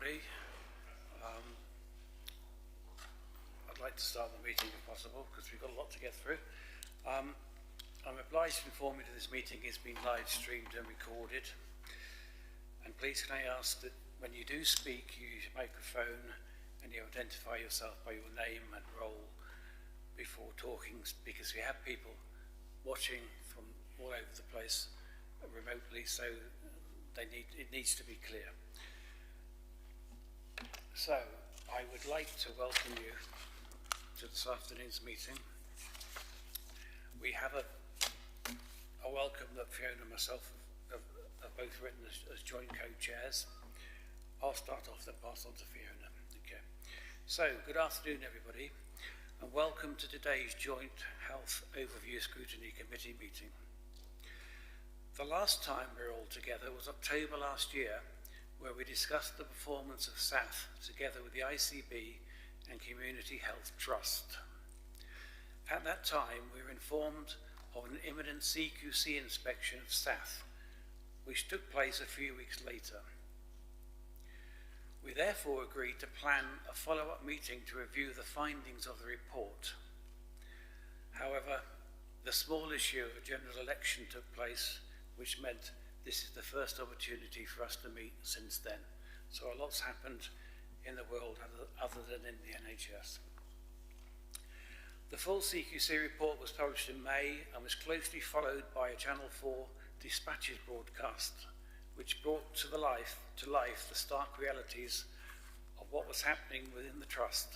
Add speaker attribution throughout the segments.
Speaker 1: everybody. I'd like to start the meeting if possible because we've got a lot to get through. I'm obliged to inform you that this meeting is being live streamed and recorded. And please can I ask that when you do speak, you use your microphone and you identify yourself by your name and role before talking, because we have people watching from all over the place remotely, so it needs to be clear. So I would like to welcome you to this afternoon's meeting. We have a welcome that Fiona and myself have both written as joint co-chairs. I'll start off, then pass on to Fiona. Okay. So, good afternoon, everybody, and welcome to today's joint Health Overview Scrutiny Committee meeting. The last time we were all together was October last year, where we discussed the performance of SAF together with the ICB and Community Health Trust. At that time, we were informed of an imminent CQC inspection of SAF, which took place a few weeks later. We therefore agreed to plan a follow-up meeting to review the findings of the report. However, the small issue of a general election took place, which meant this is the first opportunity for us to meet since then. So a lot's happened in the world other than in the NHS. The full CQC report was published in May and was closely followed by a Channel 4 Dispatches broadcast, which brought to life the stark realities of what was happening within the Trust.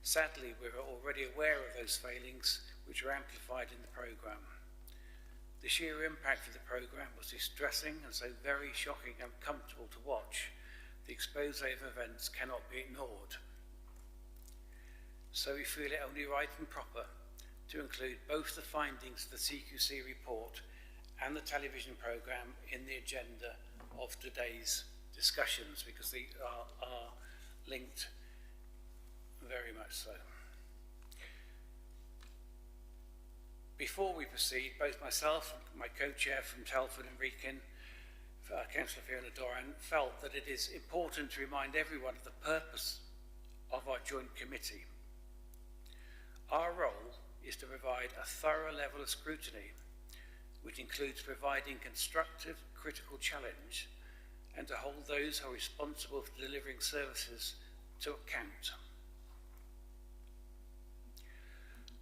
Speaker 1: Sadly, we were already aware of those failings, which were amplified in the programme. The sheer impact of the programme was distressing and so very shocking and uncomfortable to watch. The expose of events cannot be ignored. So we feel it only right and proper to include both the findings of the CQC report and the television programme in the agenda of today's discussions, because they are linked very much so. Before we proceed, both myself and my co-chair from Telford and Wrekin, Councillor Fiona Doran, felt that it is important to remind everyone of the purpose of our joint committee. Our role is to provide a thorough level of scrutiny, which includes providing constructive, critical challenge and to hold those who are responsible for delivering services to account.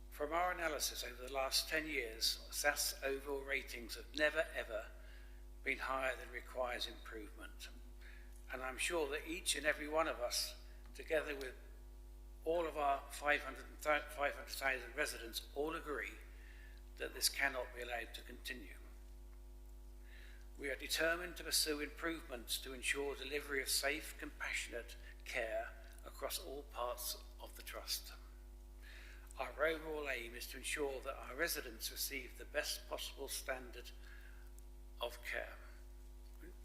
Speaker 1: From our analysis over the last 10 years, SAS overall ratings have never ever been higher than requires improvement. And I'm sure that each and every one of us, together with all of our 500,000 residents, all agree that this cannot be allowed to continue. We are determined to pursue improvements to ensure delivery of safe, compassionate care across all parts of the Trust. Our overall aim is to ensure that our residents receive the best possible standard of care,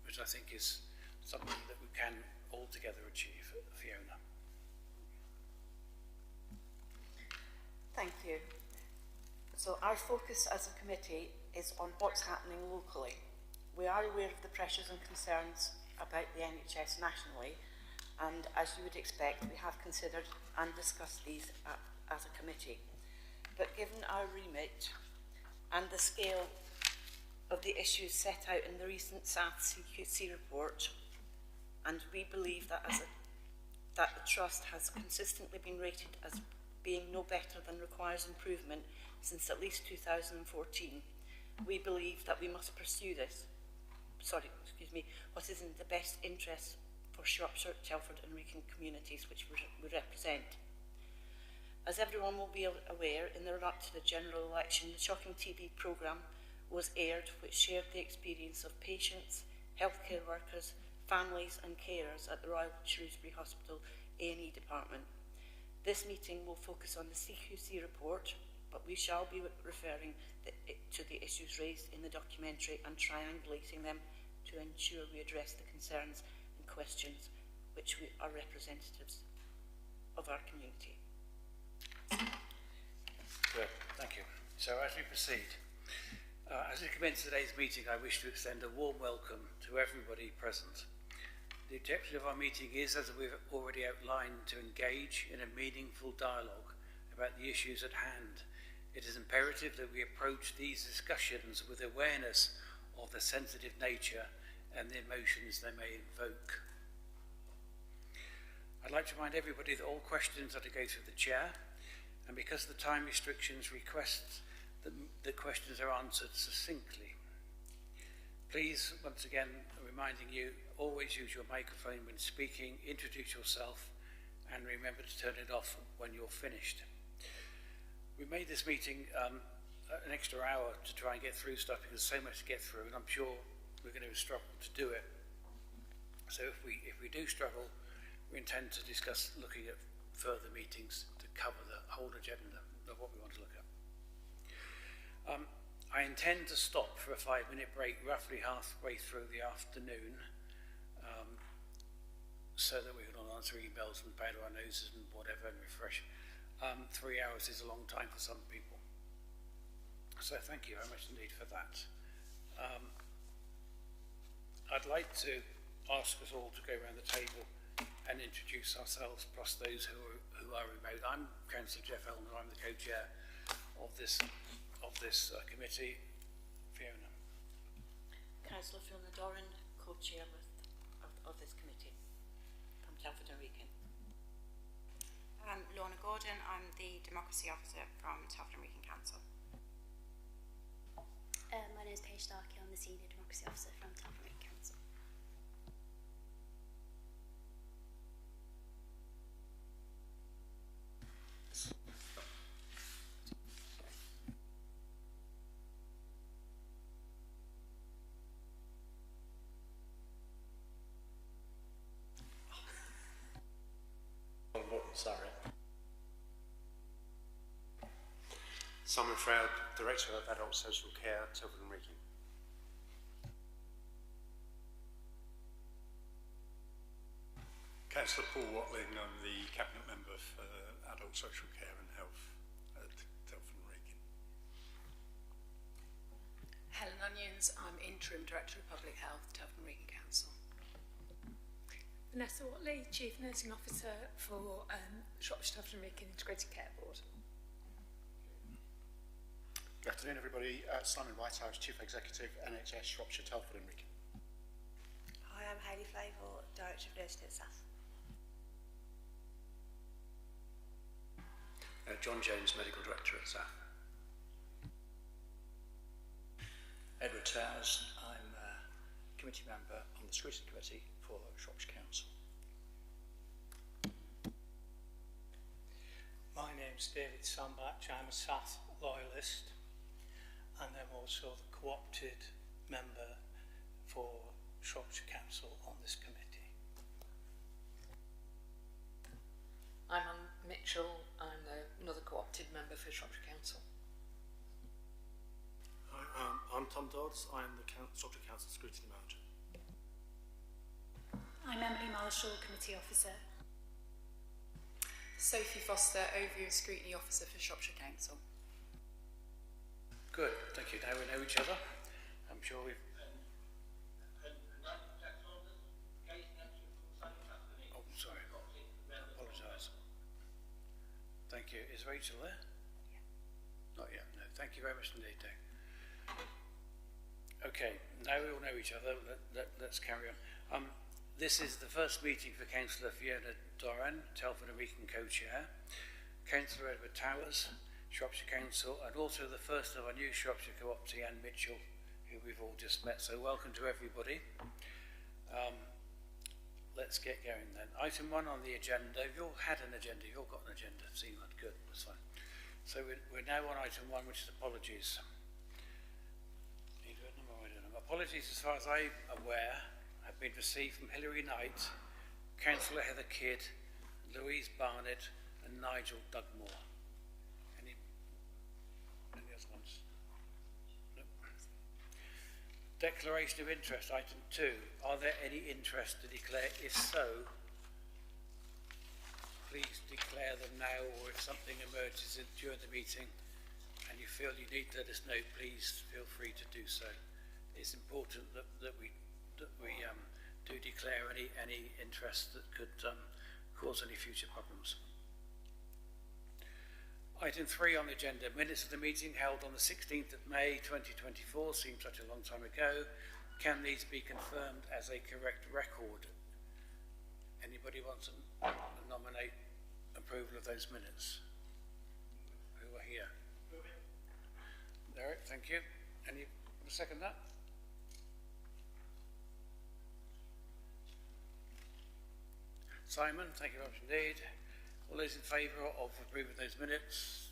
Speaker 1: which I think is something that we can all together achieve. Fiona.
Speaker 2: Thank you. So our focus as a committee is on what's happening locally. We are aware of the pressures and concerns about the NHS nationally, and as you would expect, we have considered and discussed these as a committee. But given our remit and the scale of the issues set out in the recent SAF CQC report, and we believe that that the Trust has consistently been rated as being no better than requires improvement since at least 2014, we believe that we must pursue what is in the best interest for Shropshire, Telford and Wrekin communities which we represent. As everyone will be aware, in the run-up to the general election, the shocking TV programme was aired which shared the experience of patients, healthcare workers, families and carers at the Royal Shrewsbury Hospital A&E department. This meeting will focus on the CQC report, but we shall be referring to the issues raised in the documentary and triangulating them to ensure we address the concerns and questions which we are representatives of our community.
Speaker 1: Good, thank you. So as we proceed, as we commence today's meeting, I wish to extend a warm welcome to everybody present. The objective of our meeting is, as we've already outlined, to engage in a meaningful dialogue about the issues at hand. It is imperative that we approach these discussions with awareness of the sensitive nature and the emotions they may invoke. I'd like to remind everybody that all questions are to go through the chair, and because of the time restrictions, request that the questions are answered succinctly. Please, once again, reminding you, always use your microphone when speaking, introduce yourself, and remember to turn it off when you're finished. We made this meeting an extra hour to try and get through stuff because there's so much to get through, and I'm sure we're going to struggle to do it. So if we do struggle, we intend to discuss looking at further meetings to cover the whole agenda of what we want to look at. I intend to stop for a 5-minute break roughly halfway through the afternoon, so that we can all answer emails and powder our noses and whatever and refresh. 3 hours is a long time for some people. So thank you very much indeed for that. I'd like to ask us all to go around the table and introduce ourselves, plus those who are remote. I'm Councillor Jeff Elmer, I'm the co-chair of this committee. Fiona.
Speaker 2: Councillor Fiona Doran, co-chair of this committee from Telford and Wrekin.
Speaker 3: Lorna Gordon, I'm the Democracy Officer from Telford and Wrekin Council.
Speaker 4: My name is Paige Starkey, I'm the Senior Democracy Officer from Telford and Wrekin Council.
Speaker 5: Sorry. Simon Froud, Director of Adult Social Care, Telford and Wrekin.
Speaker 6: Councillor Paul Watling, I'm the Cabinet Member for Adult Social Care and Health at Telford and Wrekin.
Speaker 7: Helen Onions, I'm Interim Director of Public Health, Telford and Wrekin Council.
Speaker 8: Vanessa Watley, Chief Nursing Officer for Shropshire Telford and Wrekin Integrated Care Board.
Speaker 9: Good afternoon, everybody. Simon Whitehouse, Chief Executive, NHS Shropshire Telford and Wrekin.
Speaker 10: Hi, I'm Hayley Flavel, Director of Nursing at SAF.
Speaker 5: John James, Medical Director at SAF.
Speaker 11: Edward Towers, I'm Committee Member on the Scrutiny Committee for Shropshire Council.
Speaker 12: My name's David Sambach, I'm a SAF loyalist and I'm also the co-opted member for Shropshire Council on this committee.
Speaker 7: I'm Anne Mitchell, I'm another co-opted member for Shropshire Council.
Speaker 13: Hi, I'm Tom Dodds, I'm the Shropshire Council Scrutiny Manager.
Speaker 4: I'm Emily Marshall, Committee Officer.
Speaker 7: Sophie Foster, Overview and Scrutiny Officer for Shropshire Council.
Speaker 1: Good, thank you. Now we know each other. I'm sure we've... Oh, sorry. Apologise. Thank you. Is Rachel there? Yeah. Not yet, no. Thank you very much indeed, Dave. Okay, now we all know each other. Let's carry on. This is the first meeting for Councillor Fiona Doran, Telford and Wrekin co-chair, Councillor Edward Towers, Shropshire Council, and also the first of our new Shropshire co-optee, Anne Mitchell, who we've all just met. So welcome to everybody. Let's get going then. Item 1 on the agenda. You've all had an agenda. You've all got an agenda. Seems like good. That's fine. So we're now on item 1, which is apologies. Apologies, as far as I'm aware, have been received from Hilary Knight, Councillor Heather Kidd, Louise Barnett, and Nigel Dugmore. Any other ones? No. Declaration of interest, item 2. Are there any interest to declare? If so, please declare them now, or if something emerges during the meeting and you feel you need to let us know, please feel free to do so. It's important that we do declare any interest that could cause any future problems. Item 3 on the agenda, minutes of the meeting held on the 16th of May 2024, seems such a long time ago. Can these be confirmed as a correct record? Anybody want to nominate approval of those minutes? Who are here? Derek, thank you. Any second that? Simon, thank you very much indeed. All those in favour of approving those minutes?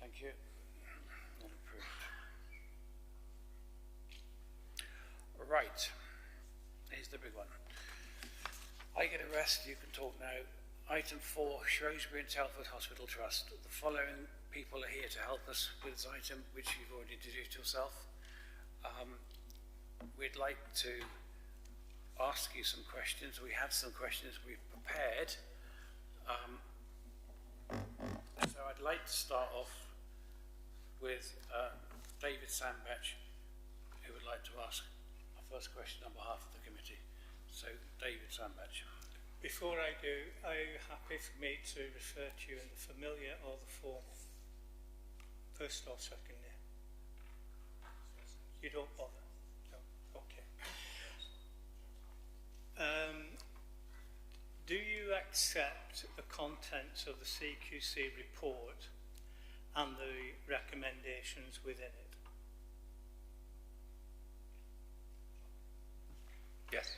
Speaker 1: Thank you. All approved. Right. Here's the big one. I get a rest, you can talk now. Item 4, Shrewsbury and Telford Hospital Trust. The following people are here to help us with this item, which you've already introduced yourself. We'd like to ask you some questions. We have some questions we've prepared. So I'd like to start off with David Sambach, who would like to ask our first question on behalf of the committee. So, David Sambach.
Speaker 12: Before I do, are you happy for me to refer to you in the familiar or the formal? First or second name? You don't bother? No? Okay. Do you accept the contents of the CQC report and the recommendations within it?
Speaker 11: Yes.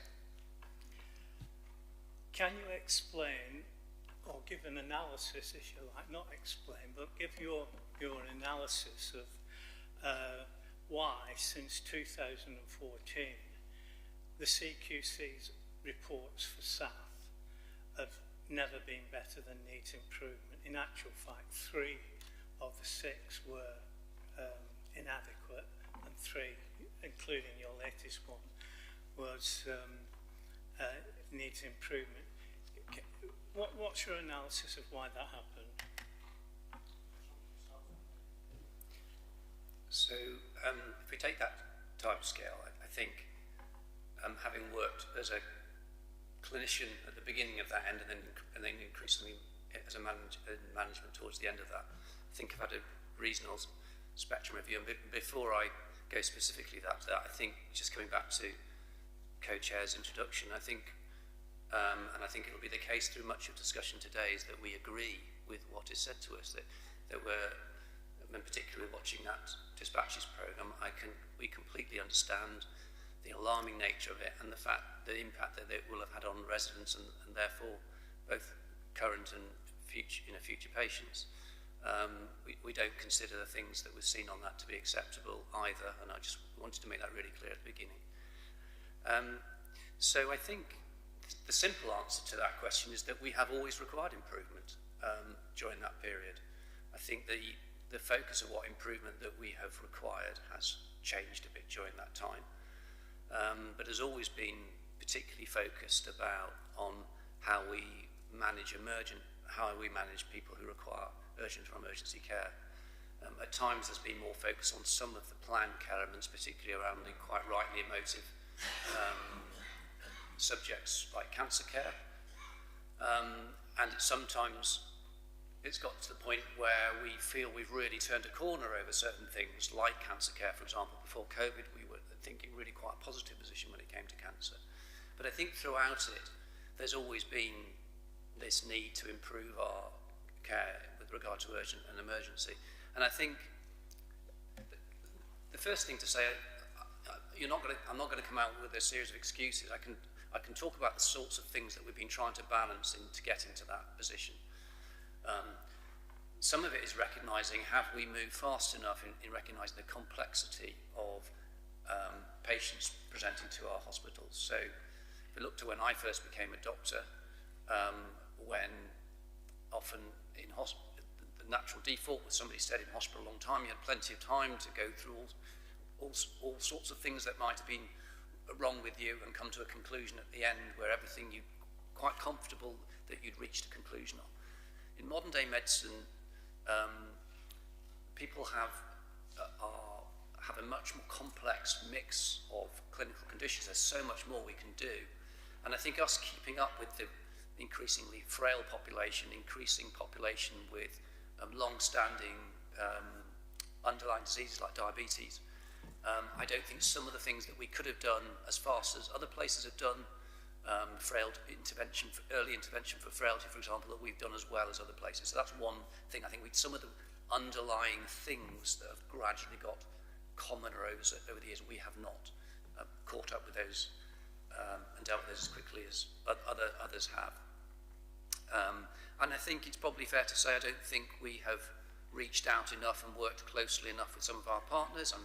Speaker 12: Can you explain, or give an analysis, if you like, not explain, but give your analysis of why, since 2014, the CQC's reports for South have never been better than needs improvement. In actual fact, 3 of the 6 were inadequate, and 3, including your latest one, was needs improvement. What's your analysis of why that happened?
Speaker 11: So, if we take that time scale, I think having worked as a clinician at the beginning of that end and then increasingly as a management towards the end of that, I think I've had a reasonable spectrum of view. And before I go specifically to that, I think just coming back to co-chair's introduction, I think and I think it will be the case through much of discussion today, is that we agree with what is said to us, that we're, and particularly watching that dispatches programme, we completely understand the alarming nature of it and the impact that it will have had on residents and therefore both current and future patients. We don't consider the things that we've seen on that to be acceptable either, and I just wanted to make that really clear at the beginning. So I think the simple answer to that question is that we have always required improvement during that period. I think the focus of what improvement that we have required has changed a bit during that time, but has always been particularly focused on how we manage people who require urgent or emergency care. At times there's been more focus on some of the planned care elements, particularly around the quite rightly emotive subjects like cancer care, and sometimes it's got to the point where we feel we've really turned a corner over certain things like cancer care. For example, before COVID we were thinking really quite a positive position when it came to cancer, but I think throughout it there's always been this need to improve our care with regard to urgent and emergency. And I think the first thing to say, I'm not going to come out with a series of excuses. I can talk about the sorts of things that we've been trying to balance to get into that position. Some of it is recognising, have we moved fast enough in recognising the complexity of patients presenting to our hospitals. So if we look to when I first became a doctor, when often in hospital, the natural default was somebody stayed in hospital a long time, you had plenty of time to go through all sorts of things that might have been wrong with you and come to a conclusion at the end where everything you're quite comfortable that you'd reached a conclusion on. In modern day medicine, people have have a much more complex mix of clinical conditions. There's so much more we can do. And I think us keeping up with the increasingly frail population, increasing population with long-standing underlying diseases like diabetes, I don't think some of the things that we could have done as fast as other places have done, early intervention for frailty, for example, that we've done as well as other places. So that's one thing. I think some of the underlying things that have gradually got commoner over the years, we have not caught up with those and dealt with those as quickly as others have. And I think it's probably fair to say I don't think we have reached out enough and worked closely enough with some of our partners, and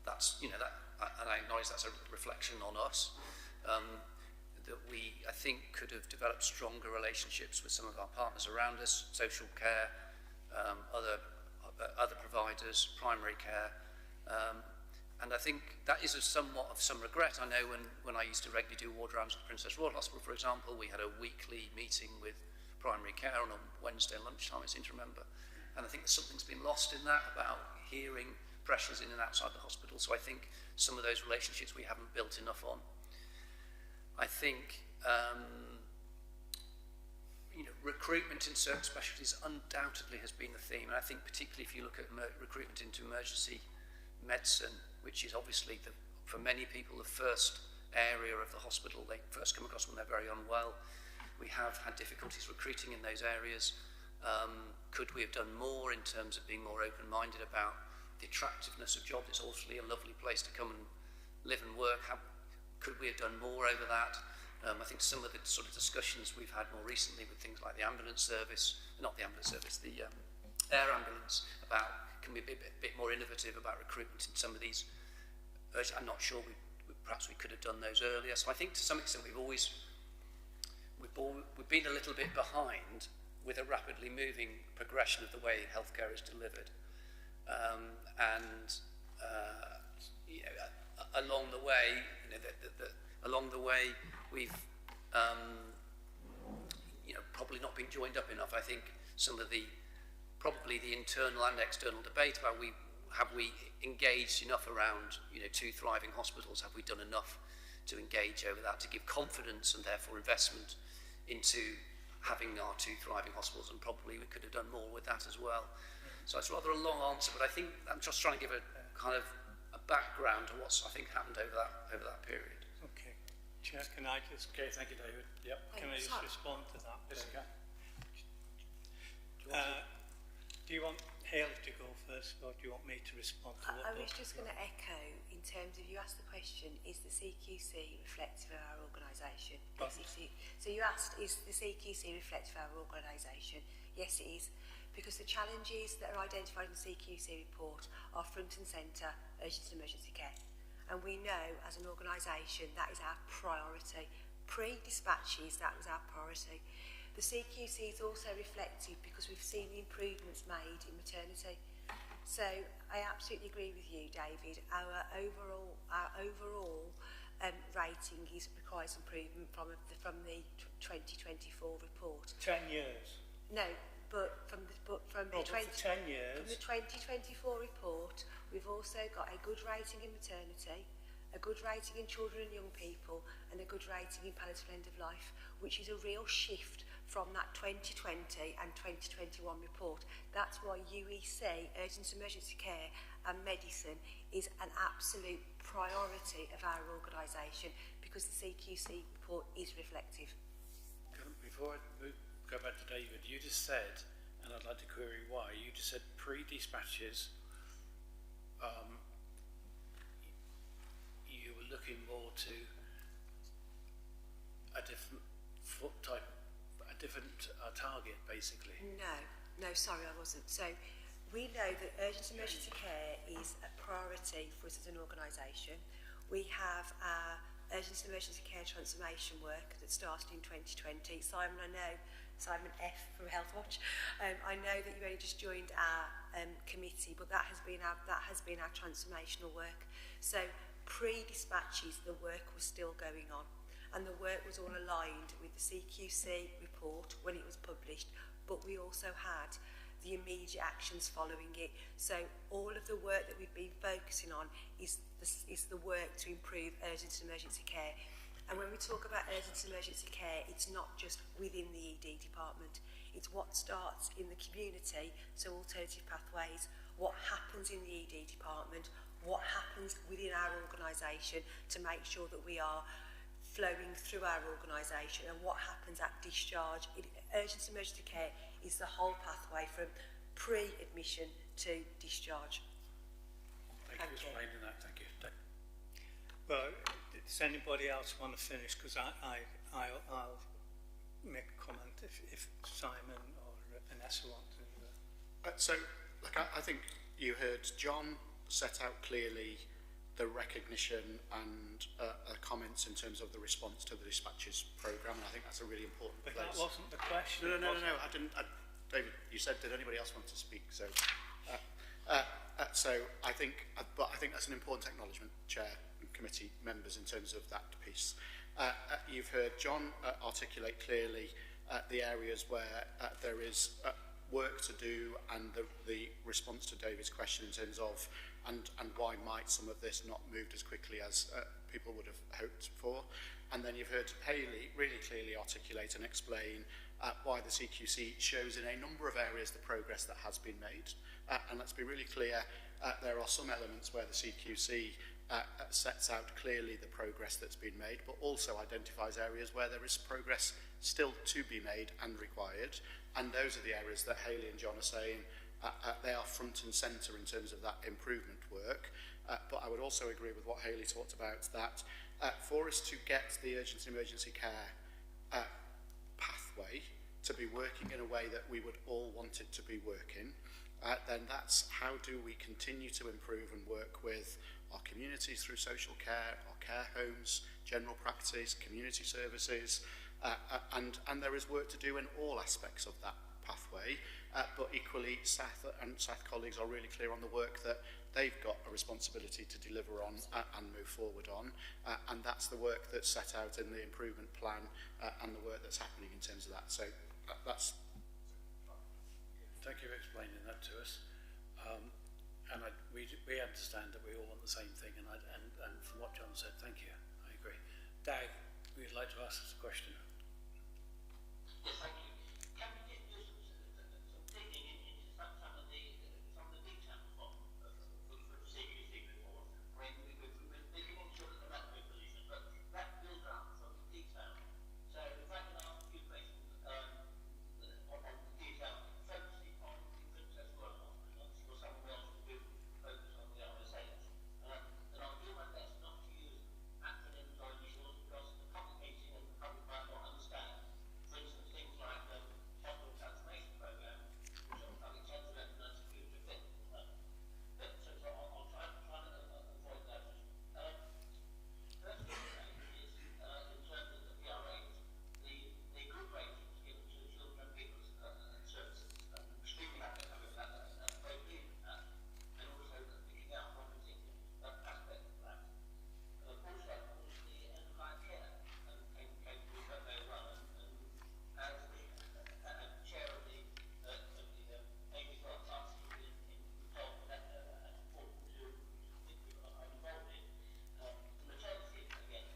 Speaker 11: that's, you know, and I acknowledge that's a reflection on us. That we, I think, could have developed stronger relationships with some of our partners around us, social care, other providers, primary care, and I think that is somewhat of some regret. I know when I used to regularly do ward rounds at Princess Royal Hospital, for example, we had a weekly meeting with primary care on a Wednesday lunchtime, I seem to remember, and I think something's been lost in that about hearing pressures in and outside the hospital. So I think some of those relationships we haven't built enough on. I think you know, recruitment in certain specialties undoubtedly has been the theme, and I think particularly if you look at recruitment into emergency medicine, which is obviously for many people the first area of the hospital they first come across when they're very unwell. We have had difficulties recruiting in those areas. Could we have done more in terms of being more open-minded about the attractiveness of jobs? It's obviously a lovely place to come and live and work. Could we have done more over that? I think some of the sort of discussions we've had more recently with things like the ambulance service, not the ambulance service, the air ambulance, about can we be a bit more innovative about recruitment in some of these. I'm not sure perhaps we could have done those earlier. So I think to some extent we've been a little bit behind with a rapidly moving progression of the way healthcare is delivered, you know, along the way, you know, along the way, we've you know, probably not been joined up enough. I think some of probably the internal and external debate about have we engaged enough around, you know, 2 thriving hospitals? Have we done enough to engage over that, to give confidence and therefore investment into having our 2 thriving hospitals? And probably we could have done more with that as well. So it's rather a long answer, but I think I'm just trying to give a kind of a background to what's, I think, happened over that period.
Speaker 12: Okay. Chair, can I just...
Speaker 1: Okay, thank you, David. Yep.
Speaker 12: Can I just respond to that?
Speaker 1: Yes, you can.
Speaker 12: Do you want Haley to go first, or do you want me to respond to what...
Speaker 10: I was just going to echo, in terms of, you asked the question, is the CQC reflective of our organisation? So you asked, is the CQC reflective of our organisation? Yes, it is. Because the challenges that are identified in the CQC report are front and centre urgent and emergency care. And we know as an organisation that is our priority. Pre-dispatches, that was our priority. The CQC is also reflective because we've seen the improvements made in maternity. So I absolutely agree with you, David. Our overall rating requires improvement from the 2024 report.
Speaker 12: 10 years?
Speaker 10: No. But from the 2024 report, we've also got a good rating in maternity, a good rating in children and young people, and a good rating in palliative end of life, which is a real shift from that 2020 and 2021 report. That's why UEC, urgent emergency care and medicine, is an absolute priority of our organisation, because the CQC report is reflective.
Speaker 1: Before I go back to David, you just said, and I'd like to query why, you just said pre-dispatches, you were looking more to a different target, basically.
Speaker 10: No, sorry, I wasn't. So we know that urgent emergency care is a priority for us as an organisation. We have our urgent emergency care transformation work that started in 2020. Simon F from Health Watch. I know that you only just joined our committee, but that has been our transformational work. So pre-dispatches, the work was still going on, and the work was all aligned with the CQC report when it was published. But we also had the immediate actions following it. So all of the work that we've been focusing on is the work to improve urgent and emergency care. And when we talk about urgent and emergency care, it's not just within the ED department. It's what starts in the community, so alternative pathways, what happens in the ED department, what happens within our organisation to make sure that we are flowing through our organisation, and what happens at discharge. Urgent and emergency care is the whole pathway from pre-admission to discharge.
Speaker 1: Thank you for explaining that. Thank you.
Speaker 12: Well, does anybody else want to finish? Because I'll make a comment if Simon or Vanessa want to.
Speaker 9: So, look, I think you heard John set out clearly the recognition and comments in terms of the response to the dispatches programme, and I think that's a really important
Speaker 12: But
Speaker 9: place.
Speaker 12: that wasn't the question.
Speaker 9: No, I didn't. David, you said, did anybody else want to speak? So, so I think that's an important acknowledgement, Chair and committee members, in terms of that piece. You've heard John articulate clearly the areas where there is work to do, and the response to David's question in terms of and why might some of this not moved as quickly as people would have hoped for. And then you've heard Hayley really clearly articulate and explain why the CQC shows in a number of areas the progress that has been made. And let's be really clear, there are some elements where the CQC sets out clearly the progress that's been made, but also identifies areas where there is progress still to be made and required. And those are the areas that Hayley and John are saying they are front and centre in terms of that improvement work. But I would also agree with what Hayley talked about, that for us to get the urgent and emergency care pathway to be working in a way that we would all want it to be working, then that's how do we continue to improve and work with our communities through social care, our care homes, general practice, community services, and there is work to do in all aspects of that pathway, but equally Seth and Seth colleagues are really clear on the work that they've got a responsibility to deliver on and move forward on, and that's the work that's set out in the improvement plan and the work that's happening in terms of that. So that's...
Speaker 1: Thank you for explaining that to us. We understand that we all want the same thing, and from what John said, thank you. I agree. Dag, we'd like to ask us a question.
Speaker 14: Yes, thank you. Can we get some digging into some of the details from the CQC report? I mean, we're digging into the macro position, but that builds up from the detail. So if I can ask a few questions on the detail, focusing on the Princess Royal, and I'm sure someone else will do focus on the RSAs. And I'll do my best not to use acronyms or initials because they're complicating and the public might not understand. For instance, things like the Hospital Transformation Programme, which I tend to recognise a future fit. So I'll try to avoid those. First thing to say is, in terms of the PRAs, the group ratings given to children and people's services, extremely happy with that, very pleased with that, and also picking out one particular aspect of that. Also, obviously, end-of-life care came through very well, and as the chair of the Abbey Grants asked you in told that that's important to think I'm involved in. The maternity, again,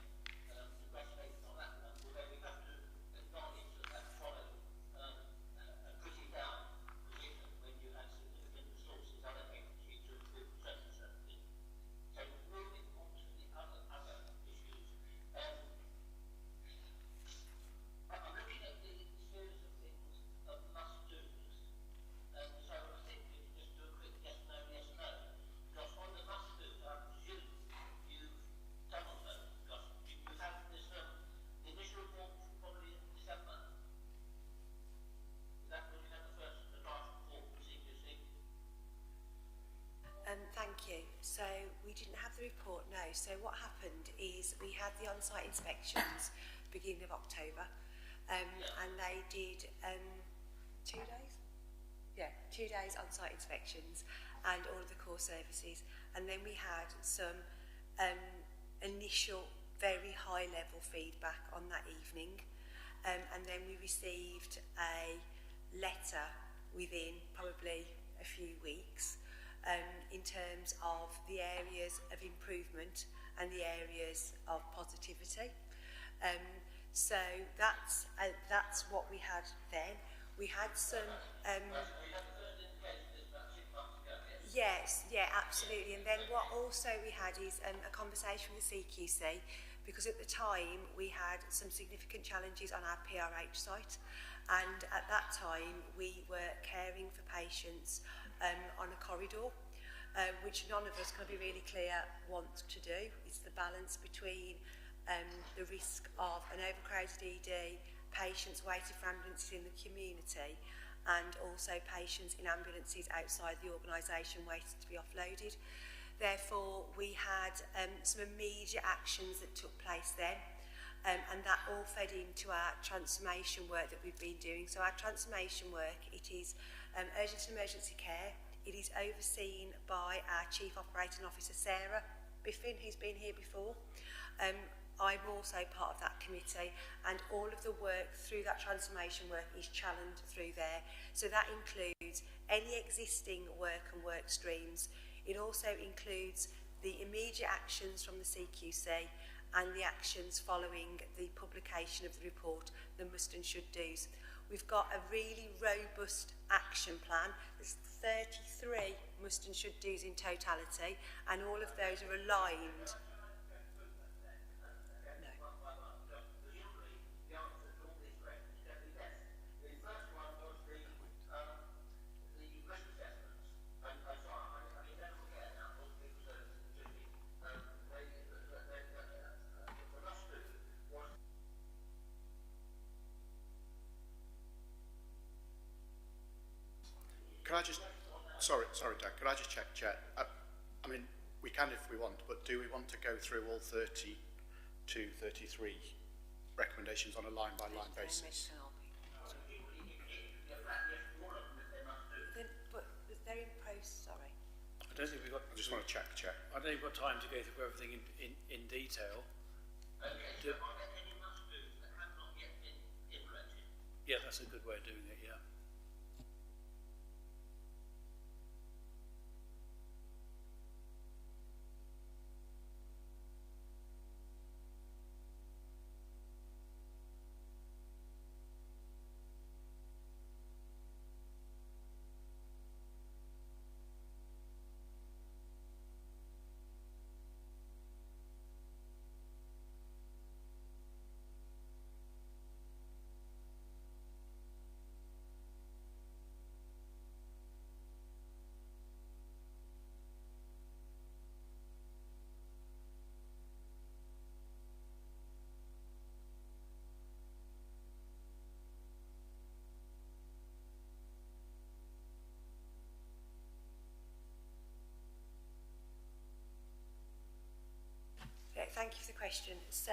Speaker 14: congratulations on that one, although we have to acknowledge that that followed a pretty down position when you had significant resources allocated to you to improve maternity services. So moving on to the other issues, I'm looking at the series of things of must-dos, and so I think we can just do a quick yes, no, because on the must-dos, I presume you've done all those, because you have this, the initial report probably in December. Is that when you had the draft report from CQC?
Speaker 10: Thank you. So we didn't have the report, no. So what happened is we had the on-site inspections beginning of October, and they did 2 days? Yeah, 2 days on-site inspections and all of the core services. And then we had some initial very high-level feedback on that evening. And then we received a letter within probably a few weeks in terms of the areas of improvement and the areas of positivity. So that's what we had then. We had some... Yes, yeah, absolutely. And then what also we had is a conversation with the CQC, because at the time we had some significant challenges on our PRH site, and at that time we were caring for patients on a corridor, which none of us can be really clear want to do. It's the balance between the risk of an overcrowded ED, patients waiting for ambulances in the community, and also patients in ambulances outside the organisation waiting to be offloaded. Therefore, we had some immediate actions that took place then, and that all fed into our transformation work that we've been doing. So our transformation work, it is urgent and emergency care. It is overseen by our Chief Operating Officer, Sarah Biffin, who's been here before. I'm also part of that committee, and all of the work through that transformation work is channeled through there. So that includes any existing work and work streams. It also includes the immediate actions from the CQC and the actions following the publication of the report, the must and should do's. We've got a really robust action plan. There's 33 must and should do's in totality, and all of those are aligned.
Speaker 9: Can I just, sorry, Doug, could I just check, Chair? I mean, we can if we want, but do we want to go through all 32, 33 recommendations on a line-by-line basis?
Speaker 10: But they're in post, sorry.
Speaker 1: I don't think we've got...
Speaker 9: I just want to check, Chair.
Speaker 1: I don't think we've got time to go through everything in detail. Yeah, that's a good way of doing it, yeah.
Speaker 10: Thank you for the question. So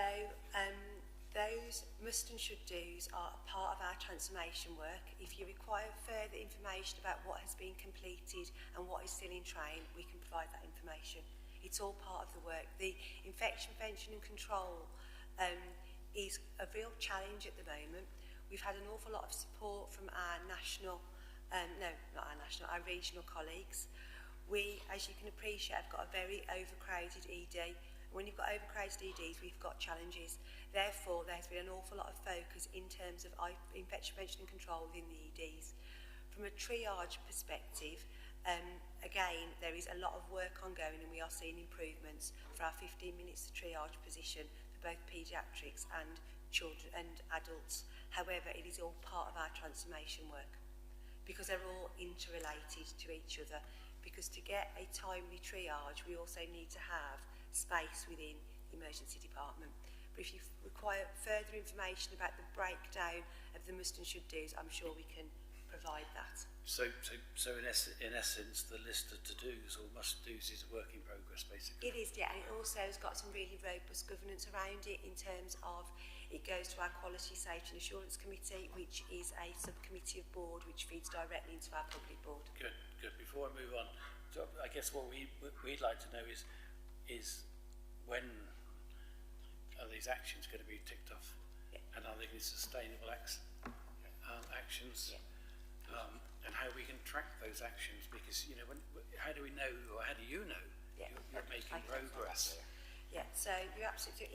Speaker 10: those must and should do's are a part of our transformation work. If you require further information about what has been completed and what is still in train, we can provide that information. It's all part of the work. The infection prevention and control is a real challenge at the moment. We've had an awful lot of support from our national, our regional colleagues. We, as you can appreciate, have got a very overcrowded ED. When you've got overcrowded EDs, we've got challenges. Therefore, there's been an awful lot of focus in terms of infection prevention and control within the EDs. From a triage perspective, again, there is a lot of work ongoing, and we are seeing improvements for our 15 minutes to triage position for both paediatrics and children and adults. However, it is all part of our transformation work because they're all interrelated to each other. Because to get a timely triage, we also need to have space within the emergency department. But if you require further information about the breakdown of the must and should do's, I'm sure we can provide that.
Speaker 1: So in essence, the list of to-dos or must-dos is a work in progress, basically.
Speaker 10: It is, yeah, and it also has got some really robust governance around it in terms of it goes to our Quality, Safety and Assurance Committee, which is a subcommittee of board which feeds directly into our public board.
Speaker 1: Good. Before I move on, so I guess what we'd like to know is when are these actions going to be ticked off, and are they going to be sustainable actions? and how we can track those actions, because, you know, how do we know, or how do you know you're making progress?
Speaker 10: Yeah, so you're absolutely,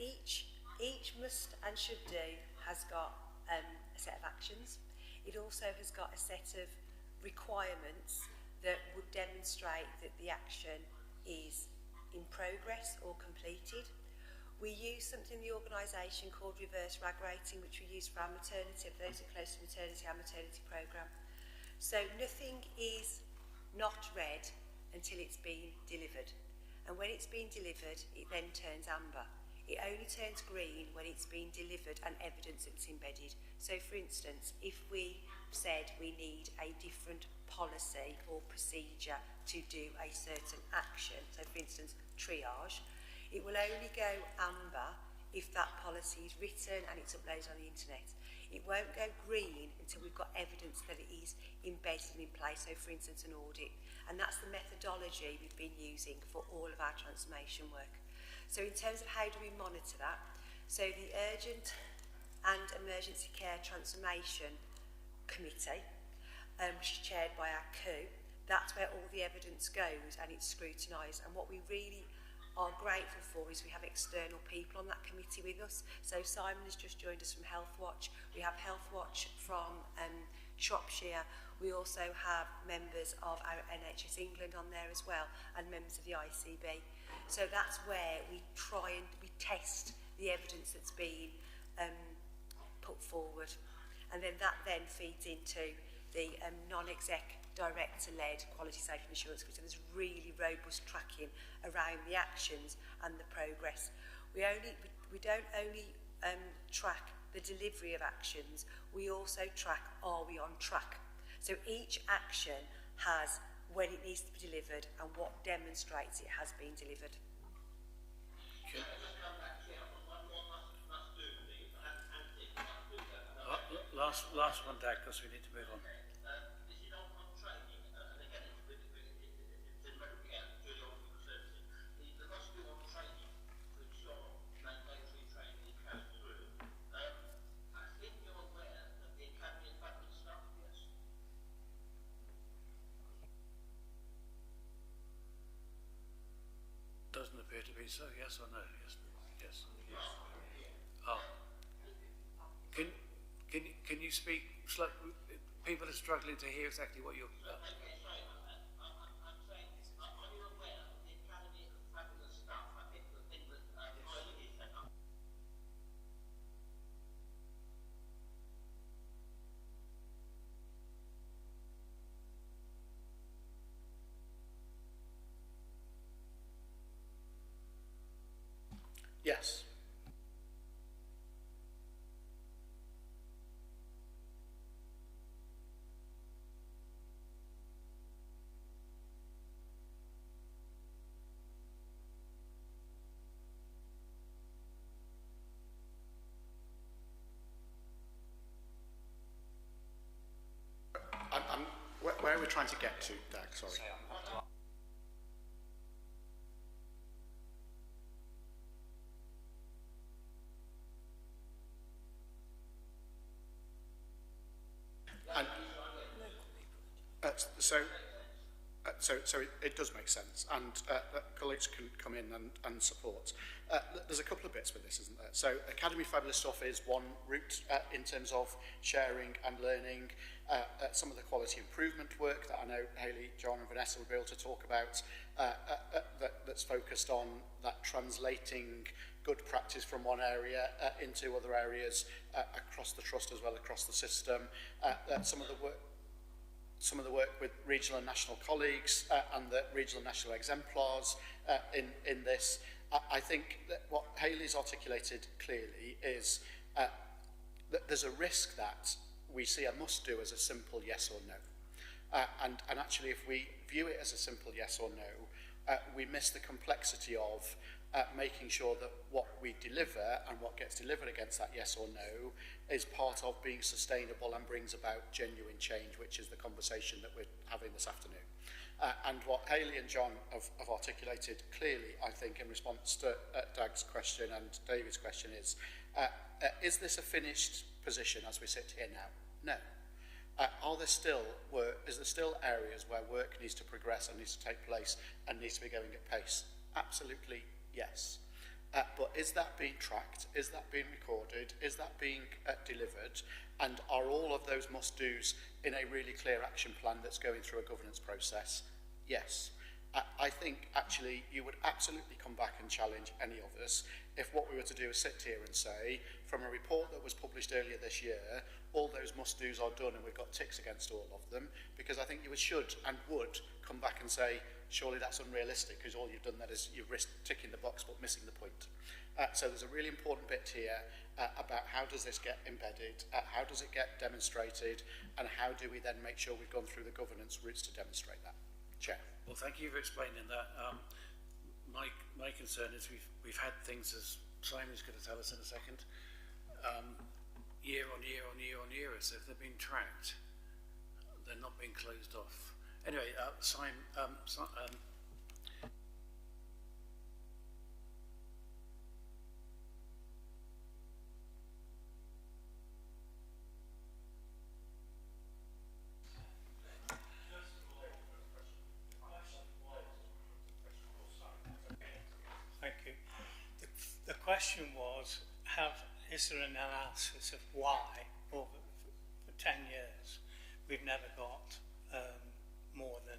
Speaker 10: each must and should do has got a set of actions. It also has got a set of requirements that would demonstrate that the action is in progress or completed. We use something in the organisation called reverse rag rating, which we use for our maternity, for those who are close to maternity, our maternity programme. So nothing is not red until it's been delivered. And when it's been delivered, it then turns amber. It only turns green when it's been delivered and evidence that it's embedded. So, for instance, if we said we need a different policy or procedure to do a certain action, so for instance, triage, it will only go amber if that policy is written and it's uploaded on the internet. It won't go green until we've got evidence that it is embedded and in place, so for instance an audit. And that's the methodology we've been using for all of our transformation work. So in terms of how do we monitor that, so the Urgent and Emergency Care Transformation Committee, which is chaired by our COO, that's where all the evidence goes and it's scrutinised. And what we really are grateful for is we have external people on that committee with us. So Simon has just joined us from Health Watch. We have Health Watch from Shropshire. We also have members of our NHS England on there as well, and members of the ICB. So that's where we try and we test the evidence that's been put forward. And then that then feeds into the non-exec director-led quality safety and assurance. So there's really robust tracking around the actions and the progress. We don't only track the delivery of actions, we also track, are we on track? So each action has when it needs to be delivered and what demonstrates it has been delivered.
Speaker 1: Last one, Dag, because we need to move on. Doesn't appear to be so. Yes or no? Yes. Yes. Oh. Can you speak? People are struggling to hear exactly what you're.
Speaker 9: Yes. Where are we trying to get to, Dag? Sorry. So it does make sense, and colleagues can come in and support. There's a couple of bits with this, isn't there? So Academy Fabulous Stuff is one route in terms of sharing and learning. Some of the quality improvement work that I know Hayley, John and Vanessa will be able to talk about that's focused on that translating good practice from one area into other areas across the trust as well across the system. Some of the work with regional and national colleagues and the regional and national exemplars in this. I think that what Hayley's articulated clearly is that there's a risk that we see a must do as a simple yes or no. And actually, if we view it as a simple yes or no, we miss the complexity of making sure that what we deliver and what gets delivered against that yes or no is part of being sustainable and brings about genuine change, which is the conversation that we're having this afternoon. And what Hayley and John have articulated clearly, I think, in response to Dag's question and David's question is this a finished position as we sit here now? No. Are there still work? Is there still areas where work needs to progress and needs to take place and needs to be going at pace? Absolutely, yes. But is that being tracked? Is that being recorded? Is that being delivered? And are all of those must-dos in a really clear action plan that's going through a governance process? Yes. I think actually you would absolutely come back and challenge any of us if what we were to do is sit here and say, from a report that was published earlier this year, all those must-dos are done and we've got ticks against all of them, because I think you should and would come back and say, surely that's unrealistic, because all you've done that is you've risked ticking the box but missing the point. So there's a really important bit here about how does this get embedded, how does it get demonstrated, and how do we then make sure we've gone through the governance routes to demonstrate that. Chair.
Speaker 1: Well, thank you for explaining that. My concern is we've had things, as Simon's going to tell us in a second, year on year on year on year, as if they've been tracked. They're not being closed off. Anyway, Simon,
Speaker 12: Thank you. The question was, is there an analysis of why, for 10 years, we've never got more than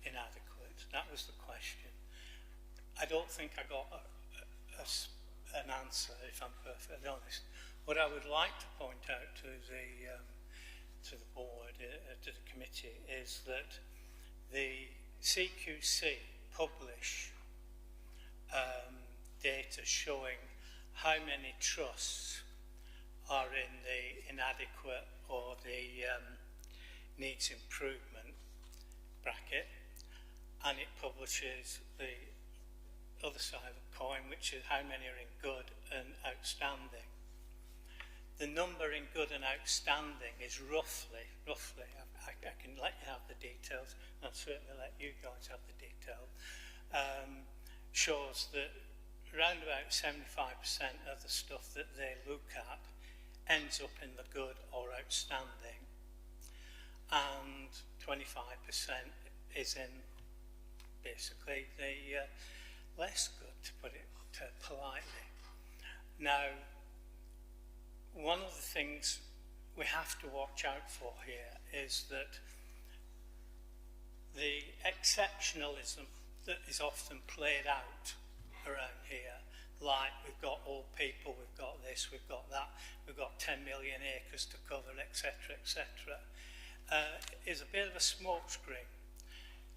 Speaker 12: inadequate? That was the question. I don't think I got an answer, if I'm perfectly honest. What I would like to point out to the board, to the committee, is that the CQC publish data showing how many trusts are in the inadequate or the needs improvement bracket, and it publishes the other side of the coin, which is how many are in good and outstanding. The number in good and outstanding is roughly, I can let you have the details, and I'll certainly let you guys have the detail, shows that around about 75% of the stuff that they look at ends up in the good or outstanding, and 25% is in basically the less good, to put it politely. Now, one of the things we have to watch out for here is that the exceptionalism that is often played out around here, like we've got old people, we've got this, we've got that, we've got 10 million acres to cover, etc., etc., is a bit of a smokescreen.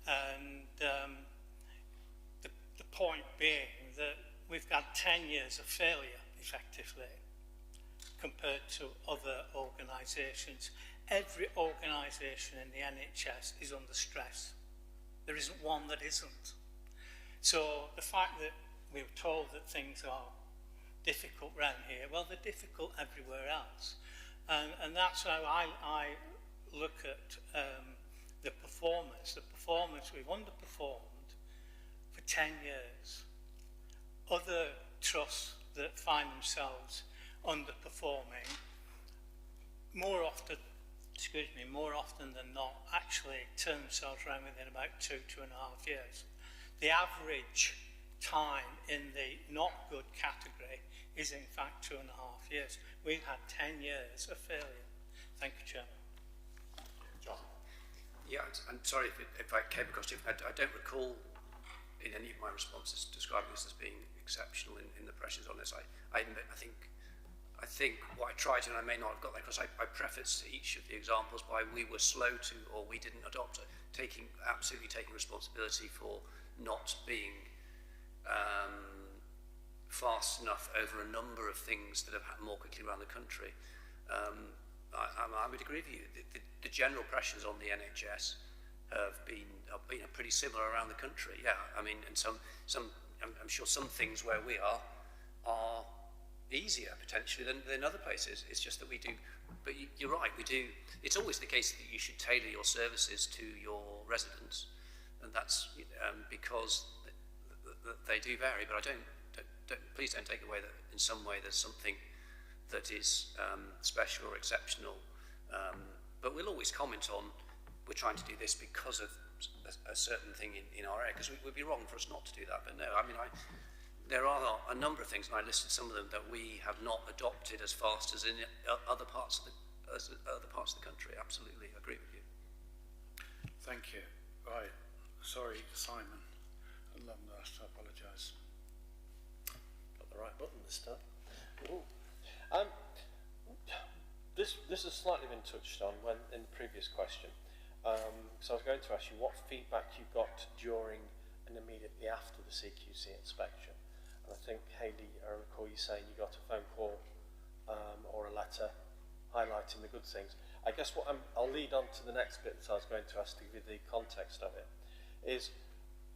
Speaker 12: And the point being that we've had 10 years of failure, effectively, compared to other organisations. Every organisation in the NHS is under stress. There isn't one that isn't. So the fact that we were told that things are difficult around here, well, they're difficult everywhere else. And that's how I look at the performance. The performance, we've underperformed for 10 years. Other trusts that find themselves underperforming, more often than not, actually turn themselves around within about 2.5 years. The average time in the not good category is in fact 2.5 years. We've had 10 years of failure. Thank you, Chairman.
Speaker 9: John.
Speaker 11: Yeah, I'm sorry if I came across you. I don't recall in any of my responses describing this as being exceptional in the pressures on this. I think what I tried to, and I may not have got that across, I prefaced each of the examples by we were slow to, or we didn't adopt it, absolutely taking responsibility for not being fast enough over a number of things that have happened more quickly around the country. I would agree with you. The general pressures on the NHS have been pretty similar around the country. Yeah, I mean, and I'm sure some things where we are easier potentially than other places. It's just that we do. But you're right. We do. It's always the case that you should tailor your services to your residents, and that's because they do vary. But please don't take away that in some way there's something that is special or exceptional but we'll always comment on, we're trying to do this because of a certain thing in our area, because it would be wrong for us not to do that. But no, I mean, there are a number of things, and I listed some of them, that we have not adopted as fast as in other parts of the country. Absolutely, I agree with you.
Speaker 15: Thank you. Right. Sorry, Simon. I apologise.
Speaker 16: Got the right button this time. Ooh. This has slightly been touched on when in the previous question. So I was going to ask you what feedback you got during and immediately after the CQC inspection. And I think, Hayley, I recall you saying you got a phone call or a letter highlighting the good things. I guess what I'll lead on to the next bit that I was going to ask to give you the context of it, is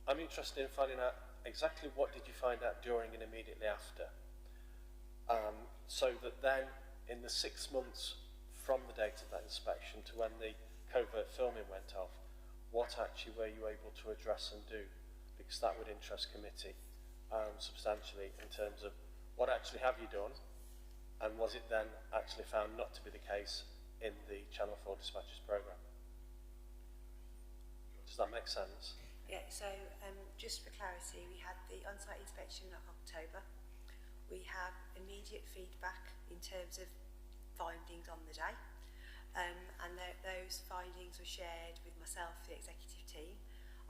Speaker 16: I'm interested in finding out exactly what did you find out during and immediately after, so that then in the 6 months from the date of that inspection to when the covert filming went off, what actually were you able to address and do? Because that would interest committee substantially in terms of what actually have you done, and was it then actually found not to be the case in the Channel 4 dispatches programme? Does that make sense?
Speaker 10: Yeah, so just for clarity, we had the on-site inspection in October. We have immediate feedback in terms of findings on the day, and those findings were shared with myself, the executive team,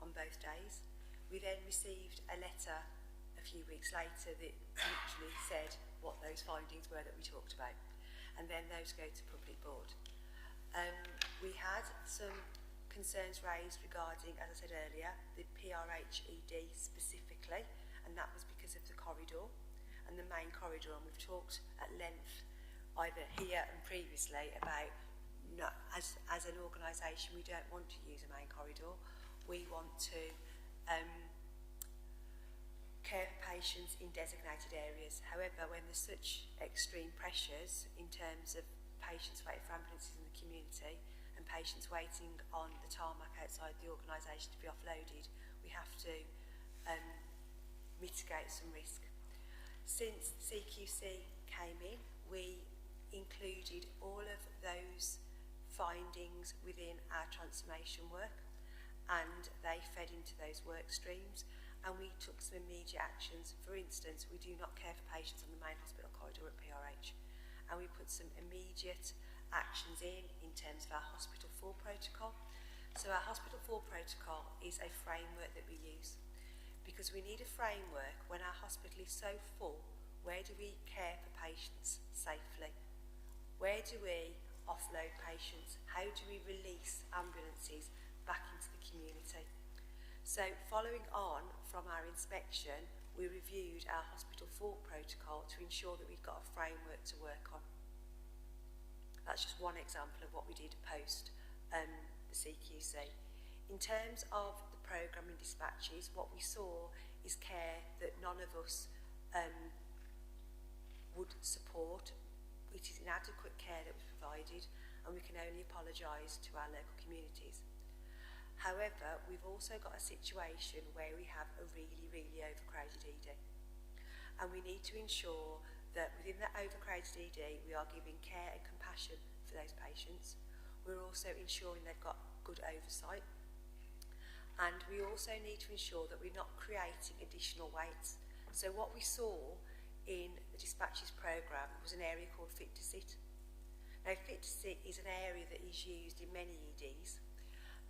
Speaker 10: on both days. We then received a letter a few weeks later that literally said what those findings were that we talked about, and then those go to public board. We had some concerns raised regarding, as I said earlier, the PRH-ED specifically, and that was because of the corridor and the main corridor, and we've talked at length either here and previously about, as an organisation, we don't want to use a main corridor. We want to care for patients in designated areas. However, when there's such extreme pressures in terms of patients waiting for ambulances in the community and patients waiting on the tarmac outside the organisation to be offloaded, we have to mitigate some risk. Since CQC came in, we included all of those findings within our transformation work, and they fed into those work streams, and we took some immediate actions. For instance, we do not care for patients on the main hospital corridor at PRH, and we put some immediate actions in terms of our Hospital 4 protocol. So our Hospital 4 protocol is a framework that we use, because we need a framework when our hospital is so full. Where do we care for patients safely? Where do we offload patients? How do we release ambulances back into the community? So following on from our inspection, we reviewed our Hospital 4 protocol to ensure that we've got a framework to work on. That's just one example of what we did post the CQC. In terms of the programme and dispatches, what we saw is care that none of us would support. It is inadequate care that was provided, and we can only apologise to our local communities. However, we've also got a situation where we have a really, really overcrowded ED, and we need to ensure that within that overcrowded ED we are giving care and compassion for those patients. We're also ensuring they've got good oversight, and we also need to ensure that we're not creating additional waits. So what we saw in the dispatches programme was an area called Fit to Sit. Now, Fit to Sit is an area that is used in many EDs,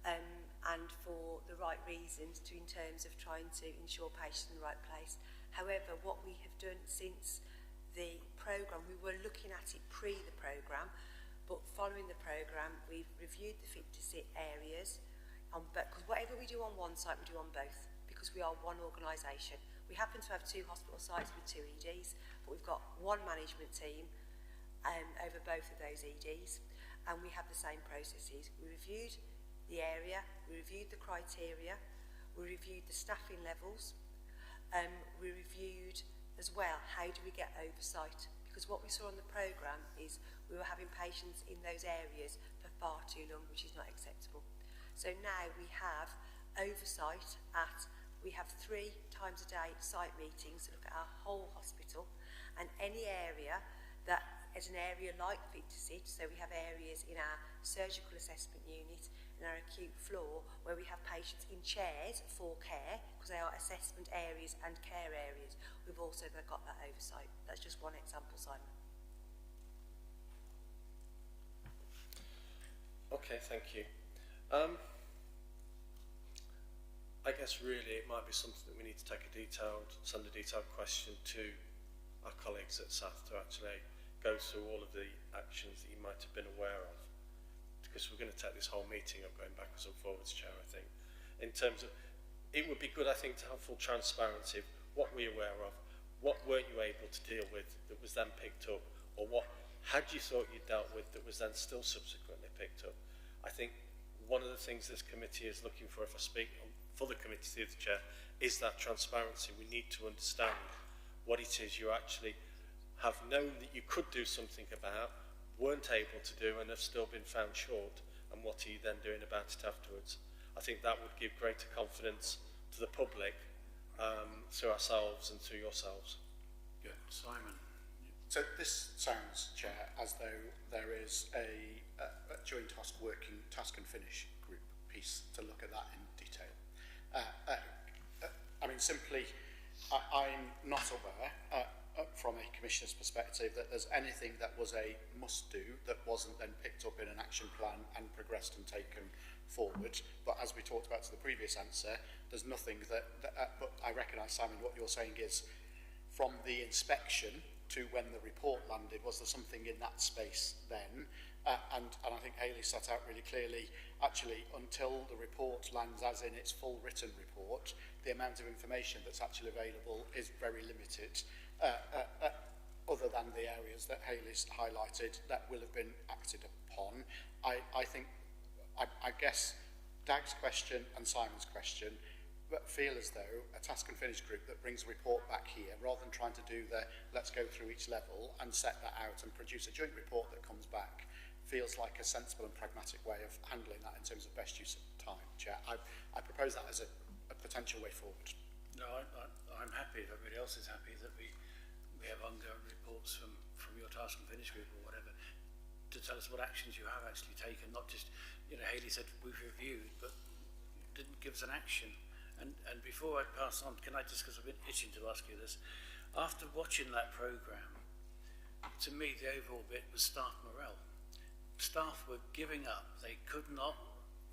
Speaker 10: and for the right reasons, in terms of trying to ensure patients in the right place. However, what we have done since the programme, we were looking at it pre the programme, but following the programme, we've reviewed the Fit to Sit areas, because whatever we do on one site, we do on both, because we are one organisation. We happen to have 2 hospital sites with 2 EDs, but we've got one management team over both of those EDs, and we have the same processes. We reviewed the area, we reviewed the criteria, we reviewed the staffing levels, we reviewed as well how do we get oversight, because what we saw on the programme is we were having patients in those areas for far too long, which is not acceptable. So now we have oversight we have 3 times a day site meetings to look at our whole hospital, and any area that as an area like fit to sit. So we have areas in our surgical assessment unit and our acute floor where we have patients in chairs for care because they are assessment areas and care areas. We've also got that oversight. That's just one example, Simon.
Speaker 16: Okay, thank you. I guess really it might be something that we need to send a detailed question to our colleagues at SAF to actually go through all of the actions that you might have been aware of. Because we're going to take this whole meeting up going backwards and forwards, Chair, I think. In terms of, it would be good, I think, to have full transparency of what we're aware of, what weren't you able to deal with that was then picked up, or what had you thought you dealt with that was then still subsequently picked up. I think one of the things this committee is looking for, if I speak for the committee to the Chair, is that transparency. We need to understand what it is you actually have known that you could do something about, weren't able to do, and have still been found short, and what are you then doing about it afterwards. I think that would give greater confidence to the public through ourselves and through yourselves.
Speaker 15: Good. Simon.
Speaker 9: So this sounds, Chair, as though there is a joint task and finish group piece to look at that in detail. I mean, simply, I'm not aware, from a Commissioner's perspective, that there's anything that was a must-do that wasn't then picked up in an action plan and progressed and taken forward. But as we talked about to the previous answer, there's nothing that but I recognise, Simon, what you're saying is, from the inspection to when the report landed, was there something in that space then? And I think Hayley set out really clearly, actually, until the report lands as in its full written report, the amount of information that's actually available is very limited, other than the areas that Hayley's highlighted that will have been acted upon. I guess Dag's question and Simon's question feel as though a task and finish group that brings a report back here, rather than trying to do the let's go through each level and set that out and produce a joint report that comes back, feels like a sensible and pragmatic way of handling that in terms of best use of time, Chair. I propose that as a potential way forward.
Speaker 15: No, I'm happy, if everybody else is happy, that we have ongoing reports from your task and finish group or whatever to tell us what actions you have actually taken, not just, Hayley said we've reviewed, but didn't give us an action. And before I pass on, can I just, because I've been itching to ask you this, after watching that programme, to me the overall bit was staff morale. Staff were giving up. They could not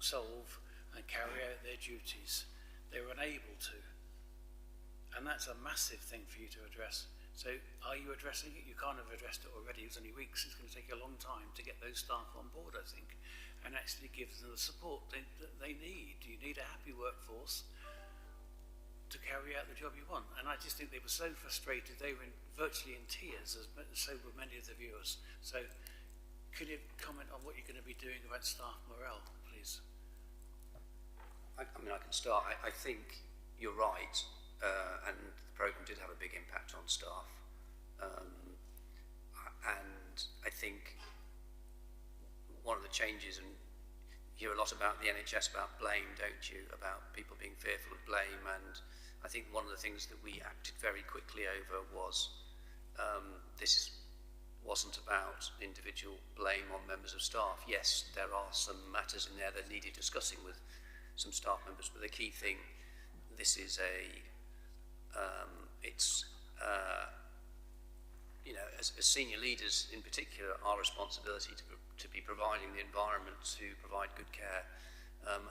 Speaker 15: solve and carry out their duties. They were unable to. And that's a massive thing for you to address. So are you addressing it? You can't have addressed it already. It was only weeks. It's going to take a long time to get those staff on board, I think, and actually give them the support they need. You need a happy workforce to carry out the job you want. And I just think they were so frustrated. They were virtually in tears, as so were many of the viewers. So could you comment on what you're going to be doing about staff morale, please?
Speaker 11: I mean, I can start. I think you're right, and the programme did have a big impact on staff. And I think one of the changes, and you hear a lot about the NHS about blame, don't you, about people being fearful of blame, and I think one of the things that we acted very quickly over was this wasn't about individual blame on members of staff. Yes, there are some matters in there that needed discussing with some staff members, but the key thing, this is as senior leaders in particular, our responsibility to be providing the environment to provide good care.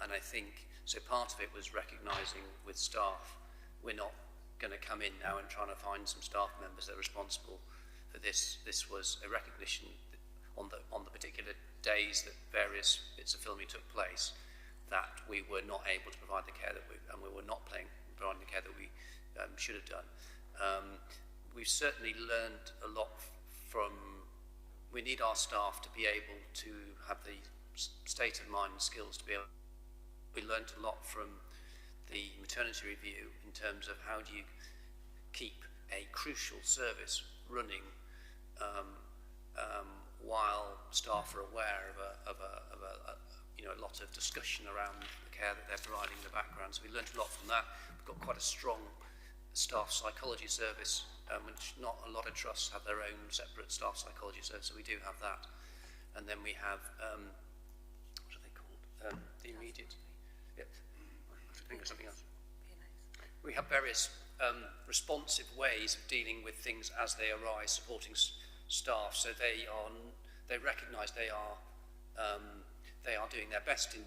Speaker 11: And I think, so part of it was recognising with staff, we're not going to come in now and trying to find some staff members that are responsible for this. This was a recognition on the particular days that various bits of filming took place, that we were not able to provide the care and we were not providing the care that we should have done. We've certainly learned a lot we need our staff to be able to have the state of mind and skills to be able. We learned a lot from the maternity review in terms of how do you keep a crucial service running while staff are aware of a lot of discussion around the care that they're providing in the background. So we learned a lot from that. We've got quite a strong staff psychology service which not a lot of trusts have their own separate staff psychology service, so we do have that. And then we have, what are they called? The immediate, yep, I think of something else. We have various responsive ways of dealing with things as they arise, supporting staff, so they recognise they are doing their best in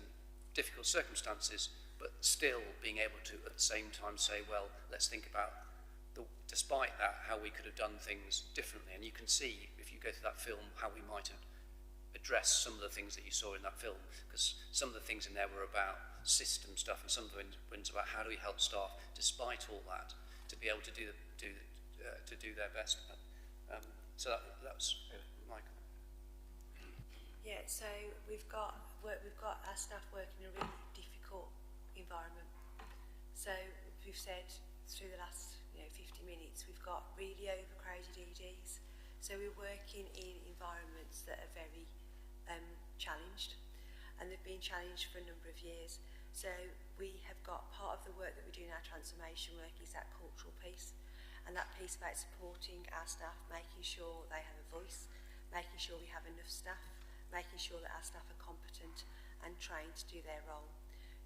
Speaker 11: difficult circumstances, but still being able to at the same time say, well, let's think about, despite that, how we could have done things differently. And you can see, if you go through that film, how we might have addressed some of the things that you saw in that film, because some of the things in there were about system stuff, and some of the ones about how do we help staff, despite all that, to be able to do their best. So that was Michael.
Speaker 10: Yeah, so we've got our staff working in a really difficult environment. So we've said through the last 50 minutes, we've got really overcrowded EDs. So we're working in environments that are very challenged, and they've been challenged for a number of years. So we have got part of the work that we do in our transformation work is that cultural piece, and that piece about supporting our staff, making sure they have a voice, making sure we have enough staff, making sure that our staff are competent and trained to do their role.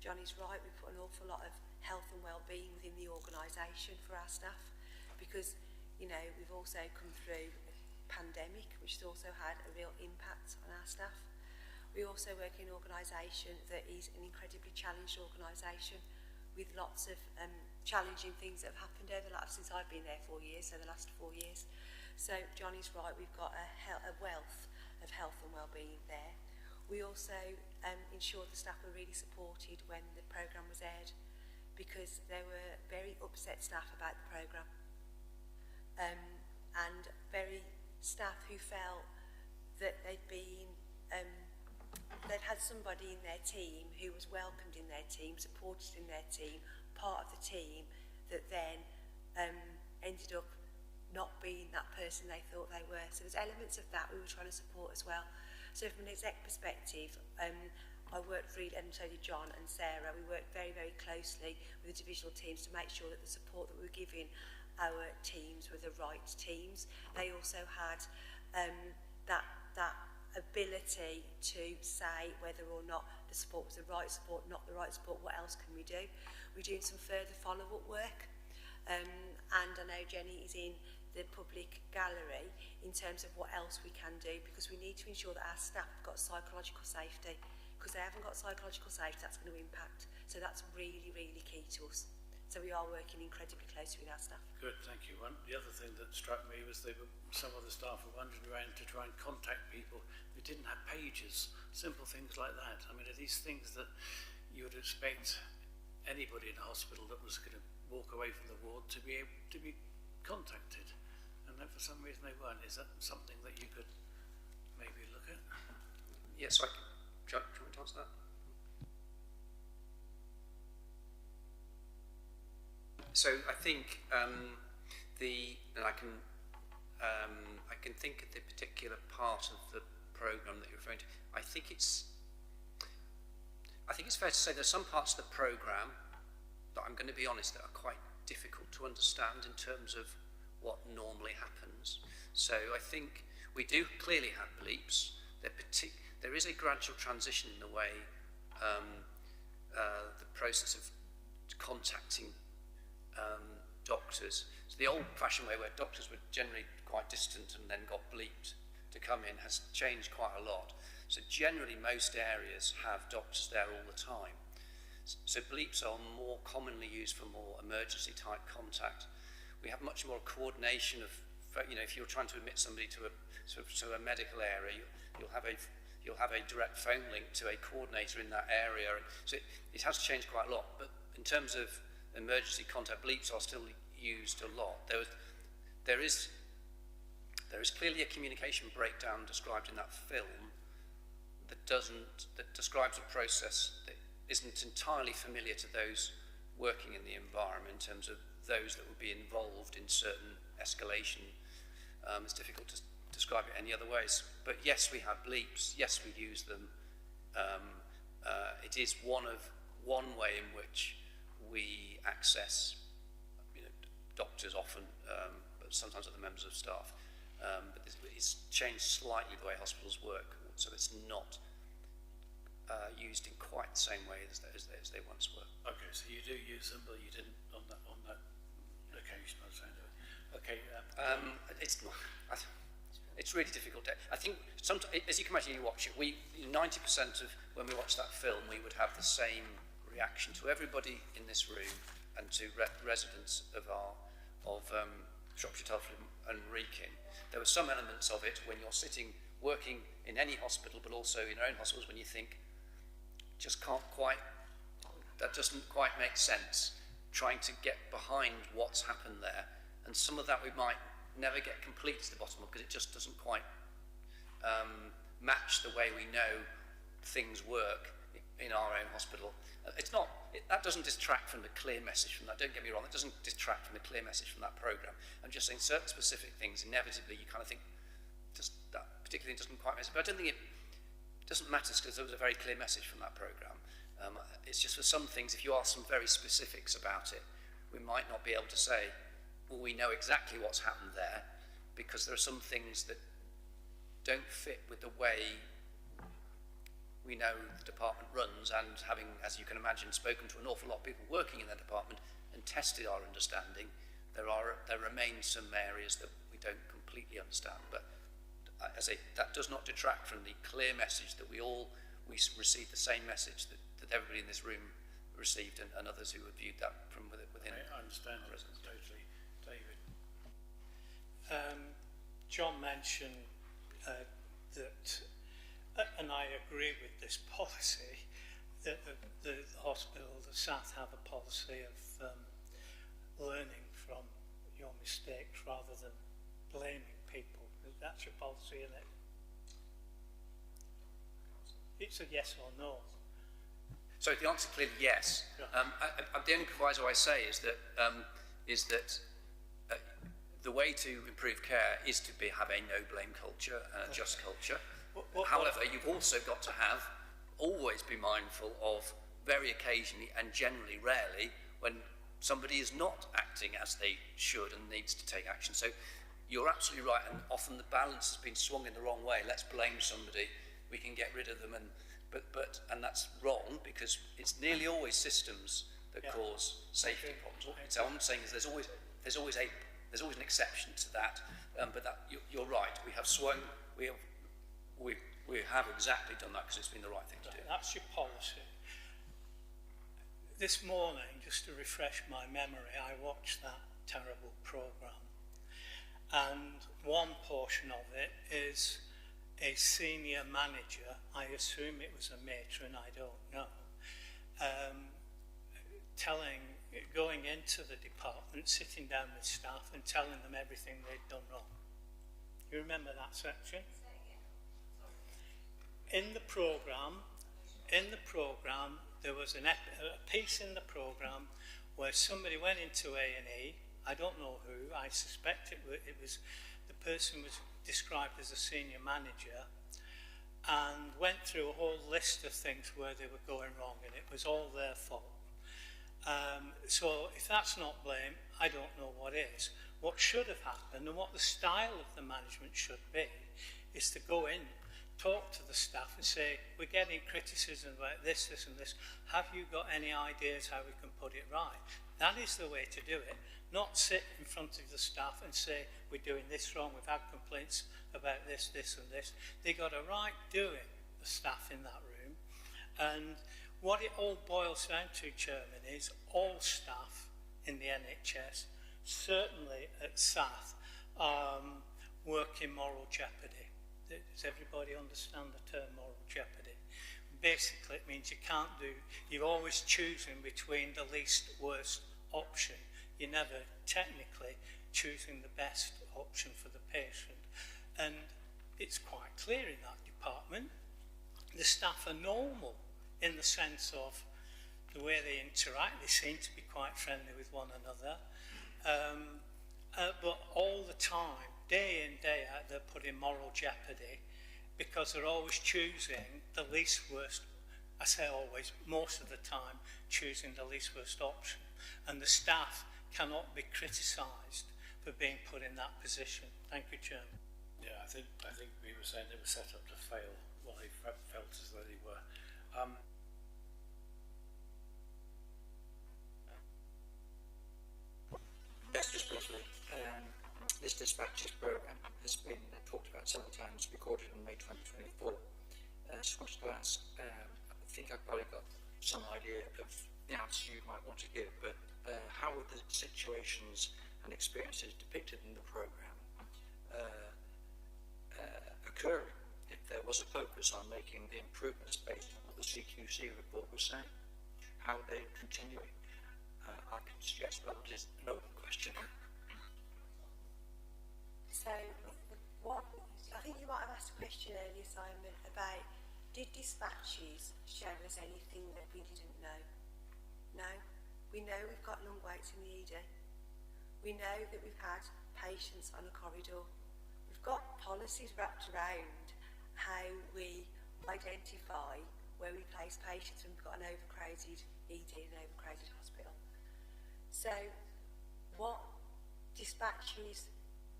Speaker 10: Johnny's right, we put an awful lot of health and well-being within the organisation for our staff, because we've also come through a pandemic which has also had a real impact on our staff. We also work in an organisation that is an incredibly challenged organisation with lots of challenging things that have happened over the last, since I've been there 4 years, so the last 4 years. So Johnny's right, we've got a wealth of health and well-being there. We also ensured the staff were really supported when the programme was aired, because there were very upset staff about the programme, and very staff who felt that they'd had somebody in their team who was welcomed in their team, supported in their team, part of the team, that then ended up not being that person they thought they were. So there's elements of that we were trying to support as well. So from an exec perspective, I worked really, and so did John and Sarah, we worked very, very closely with the divisional teams to make sure that the support that we were giving our teams were the right teams. They also had that ability to say whether or not the support was the right support, not the right support, what else can we do. We're doing some further follow-up work, and I know Jenny is in the public gallery in terms of what else we can do, because we need to ensure that our staff have got psychological safety, because they haven't got psychological safety, that's going to impact. So that's really, really key to us. So we are working incredibly closely with our staff.
Speaker 1: Good, thank you. The other thing that struck me was some of the staff were wandering around to try and contact people who didn't have pages, simple things like that. I mean, are these things that you would expect anybody in a hospital that was going to walk away from the ward to be able to be contacted, and that for some reason they weren't? Is that something that you could maybe look at?
Speaker 11: Yes, do you want to answer that? So I think and I can think of the particular part of the programme that you're referring to. I think it's fair to say there's some parts of the programme that I'm going to be honest that are quite difficult to understand in terms of what normally happens. So I think we do clearly have bleeps. There is a gradual transition in the way the process of contacting doctors. So the old-fashioned way where doctors were generally quite distant and then got bleeped to come in has changed quite a lot. So generally most areas have doctors there all the time. So bleeps are more commonly used for more emergency type contact. We have much more coordination of, if you're trying to admit somebody to a medical area, you'll have a direct phone link to a coordinator in that area. So it has changed quite a lot. But in terms of emergency contact, bleeps are still used a lot. There is clearly a communication breakdown described in that film that describes a process that isn't entirely familiar to those working in the environment in terms of those that would be involved in certain escalation. It's difficult to describe it any other ways. But yes, we have bleeps. Yes, we use them. It is one way in which we access doctors often, but sometimes other members of staff. But it's changed slightly the way hospitals work, so it's not used in quite the same way as they once were.
Speaker 1: Okay, so you do use them, but you didn't on that occasion, by the sound of it. Okay. It's really difficult. I think, as you can imagine, you watch it. 90% of when we watch that film, we would have the same reaction to everybody in this room and to residents of Shropshire, Telford and Wrekin. There were some elements of it when you're sitting working in any hospital, but also in your own hospitals, when you think, that doesn't quite make sense, trying to get behind what's happened there. And some of that we might never get completely to the bottom of, because it just doesn't quite match the way we know things work in our own hospital. That doesn't distract from the clear message from that. Don't get me wrong, it doesn't distract from the clear message from that programme. I'm just saying certain specific things, inevitably you kind of think, just that particularly doesn't quite make sense. But I don't think it doesn't matter, because there was a very clear message from that programme. It's just for some things, if you ask some very specifics about it, we might not be able to say, well, we know exactly what's happened there, because there are some things that don't fit with the way we know the department runs, and having, as you can imagine, spoken to an awful lot of people working in that department and tested our understanding, there remain some areas that we don't completely understand. But as that does not detract from the clear message that we received the same message that everybody in this room received, and others who had viewed that from within.
Speaker 12: I understand totally, David. John mentioned that, and I agree with this policy, that the hospital, the South, have a policy of learning from your mistakes rather than blaming people. That's your policy, isn't it? It's a yes or no.
Speaker 11: So the answer clearly yes. The only proviso I say is that the way to improve care is to have a no blame culture and a just culture. However, you've also got to always be mindful of, very occasionally and generally rarely, when somebody is not acting as they should and needs to take action. So you're absolutely right, and often the balance has been swung in the wrong way. Let's blame somebody, we can get rid of them, and that's wrong, because it's nearly always systems that cause safety problems. So what I'm saying is there's always an exception to that, but you're right. We have swung. We have exactly done that because it's been the right thing to do.
Speaker 12: That's your policy. This morning, just to refresh my memory, I watched that terrible programme, and one portion of it is a senior manager, I assume it was a matron, I don't know, going into the department, sitting down with staff and telling them everything they'd done wrong. You remember that section? In the programme, there was a piece in the programme where somebody went into A&E, I don't know who, I suspect it was the person was described as a senior manager, and went through a whole list of things where they were going wrong, and it was all their fault. So if that's not blame, I don't know what is. What should have happened, and what the style of the management should be, is to go in, talk to the staff and say, we're getting criticism about this, this and this. Have you got any ideas how we can put it right? That is the way to do it. Not sit in front of the staff and say, we're doing this wrong, we've had complaints about this, this and this. They got a right doing, the staff in that room. And what it all boils down to, Chairman, is all staff in the NHS, certainly at SATH, work in moral jeopardy. Does everybody understand the term moral jeopardy? Basically, it means you're always choosing between the least worst option. You're never technically choosing the best option for the patient. And it's quite clear in that department. The staff are normal in the sense of the way they interact. They seem to be quite friendly with one another. But all the time, day in, day out, they're put in moral jeopardy because they're always choosing the least worst, I say always, most of the time, choosing the least worst option. And the staff cannot be criticised for for being put in that position. Thank you, Chairman.
Speaker 15: Yeah, I think we were saying they were set up to fail. Well, they felt as though they were.
Speaker 17: Yes, just briefly. This dispatches programme has been talked about several times, recorded in May 2024. Just wanted to ask, I think I've probably got some idea of the answer you might want to give, but how are the situations and experiences depicted in the programme occurring if there was a focus on making the improvements based on what the CQC report was saying? How are they continuing? I can suggest that is an open question.
Speaker 10: So, what I think you might have asked a question earlier, Simon, about did dispatches show us anything that we didn't know? No. We know we've got long waits in the ED. We know that we've had patients on a corridor. We've got policies wrapped around how we identify where we place patients when we've got an overcrowded ED and an overcrowded hospital. So what dispatches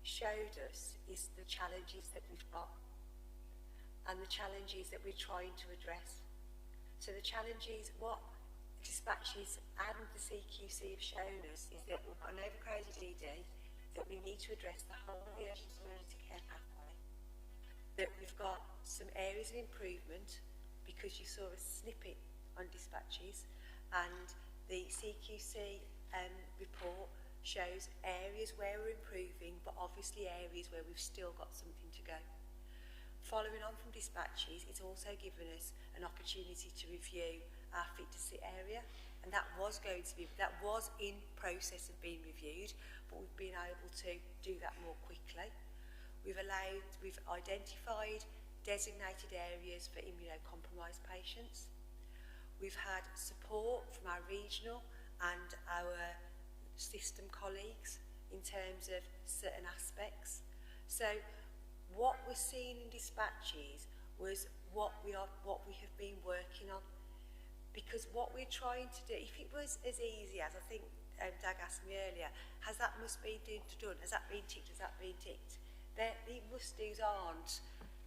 Speaker 10: showed us is the challenges that we've got and the challenges that we're trying to address. So the challenges, what dispatches and the CQC have shown us is that we've got an overcrowded ED, that we need to address the whole of the urgent emergency care pathway, that we've got some areas of improvement because you saw a snippet on dispatches, and the CQC report shows areas where we're improving, but obviously areas where we've still got something to go. Following on from dispatches, it's also given us an opportunity to review our fit to sit area, and that was in process of being reviewed, but we've been able to do that more quickly. We've identified designated areas for immunocompromised patients. We've had support from our regional and our system colleagues in terms of certain aspects. So what we're seeing in dispatches was what we have been working on, because what we're trying to do, if it was as easy as I think Dag asked me earlier, has that must be done, has that been ticked, has that been ticked? The must-dos aren't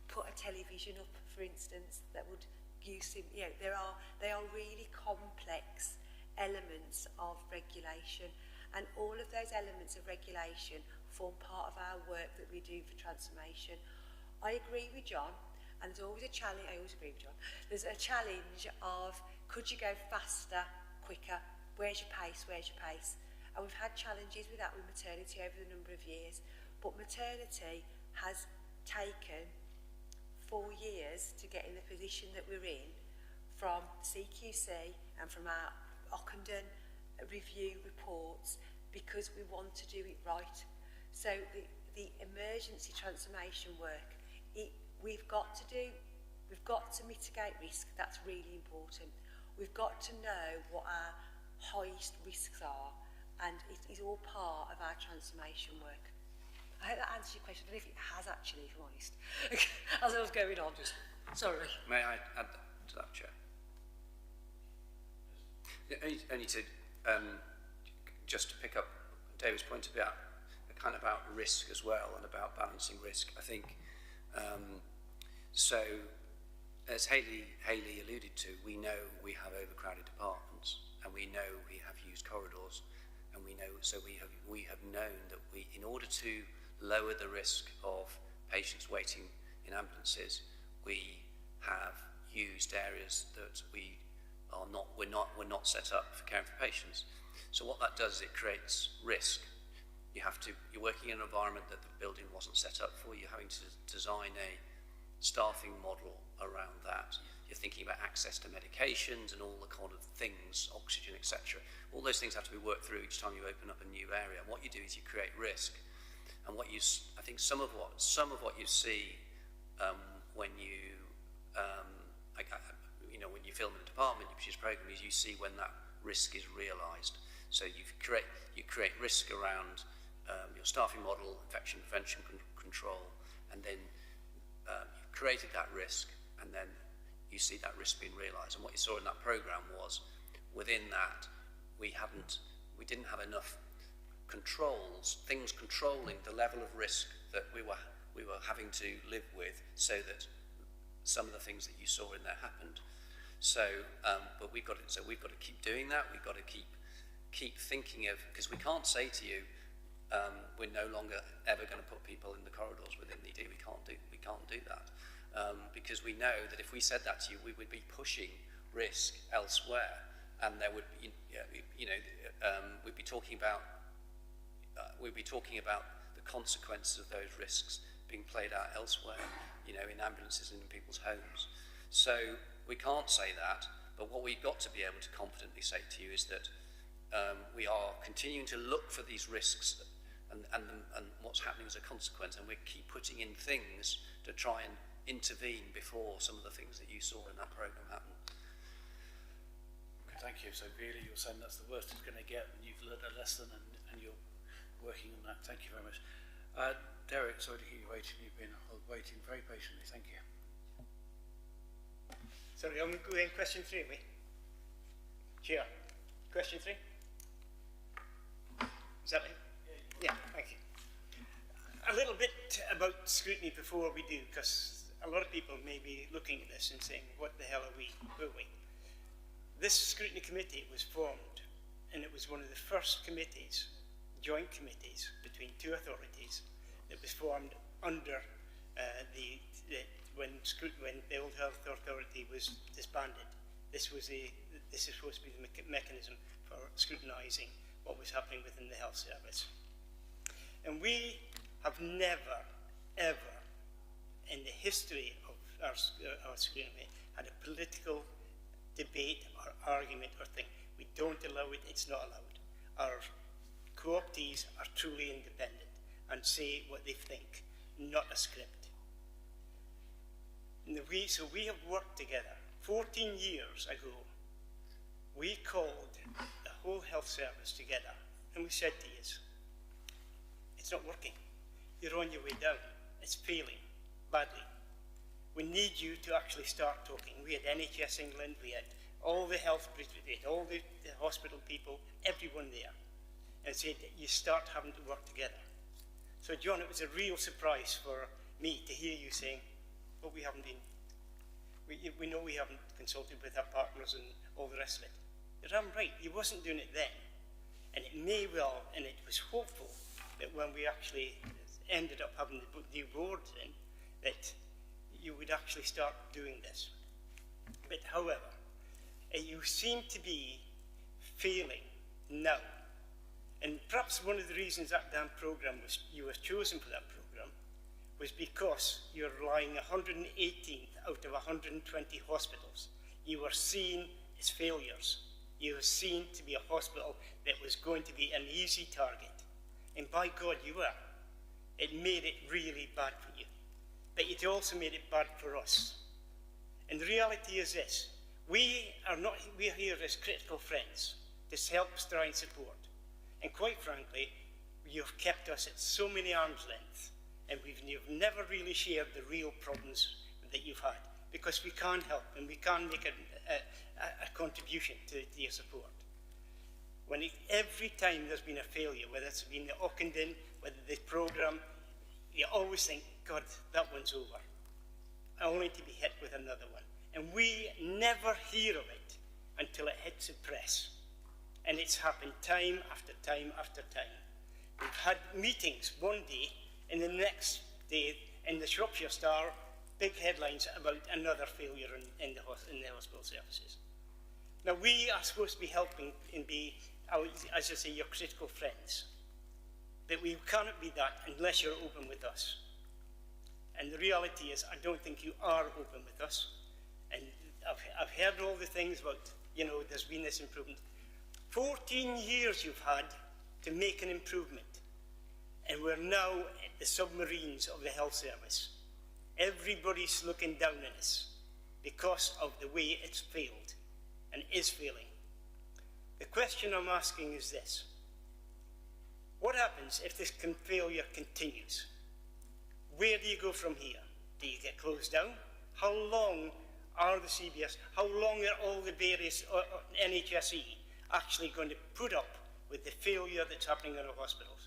Speaker 10: put a television up, for instance, that would use, they are really complex elements of regulation, and all of those elements of regulation form part of our work that we do for transformation. I agree with John, and there's always a challenge. I always agree with John. There's a challenge of could you go faster, quicker? Where's your pace? Where's your pace? And we've had challenges with that with maternity over the number of years, but maternity has taken 4 years to get in the position that we're in, from CQC and from our Ockenden review reports, because we want to do it right. So the emergency transformation work, we've got to mitigate risk. That's really important. We've got to know what our highest risks are, and it is all part of our transformation work. I hope that answers your question. I don't know if it has actually, if I'm honest, as I was going on. Sorry.
Speaker 11: May I add to that, Chair? Only to just to pick up David's point about risk as well, and about balancing risk. I think so. As Hayley alluded to, we know we have overcrowded departments, and we know we have used corridors, and we have known that in order to lower the risk of patients waiting in ambulances, we have used areas that we're not set up for caring for patients. So what that does is it creates risk. You're working in an environment that the building wasn't set up for. You're having to design a staffing model around that. You're thinking about access to medications and all the kind of things, oxygen, etc. All those things have to be worked through each time you open up a new area. And what you do is you create risk. And I think some of what you see when you when you film in a department, you produce program, is you see when that risk is realised. So you create risk around your staffing model, infection prevention control, and then you've created that risk, and then you see that risk being realised. And what you saw in that programme was, within that, we didn't have enough controls, things controlling the level of risk that we were having to live with, so that some of the things that you saw in there happened. So, but we've got to keep doing that. We've got to keep thinking of, because we can't say to you, we're no longer ever going to put people in the corridors within the ED. We can't do that, because we know that if we said that to you, we would be pushing risk elsewhere, and there would be, we'd be talking about the consequences of those risks being played out elsewhere, in ambulances and in people's homes. So we can't say that, but what we've got to be able to confidently say to you is that we are continuing to look for these risks and what's happening as a consequence, and we keep putting in things to try and intervene before some of the things that you saw in that programme happen.
Speaker 1: Okay, thank you. So really you're saying that's the worst it's going to get, and you've learned a lesson, and you're working on that. Thank you very much. Derek, sorry to keep you waiting. You've been waiting very patiently. Thank you.
Speaker 18: Sorry, I'm going question 3, we? Chair. Question 3? Is that it? Yeah, thank you. A little bit about scrutiny before we do, because a lot of people may be looking at this and saying, what the hell are we? Who are we? This scrutiny committee was formed, and it was one of the first committees, joint committees between two authorities, that was formed under when the Old Health Authority was disbanded. This is supposed to be the mechanism for scrutinising what was happening within the health service. And we have never, ever, in the history of our scrutiny, had a political debate or argument or thing. We don't allow it, it's not allowed. Our co-optees are truly independent and say what they think, not a script. So we have worked together. 14 years ago, we called the whole health service together and we said to you, it's not working. You're on your way down. It's failing badly. We need you to actually start talking. We had NHS England, we had all the health, we had all the hospital people, everyone there, and said you start having to work together. So John, it was a real surprise for me to hear you saying, well, we haven't been, we know we haven't consulted with our partners and all the rest of it. But I'm right, you wasn't doing it then. And it may well, and it was hopeful that when we actually ended up having the new boards in, that you would actually start doing this. But however, you seem to be failing now. And perhaps one of the reasons that damn programme you were chosen for that programme was because you're relying 118th out of 120 hospitals. You were seen as failures. You were seen to be a hospital that was going to be an easy target. And by God, you were. It made it really bad for you. But it also made it bad for us. And the reality is this. We are here as critical friends to help, try and support. And quite frankly, you've kept us at so many arm's length, and you've never really shared the real problems that you've had, because we can't help and we can't make a contribution to your support. Every time there's been a failure, whether it's been the Ockenden, whether the programme, you always think, God, that one's over, only to be hit with another one. And we never hear of it until it hits the press. And it's happened time after time after time. We've had meetings one day, and the next day in the Shropshire Star, big headlines about another failure in the hospital services. Now, we are supposed to be helping and be, as I say, your critical friends. But we cannot be that unless you're open with us. And the reality is, I don't think you are open with us. And I've heard all the things about, there's been this improvement. 14 years you've had to make an improvement. And we're now at the submarines of the health service. Everybody's looking down on us because of the way it's failed and is failing. The question I'm asking is this. What happens if this failure continues? Where do you go from here? Do you get closed down? How long are the CBS, how long are all the various NHSE actually going to put up with with the failure that's happening in our hospitals.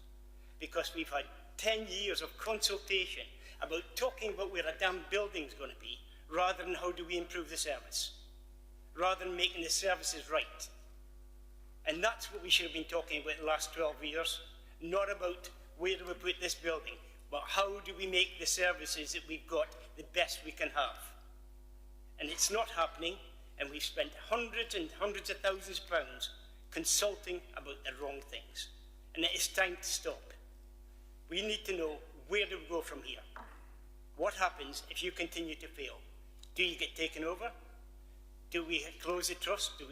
Speaker 18: Because we've had 10 years of consultation about talking about where a damn building's going to be, rather than how do we improve the service, rather than making the services right. And that's what we should have been talking about in the last 12 years, not about where do we put this building, but how do we make the services that we've got the best we can have. And it's not happening, and we've spent hundreds and hundreds of thousands of pounds consulting about the wrong things. And it is time to stop. We need to know, where do we go from here? What happens if you continue to fail? Do you get taken over? Do we close the trust? Do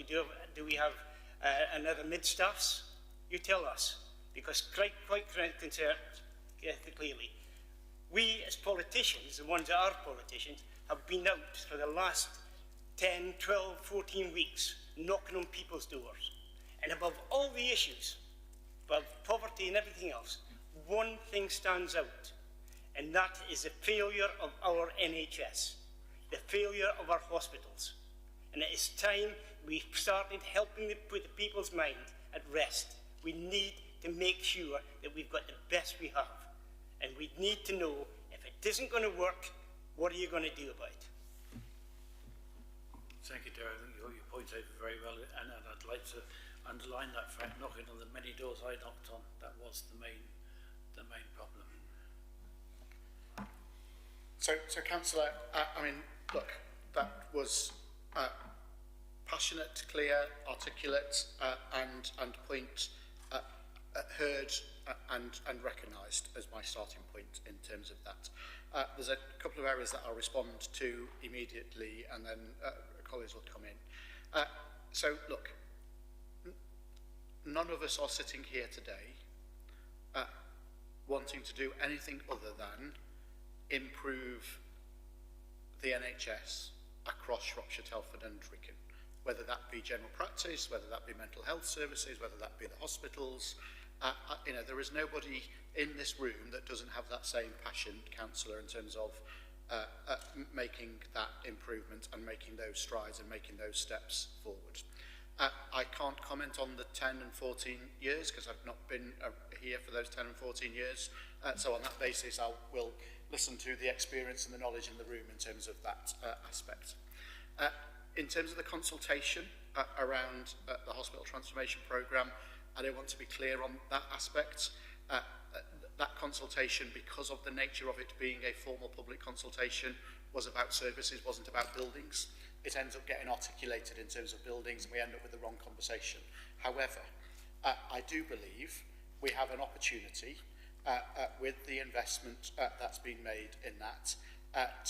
Speaker 18: we have another mid-staffs? You tell us, because quite clearly, we as politicians, the ones that are politicians, have been out for the last 10, 12, 14 weeks, knocking on people's doors. And above all the issues, above poverty and everything else, one thing stands out, and that is the failure of our NHS, the failure of our hospitals. And it is time we started helping put the people's mind at rest. We need to make sure that we've got the best we have. And we need to know, if it isn't going to work, what are you going to do about it?
Speaker 1: Thank you, Darren. I think you got your point over very well, and I'd like to underline that fact. Knocking on the many doors I knocked on, that was the main problem.
Speaker 9: So Councillor, I mean, look, that was passionate, clear, articulate, and point heard and recognised as my starting point in terms of that. There's a couple of areas that I'll respond to immediately, and then colleagues will come in. So look, none of us are sitting here today wanting to do anything other than improve the NHS across Shropshire, Telford and Wrekin, whether that be general practice, whether that be mental health services, whether that be the hospitals. You know, there is nobody in this room that doesn't have that same passion, Councillor, in terms of making that improvement and making those strides and making those steps forward. I can't comment on the 10 and 14 years because I've not been here for those 10 and 14 years. So on that basis, I will listen to the experience and the knowledge in the room in terms of that aspect. In terms of the consultation around the hospital transformation programme, I do want to be clear on that aspect. That consultation, because of the nature of it being a formal public consultation, was about services, wasn't about buildings. It ends up getting articulated in terms of buildings and we end up with the wrong conversation. However, I do believe we have an opportunity with the investment that's been made in that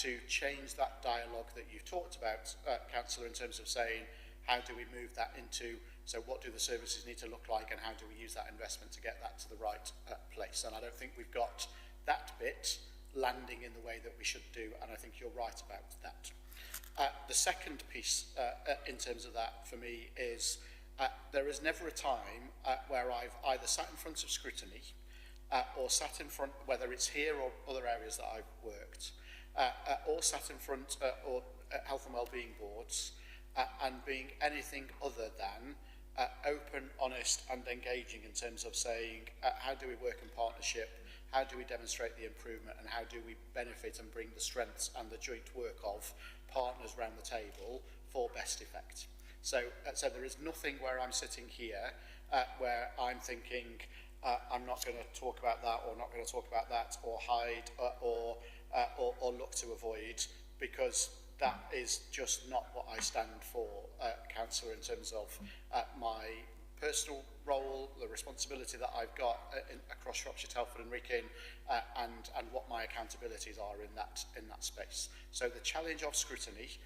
Speaker 9: to change that dialogue that you've talked about, Councillor, in terms of saying, how do we move that into, so what do the services need to look like and how do we use that investment to get that to the right place? And I don't think we've got that bit landing in the way that we should do, and I think you're right about that. The second piece in terms of that for me is there is never a time where I've either sat in front of Scrutiny or sat in front, whether it's here or other areas that I've worked, or sat in front or health and wellbeing boards and being anything other than open, honest and engaging in terms of saying how do we work in partnership, how do we demonstrate the improvement and how do we benefit and bring the strengths and the joint work of partners around the table for best effect. So there is nothing where I'm sitting here where I'm thinking I'm not going to talk about that or not going to talk about that or hide or look to avoid, because that is just not what I stand for, Councillor, in terms of my personal role, the responsibility that I've got across Shropshire, Telford and Wrekin, and what my accountabilities are in that space. So the challenge of Scrutiny,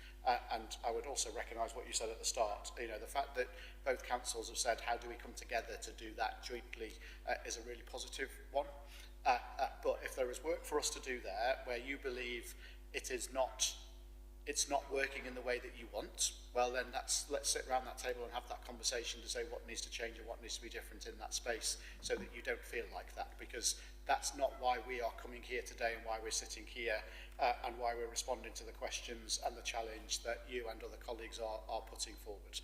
Speaker 9: and I would also recognise what you said at the start, you know, the fact that both councils have said how do we come together to do that jointly is a really positive one. But if there is work for us to do there where you believe it's not working in the way that you want, well then let's sit around that table and have that conversation to say what needs to change and what needs to be different in that space so that you don't feel like that, because that's not why we are coming here today and why we're sitting here and why we're responding to the questions and the challenge that you and other colleagues are putting forward.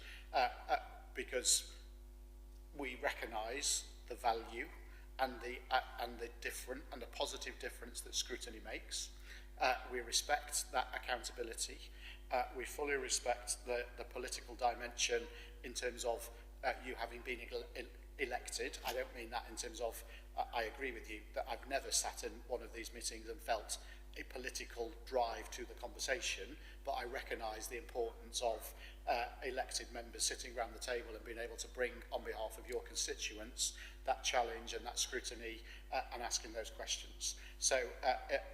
Speaker 9: Because we recognise the value and the different and the positive difference that scrutiny makes. We respect that accountability. We fully respect the political dimension in terms of you having been elected. I don't mean that in terms of, I agree with you, that I've never sat in one of these meetings and felt a political drive to the conversation, but I recognise the importance of elected members sitting around the table and being able to bring, on behalf of your constituents, that challenge and that scrutiny and asking those questions. So,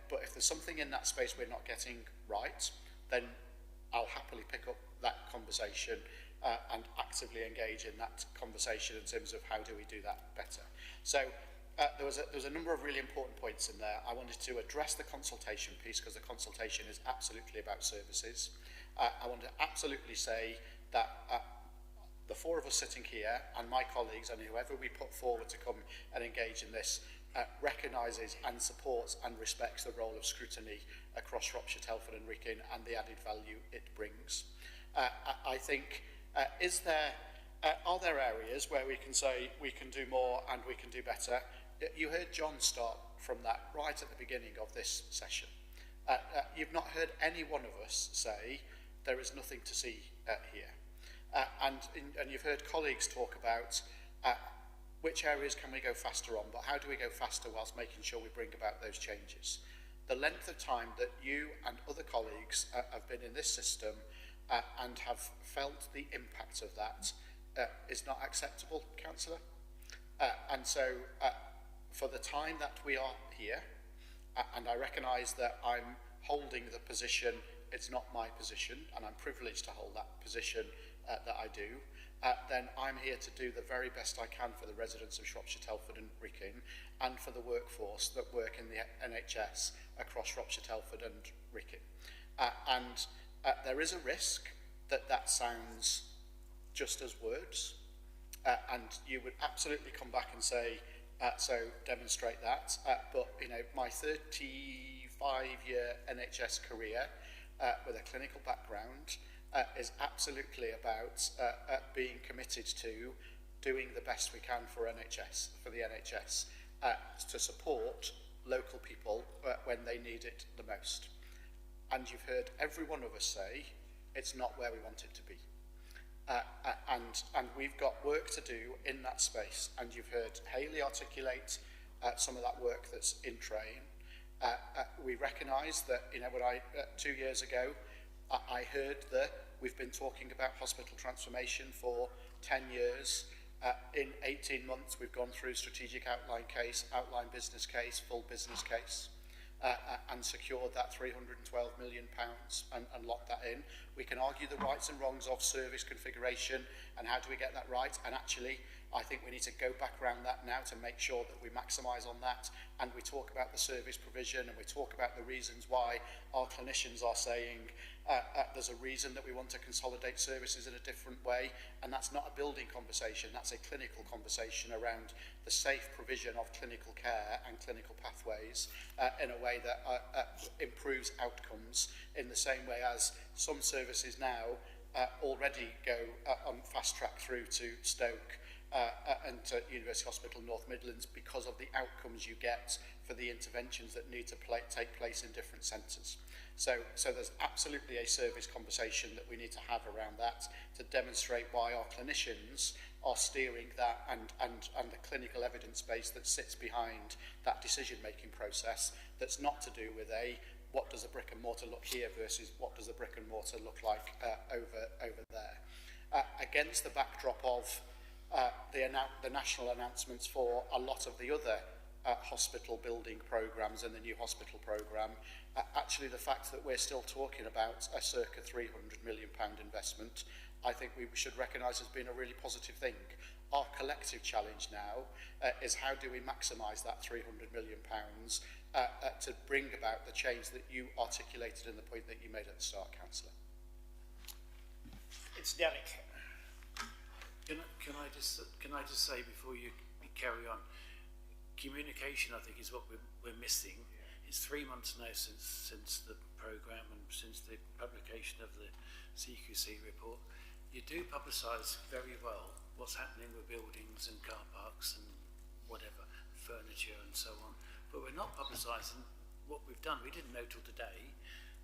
Speaker 9: but if there's something in that space we're not getting right, then I'll happily pick up that conversation and actively engage in that conversation in terms of how do we do that better. So there was a number of really important points in there. I wanted to address the consultation piece because the consultation is absolutely about services. I want to absolutely say that the four of us sitting here and my colleagues and whoever we put forward to come and engage in this recognises and supports and respects the role of scrutiny across Shropshire, Telford and Wrekin and the added value it brings. I think, are there areas where we can say we can do more and we can do better? You heard John start from that right at the beginning of this session. You've not heard any one of us say there is nothing to see here. And you've heard colleagues talk about which areas can we go faster on, but how do we go faster whilst making sure we bring about those changes? The length of time that you and other colleagues have been in this system and have felt the impact of that is not acceptable, Councillor. And so for the time that we are here, and I recognise that I'm holding the position, it's not my position, and I'm privileged to hold that position that I do, then I'm here to do the very best I can for the residents of Shropshire, Telford and Wrekin, and for the workforce that work in the NHS across Shropshire, Telford and Wrekin. And there is a risk that that sounds just as words, and you would absolutely come back and say, so demonstrate that. But you know, my 35-year NHS career with a clinical background is absolutely about being committed to doing the best we can for the NHS, to support local people when they need it the most. And you've heard every one of us say it's not where we want it to be. And we've got work to do in that space. And you've heard Hayley articulate some of that work that's in train. We recognise that, you know, when 2 years ago, I heard that we've been talking about hospital transformation for 10 years. In 18 months, we've gone through strategic outline case, outline business case, full business case, and secured that £312 million and locked that in. We can argue the rights and wrongs of service configuration and how do we get that right. And actually, I think we need to go back around that now to make sure that we maximise on that, and we talk about the service provision and we talk about the reasons why our clinicians are saying there's a reason that we want to consolidate services in a different way, and that's not a building conversation, that's a clinical conversation around the safe provision of clinical care and clinical pathways in a way that improves outcomes in the same way as some services now already go on fast track through to Stoke and to University Hospital North Midlands because of the outcomes you get for the interventions that need to take place in different centres. So there's absolutely a service conversation that we need to have around that to demonstrate why our clinicians are steering that and the clinical evidence base that sits behind that decision-making process that's not to do with what does a brick and mortar look here versus what does a brick and mortar look like over there. Against the backdrop of the national announcements for a lot of the other hospital building programmes and the new hospital programme, actually the fact that we're still talking about a circa £300 million investment, I think we should recognise as being a really positive thing. Our collective challenge now is how do we maximise that £300 million to bring about the change that you articulated in the point that you made at the start, Councillor.
Speaker 18: It's Derek.
Speaker 1: Can I just say before you carry on, communication I think is what we're missing. It's 3 months now since the programme and since the publication of the CQC report. You do publicise very well
Speaker 15: what's happening with buildings and car parks and whatever, furniture and so on. But we're not publicising what we've done. We didn't know till today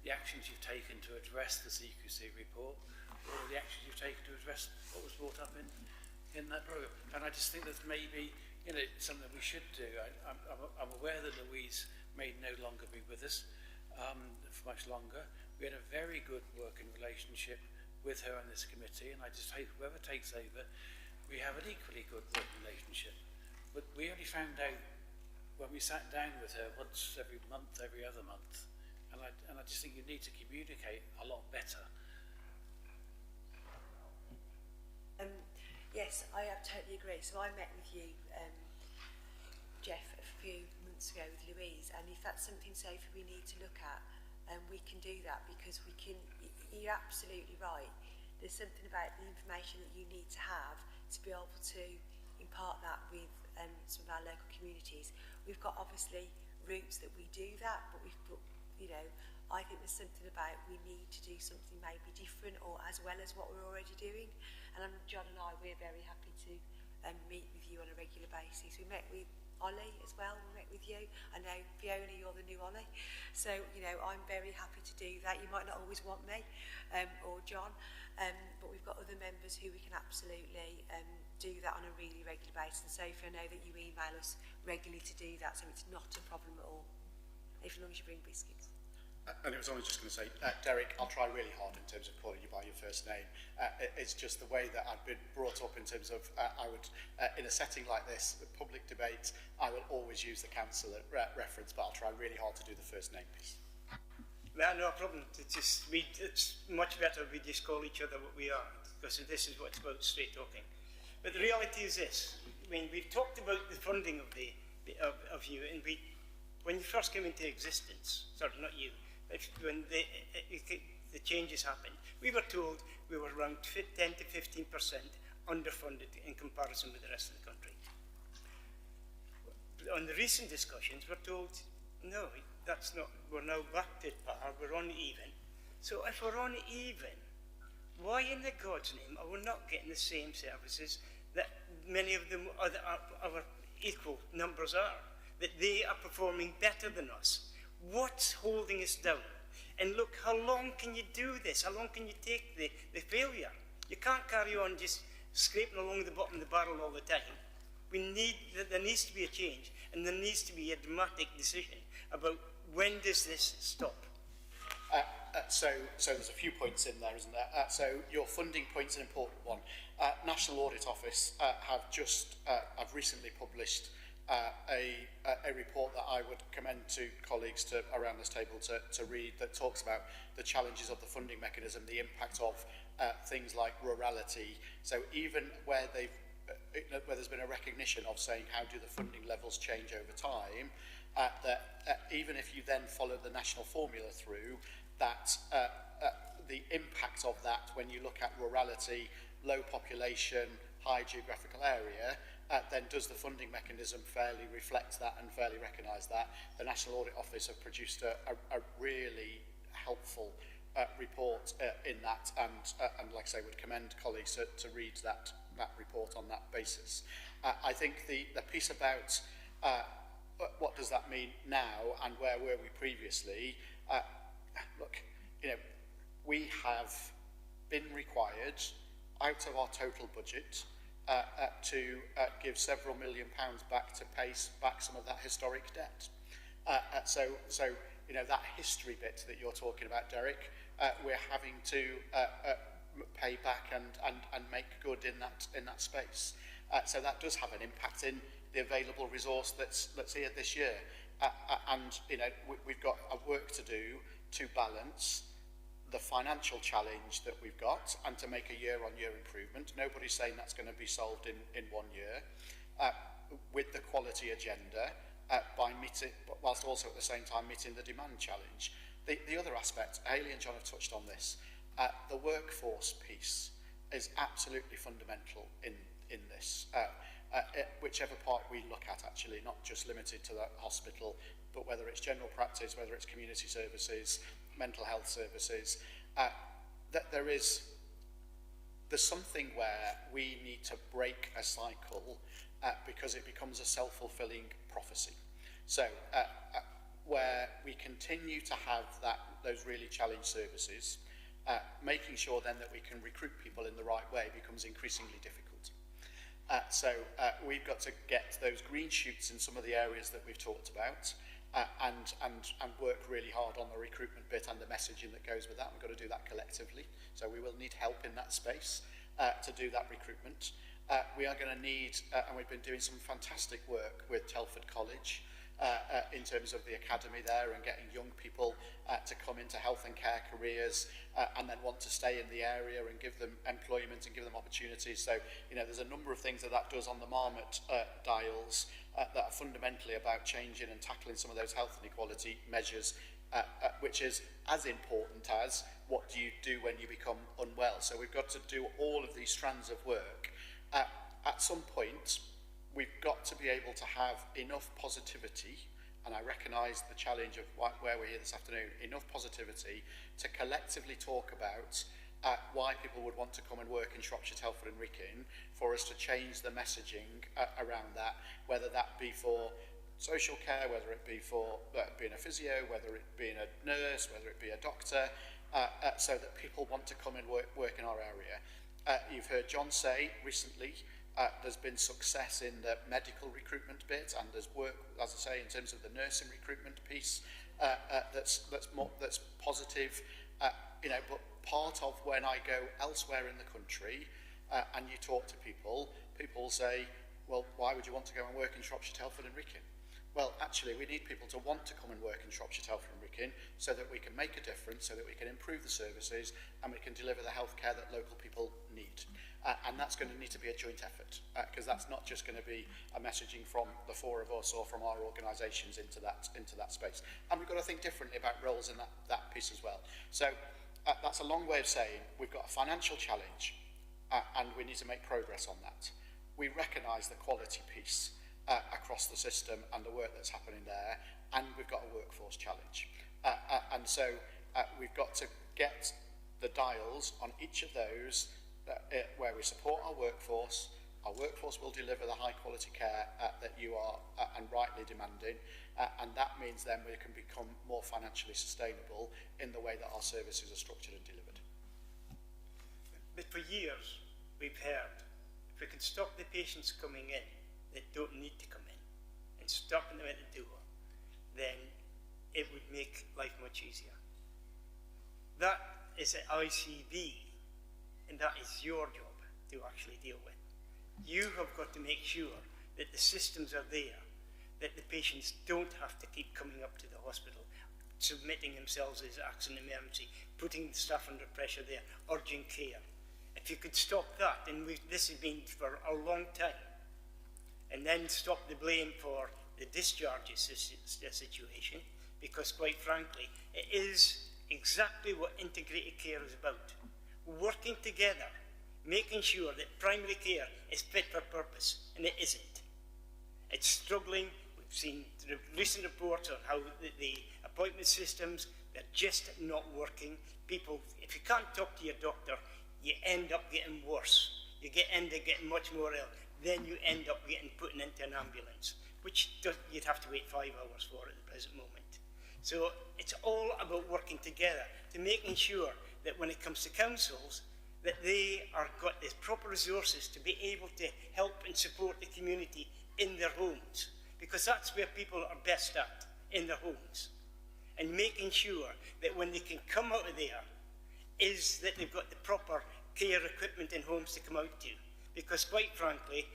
Speaker 15: the actions you've taken to address the CQC report, or the actions you've taken to address what was brought up in that programme. And I just think that's maybe, you know, something we should do. I'm aware that Louise may no longer be with us for much longer. We had a very good working relationship with her on this committee, and I just hope whoever takes over, we have an equally good working relationship. But we only found out when we sat down with her once every month, every other month, and I just think you need to communicate a lot better.
Speaker 10: Yes, I totally agree. So I met with you, Jeff, a few months ago with Louise, and if that's something, Sophie, we need to look at, we can do that, because we can. You're absolutely right. There's something about the information that you need to have to be able to impart that with some of our local communities. We've got obviously routes that we do that, but you know, I think there's something about we need to do something maybe different or as well as what we're already doing. And John and I, we're very happy to meet with you on a regular basis. We met with Ollie as well, we met with you. I know, Fiona, you're the new Ollie. So, you know, I'm very happy to do that. You might not always want me, or John, but we've got other members who we can absolutely do that on a really regular basis. And Sophie, I know that you email us regularly to do that, so it's not a problem at all, as long as you bring biscuits.
Speaker 9: And it was only just going to say, Derek, I'll try really hard in terms of calling you by your first name. It's just the way that I've been brought up in terms of, I would, in a setting like this, the public debate, I will always use the council reference, but I'll try really hard to do the first name piece.
Speaker 18: No, no problem. It's much better if we just call each other what we are, because this is what it's about, straight talking. But the reality is this. I mean, we've talked about the funding of you, and when you first came into existence, sorry, not you, when the changes happened, we were told we were around 10 to 15% underfunded in comparison with the rest of the country. On the recent discussions, we're told, no, that's not, we're now back to par, we're on even. So if we're on even, why in the God's name are we not getting the same services that many of them our equal numbers are? That they are performing better than us? What's holding us down? And look, how long can you do this? How long can you take the failure? You can't carry on just scraping along the bottom of the barrel all the time. There needs to be a change, and there needs to be a dramatic decision about when does this stop.
Speaker 9: So there's a few points in there, isn't there? So your funding point's an important one. National Audit Office have recently published a report that I would commend to colleagues around this table to read, that talks about the challenges of the funding mechanism, the impact of things like rurality. So even where there's been a recognition of saying how do the funding levels change over time, that even if you then follow the national formula through, that the impact of that when you look at rurality, low population, high geographical area, then does the funding mechanism fairly reflect that and fairly recognise that? The National Audit Office have produced a really helpful report in that, and like I say, would commend colleagues to read that report on that basis. I think the piece about what does that mean now and where were we previously, look, you know, we have been required out of our total budget to give several £1 million back to pay back some of that historic debt. So you know, that history bit that you're talking about, Derek, we're having to pay back and make good in that space. So that does have an impact in the available resource that's here this year. And you know, we've got a work to do to balance the financial challenge that we've got and to make a year-on-year improvement. Nobody's saying that's going to be solved in 1 year, with the quality agenda, by meeting, whilst also at the same time meeting the demand challenge. The other aspect, Hayley and John have touched on this, the workforce piece is absolutely fundamental in this. Whichever part we look at, actually, not just limited to the hospital, but whether it's general practice, whether it's community services, mental health services, that there is there's something where we need to break a cycle because it becomes a self-fulfilling prophecy. So where we continue to have those really challenged services, making sure then that we can recruit people in the right way becomes increasingly difficult. So we've got to get those green shoots in some of the areas that we've talked about, and work really hard on the recruitment bit and the messaging that goes with that. We've got to do that collectively. So we will need help in that space to do that recruitment. We are going to need, and we've been doing some fantastic work with Telford College in terms of the academy there and getting young people to come into health and care careers and then want to stay in the area and give them employment and give them opportunities. So, there's a number of things that does on the Marmot dials that are fundamentally about changing and tackling some of those health inequality measures, which is as important as what do you do when you become unwell. So we've got to do all of these strands of work. At some point, we've got to be able to have enough positivity, and I recognise the challenge of where we're here this afternoon, enough positivity to collectively talk about why people would want to come and work in Shropshire, Telford and Wrekin, for us to change the messaging around that, whether that be for social care, whether it be for being a physio, whether it being a nurse, whether it be a doctor, so that people want to come and work in our area. You've heard John say recently there's been success in the medical recruitment bit, and there's work, as I say, in terms of the nursing recruitment piece that's positive. But part of when I go elsewhere in the country and you talk to people say, well, why would you want to go and work in Shropshire, Telford and Wrekin? Well, actually, we need people to want to come and work in Shropshire, Telford and Wrekin so that we can make a difference, so that we can improve the services and we can deliver the healthcare that local people need. And that's going to need to be a joint effort, because that's not just going to be a messaging from the four of us or from our organisations into that space. And we've got to think differently about roles in that piece as well. So that's a long way of saying we've got a financial challenge and we need to make progress on that. We recognise the quality piece across the system and the work that's happening there, and we've got a workforce challenge. And so we've got to get the dials on each of those where we support our workforce will deliver the high quality care that you are and rightly demanding, and that means then we can become more financially sustainable in the way that our services are structured and delivered.
Speaker 18: But for years we've heard, if we can stop the patients coming in that don't need to come in and stopping them at the door, then it would make life much easier. That is an ICB, and that is your job to actually deal with. You have got to make sure that the systems are there, that the patients don't have to keep coming up to the hospital, submitting themselves as accident emergency, putting the staff under pressure there, urgent care. If you could stop that, and this has been for a long time, and then stop the blame for the discharges situation, because quite frankly, it is exactly what integrated care is about. Working together, making sure that primary care is fit for purpose, and it isn't. It's struggling. We've seen the recent reports on how the appointment systems, they're just not working. People, if you can't talk to your doctor, you end up getting worse. You end up getting much more ill. Then you end up getting put into an ambulance, which you'd have to wait 5 hours for at the present moment. So it's all about working together to making sure that when it comes to councils, that they are got the proper resources to be able to help and support the community in their homes, because that's where people are best at, in their homes. And making sure that when they can come out of there, is that they've got the proper care equipment in homes to come out to. Because quite frankly,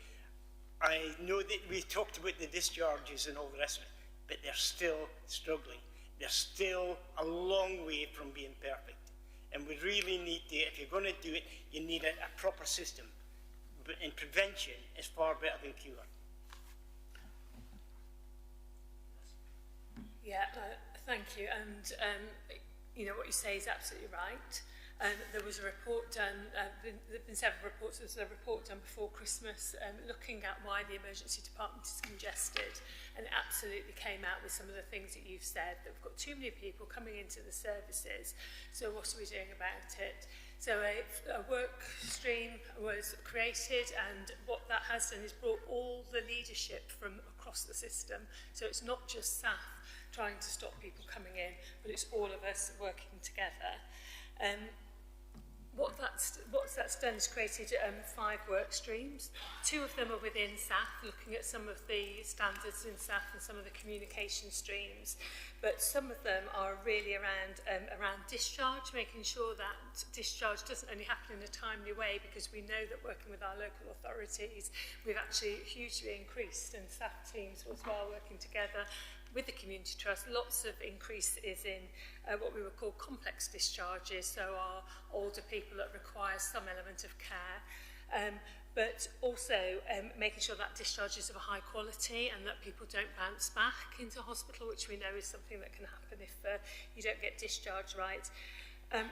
Speaker 18: I know that we talked about the discharges and all the rest of it, but they're still struggling. They're still a long way from being perfect. And we really need to, if you're going to do it, you need a proper system. But in prevention is far better than cure.
Speaker 8: Yeah, thank you. And what you say is absolutely right. There was a report done, there have been several reports. There was a report done before Christmas looking at why the emergency department is congested, and it absolutely came out with some of the things that you've said, that we've got too many people coming into the services, so what are we doing about it? So a work stream was created, and what that has done is brought all the leadership from across the system. So it's not just staff trying to stop people coming in, but it's all of us working together. What that's done is created 5 work streams. 2 of them are within SAF, looking at some of the standards in SAF and some of the communication streams. But some of them are really around discharge, making sure that discharge doesn't only happen in a timely way, because we know that working with our local authorities, we've actually hugely increased, and SAF teams as well working together with the Community Trust. Lots of increase is in what we would call complex discharges, so our older people that require some element of care, but also making sure that discharge is of a high quality and that people don't bounce back into hospital, which we know is something that can happen if you don't get discharged right.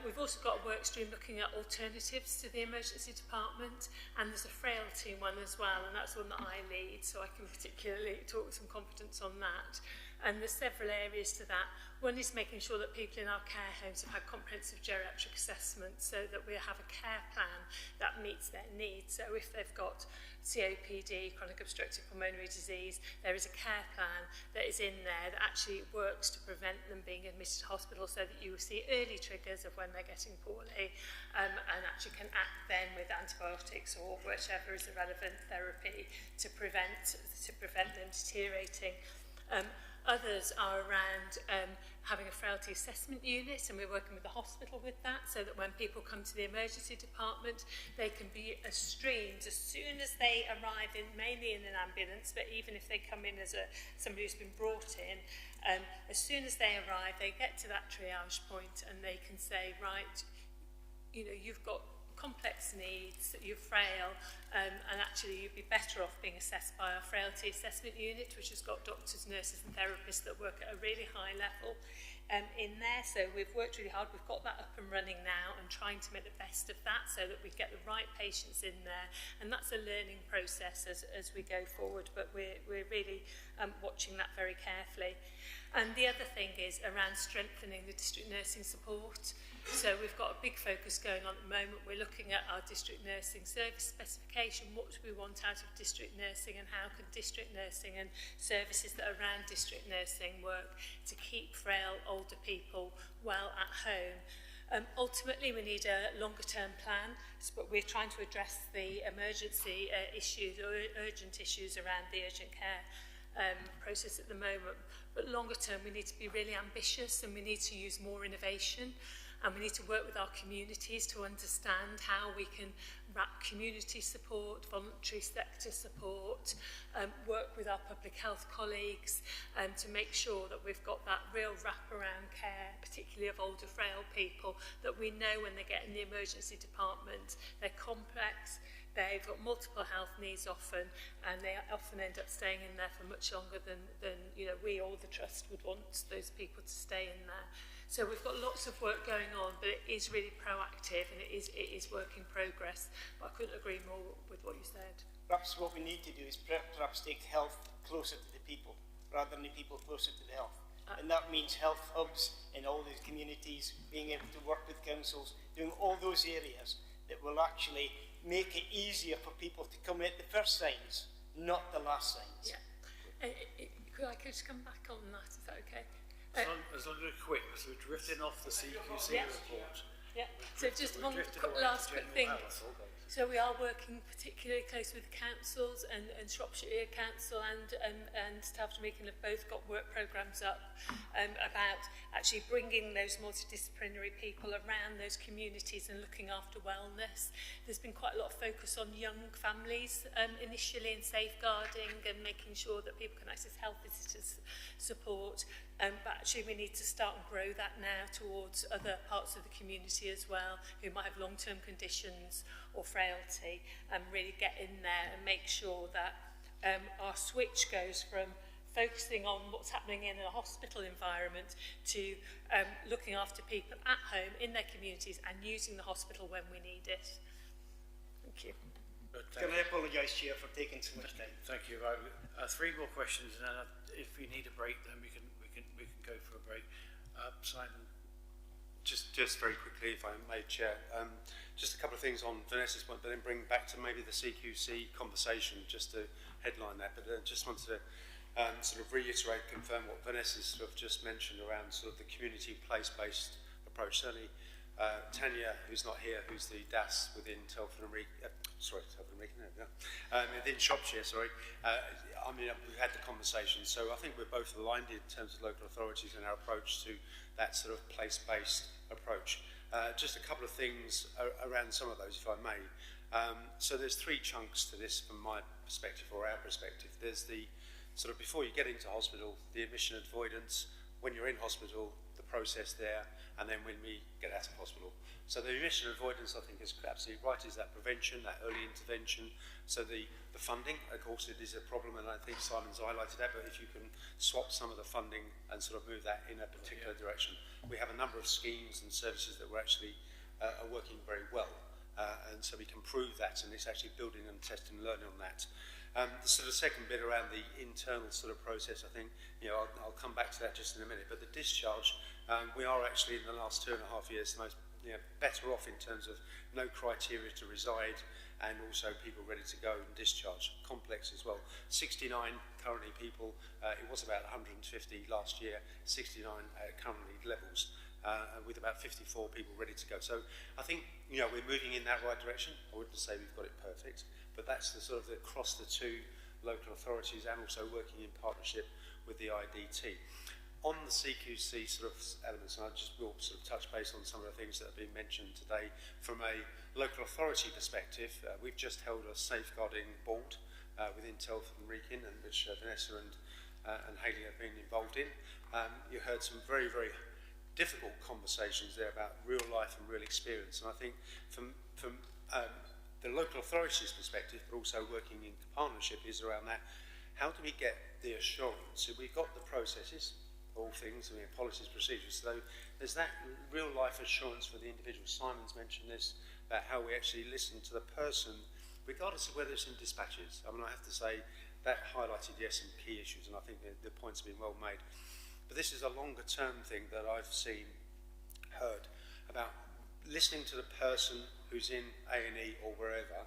Speaker 8: We've also got a work stream looking at alternatives to the emergency department, and there's a frailty one as well, and that's one that I lead, so I can particularly talk with some confidence on that. And there's several areas to that. One is making sure that people in our care homes have had comprehensive geriatric assessments, so that we have a care plan that meets their needs. So if they've got COPD, chronic obstructive pulmonary disease, there is a care plan that is in there that actually works to prevent them being admitted to hospital, so that you will see early triggers of when they're getting poorly, and actually can act then with antibiotics or whichever is a relevant therapy to prevent them deteriorating. Others are around having a frailty assessment unit, and we're working with the hospital with that, so that when people come to the emergency department, they can be streamed as soon as they arrive, mainly in an ambulance, but even if they come in as somebody who's been brought in, as soon as they arrive, they get to that triage point and they can say, right, you know, you've got complex needs, you're frail, and actually you'd be better off being assessed by our frailty assessment unit, which has got doctors, nurses and therapists that work at a really high level in there. So we've worked really hard, we've got that up and running now, and trying to make the best of that so that we get the right patients in there, and that's a learning process as we go forward, but we're really watching that very carefully. And the other thing is around strengthening the district nursing support. So we've got a big focus going on at the moment. We're looking at our district nursing service specification. What do we want out of district nursing, and how can district nursing and services that are around district nursing work to keep frail older people well at home? Ultimately, we need a longer-term plan, but we're trying to address the emergency issues or urgent issues around the urgent care process at the moment. But longer term, we need to be really ambitious, and we need to use more innovation, and we need to work with our communities to understand how we can wrap community support, voluntary sector support, work with our public health colleagues to make sure that we've got that real wraparound care, particularly of older frail people, that we know when they get in the emergency department, they're complex, they've got multiple health needs often, and they often end up staying in there for much longer than you know, we or the trust would want those people to stay in there. So we've got lots of work going on, but it is really proactive, and it is work in progress. But I couldn't agree more with what you said.
Speaker 18: Perhaps what we need to do is perhaps take health closer to the people, rather than the people closer to the health. And that means health hubs in all these communities, being able to work with councils, doing all those areas that will actually make it easier for people to come at the first signs, not the last signs.
Speaker 8: Yeah. Could I just come back on that? Is that okay?
Speaker 15: As long as we're quick, because we're drifting off the CQC report.
Speaker 8: Yeah. So just one last quick thing. So we are working particularly close with the councils, and Shropshire Council and Stafford Meakin have both got work programmes up about actually bringing those multidisciplinary people around those communities and looking after wellness. There's been quite a lot of focus on young families initially, and safeguarding and making sure that people can access health visitors support. But actually we need to start and grow that now towards other parts of the community as well, who might have long-term conditions or frailty, and really get in there and make sure that our switch goes from focusing on what's happening in a hospital environment to looking after people at home in their communities and using the hospital when we need it. Thank you.
Speaker 18: Can I apologise, Chair, for taking so much time?
Speaker 15: Thank you. 3 more questions, and then if we need a break, then we can go for a break. Simon,
Speaker 5: Just very quickly, if I may, Chair, just a couple of things on Vanessa's point, but then bring back to maybe the CQC conversation, just to headline that. But just wanted to sort of reiterate, confirm what Vanessa's sort of just mentioned around sort of the community place-based approach. Certainly, Tanya, who's not here, who's the DAS within Telford and Wrekin, within Shropshire, I mean, we've had the conversation, so I think we're both aligned in terms of local authorities and our approach to that sort of place-based approach. Just a couple of things around some of those, if I may. So there's three chunks to this from my perspective, or our perspective. There's the sort of before you get into hospital, the admission avoidance, when you're in hospital, the process there, and then when we get out of hospital. So the admission avoidance, I think, is absolutely right, is that prevention, that early intervention. So the funding, of course, it is a problem, and I think Simon's highlighted that, but if you can swap some of the funding and sort of move that in a particular direction. We have a number of schemes and services that we're actually are working very well, and so we can prove that, and it's actually building and testing and learning on that. The sort of second bit around the internal sort of process, I think, I'll come back to that just in a minute, but the discharge, we are actually in the last 2.5 years the most better off in terms of no criteria to reside, and also people ready to go and discharge. Complex as well. 69 currently people, it was about 150 last year, 69 currently levels, with about 54 people ready to go. So I think, we're moving in that right direction. I wouldn't say we've got it perfect, but that's the sort of across the two local authorities and also working in partnership with the IDT. On the CQC sort of elements, and I just will sort of touch base on some of the things that have been mentioned today. From a local authority perspective, we've just held a safeguarding board within Telford and Wrekin, and which Vanessa and Hayley have been involved in. You heard some very, very difficult conversations there about real life and real experience, and I think from the local authorities perspective, but also working in partnership, is around that. How do we get the assurance? So we've got the processes, all things, policies, procedures. So there's that real life assurance for the individual. Simon's mentioned this, about how we actually listen to the person, regardless of whether it's in dispatches. I mean, I have to say that highlighted, yes, some key issues, and I think the points have been well made. But this is a longer term thing that I've seen, heard, about listening to the person who's in A&E or wherever,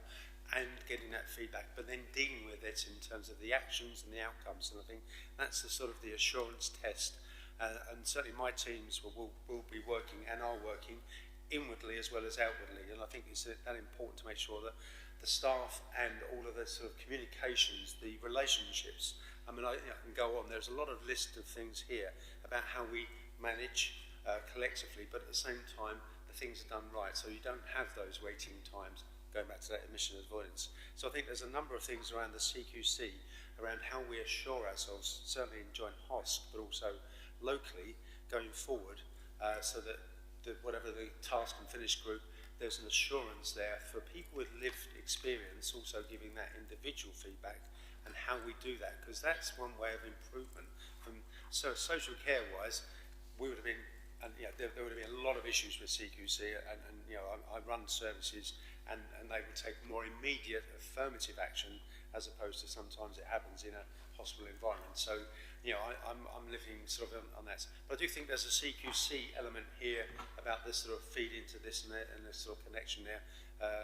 Speaker 5: and getting that feedback, but then dealing with it in terms of the actions and the outcomes. And I think that's the sort of the assurance test. And certainly my teams will be working and are working inwardly as well as outwardly. And I think it's that important to make sure that the staff and all of the sort of communications, the relationships, I mean, I can go on. There's a lot of list of things here about how we manage collectively, but at the same time, the things are done right. So you don't have those waiting times, going back to that admission avoidance. So I think there's a number of things around the CQC, around how we assure ourselves, certainly in joint HOSC, but also locally going forward, so that whatever the task and finish group, there's an assurance there for people with lived experience, also giving that individual feedback and how we do that, because that's one way of improvement. So social care wise, we would have been, and there would have been a lot of issues with CQC, and I run services, and they would take more immediate affirmative action, as opposed to sometimes it happens in a hospital environment. So I'm living sort of on that. But I do think there's a CQC element here about this sort of feed into this and this sort of connection there.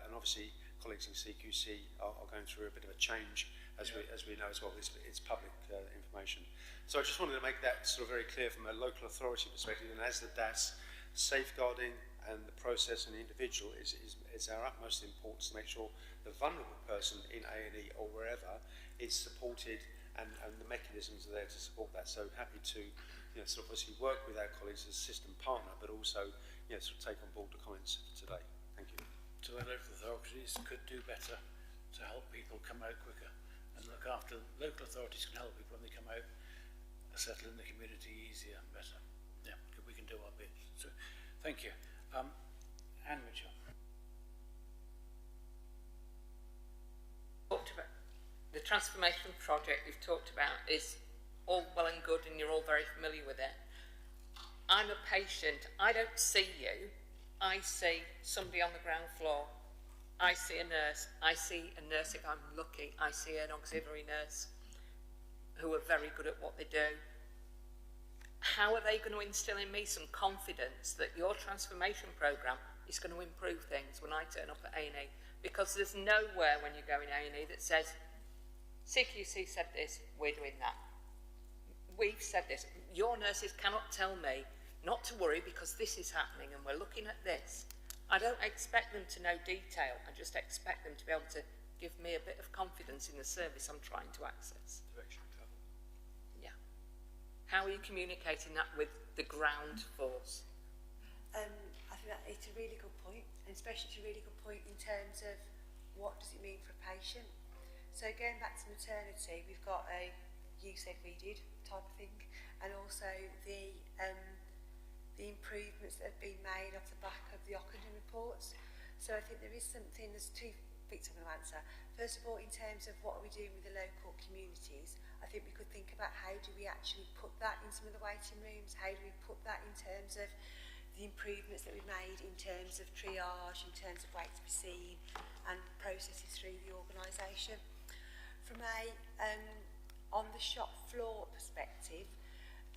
Speaker 5: And obviously colleagues in CQC are going through a bit of a change, as we know as well. It's public information. So I just wanted to make that sort of very clear from a local authority perspective, and as the DAS, safeguarding and the process and the individual is our utmost importance to make sure the vulnerable person in A&E or wherever is supported, and the mechanisms are there to support that. So happy to sort of obviously work with our colleagues as a system partner, but also sort of take on board the comments today. Thank you.
Speaker 15: So the local authorities could do better to help people come out quicker and look after. Local authorities can help people when they come out, settle in the community easier and better. Yeah, we can do our bit. So thank you. Anne Mitchell.
Speaker 7: Talked about the transformation project you've talked about is all well and good, and you're all very familiar with it. I'm a patient. I don't see you. I see somebody on the ground floor. I see a nurse. I see a nurse if I'm lucky. I see an auxiliary nurse who are very good at what they do. how are they going to instill in me some confidence that your transformation programme is going to improve things when I turn up at A&E? Because there's nowhere when you go in A&E that says, CQC said this, we're doing that. We've said this. Your nurses cannot tell me not to worry because this is happening and we're looking at this. I don't expect them to know detail. I just expect them to be able to give me a bit of confidence in the service I'm trying to access.
Speaker 6: Direction of travel.
Speaker 7: Yeah. How are you communicating that with the ground force?
Speaker 10: I think that it's a really good point, and especially it's a really good point in terms of what does it mean for a patient. So going back to maternity, we've got a you said we did type of thing, and also the improvements that have been made off the back of the Ockenden reports. So I think there is something, there's two bits I'm going to answer. First of all, in terms of what are we doing with the local communities, I think we could think about how do we actually put that in some of the waiting rooms, how do we put that in terms of the improvements that we've made in terms of triage, in terms of wait to be seen, and processes through the organisation. From a on the shop floor perspective,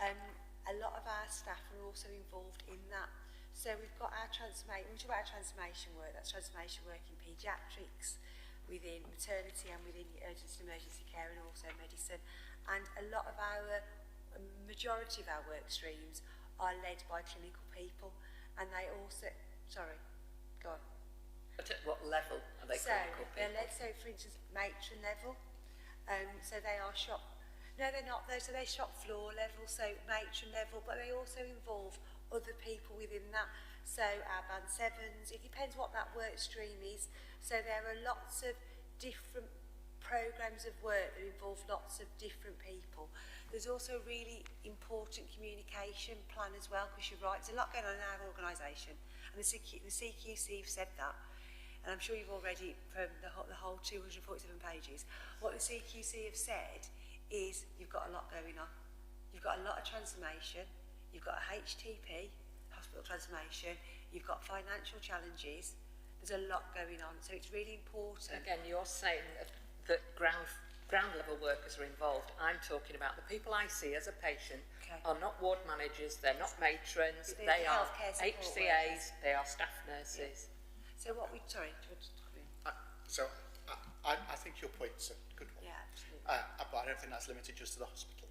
Speaker 10: a lot of our staff are also involved in that. So we've got our transformation, when we talk about our transformation work, that's transformation work in paediatrics, within maternity and within urgent and emergency care and also medicine. And a lot of our, majority of our work streams are led by clinical people, and they also, sorry, go on.
Speaker 7: But at what level are they clinical people?
Speaker 10: They're led, so for instance, matron level, so they are shop, no they're not though, so they're shop floor level, so matron level, but they also involve other people within that, so our band 7s, it depends what that work stream is, so there are lots of different programmes of work that involve lots of different people. There's also a really important communication plan as well, because you're right, there's a lot going on in our organisation, and the CQC have said that, and I'm sure you've all read it from the whole 247 pages. What the CQC have said is you've got a lot going on. You've got a lot of transformation, you've got a HTP, hospital transformation, you've got financial challenges, there's a lot going on, so it's really important.
Speaker 7: Again, you're saying that ground level workers are involved. I'm talking about the people I see as a patient are not ward managers, they're not matrons, they are HCAs, they are staff nurses.
Speaker 10: Yeah. So what we, sorry,
Speaker 9: I think your point's a good one.
Speaker 10: Yeah, absolutely.
Speaker 9: But I don't think that's limited just to the hospital.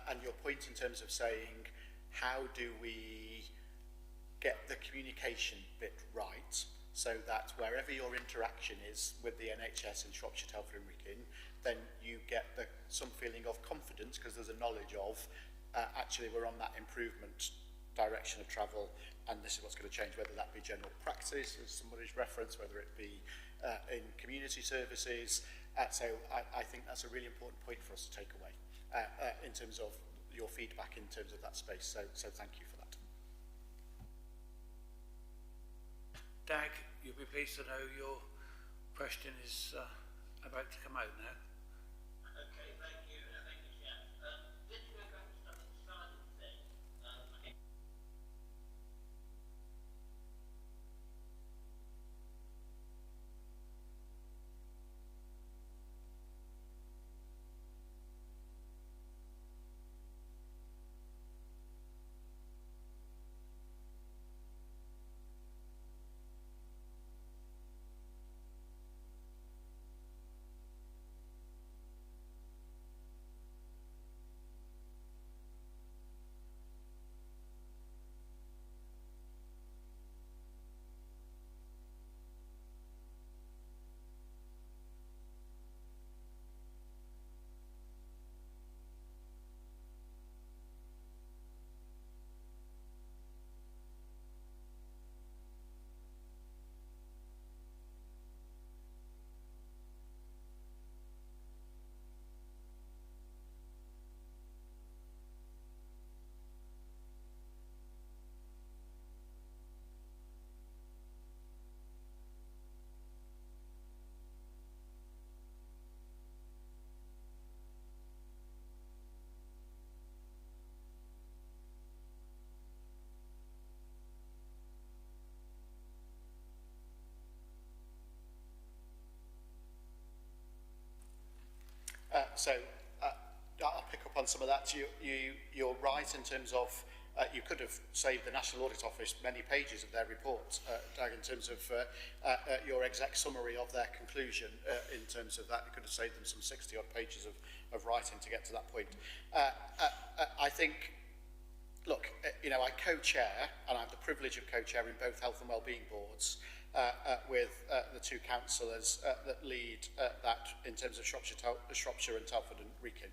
Speaker 9: And your point in terms of saying, how do we get the communication bit right so that wherever your interaction is with the NHS in Shropshire, Telford and Wrekin, then you get some feeling of confidence because there's a knowledge of actually we're on that improvement direction of travel, and this is what's going to change, whether that be general practice, as somebody's referenced, whether it be in community services. So I think that's a really important point for us to take away in terms of your feedback in terms of that space. So thank you for that.
Speaker 1: Dag, you'll be pleased to know your question is about to come out now.
Speaker 14: Okay, thank you, Chair. This is going back to the starting thing.
Speaker 9: I'll pick up up on some of that, you're right in terms of you could have saved the National Audit Office many pages of their report, Doug, in terms of your exact summary of their conclusion. In terms of that, you could have saved them some 60-odd pages of writing to get to that point. I think, look, I co-chair, and I have the privilege of co-chairing both health and wellbeing boards with the two councillors that lead that in terms of Shropshire and Telford and Wrekin.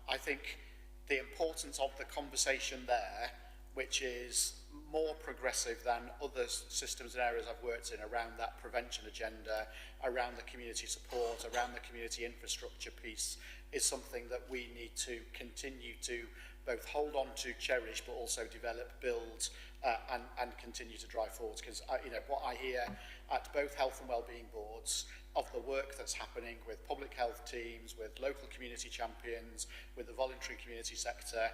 Speaker 9: I think the importance of the conversation there, which is more progressive than other systems and areas I've worked in around that prevention agenda, around the community support, around the community infrastructure piece, is something that we need to continue to both hold on to, cherish, but also develop, build, and continue to drive forward. Because what I hear at both health and wellbeing boards of the work that's happening with public health teams, with local community champions, with the voluntary community sector,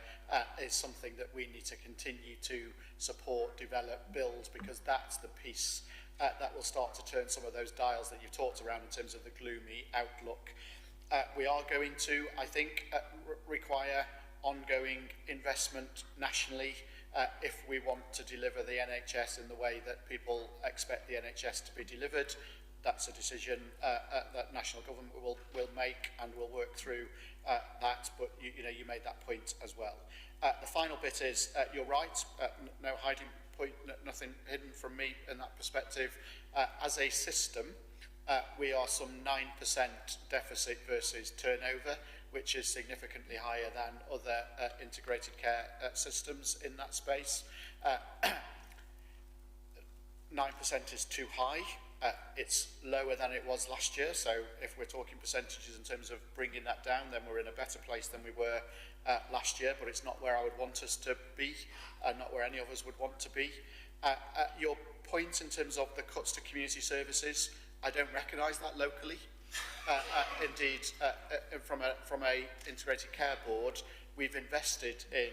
Speaker 9: is something that we need to continue to support, develop, build, because that's the piece that will start to turn some of those dials that you've talked around in terms of the gloomy outlook. We are going to, I think, require ongoing investment nationally if we want to deliver the NHS in the way that people expect the NHS to be delivered. That's a decision that national government will make, and we'll work through that. But you made that point as well. The final bit is you're right. No hiding point, nothing hidden from me in that perspective. As a system, we are some 9% deficit versus turnover, which is significantly higher than other integrated care systems in that space. 9% is too high. It's lower than it was last year, so if we're talking percentages in terms of bringing that down, then we're in a better place than we were last year, but it's not where I would want us to be, not where any of us would want to be. Your point in terms of the cuts to community services, I don't recognise that locally. Indeed, from a integrated care board, we've invested in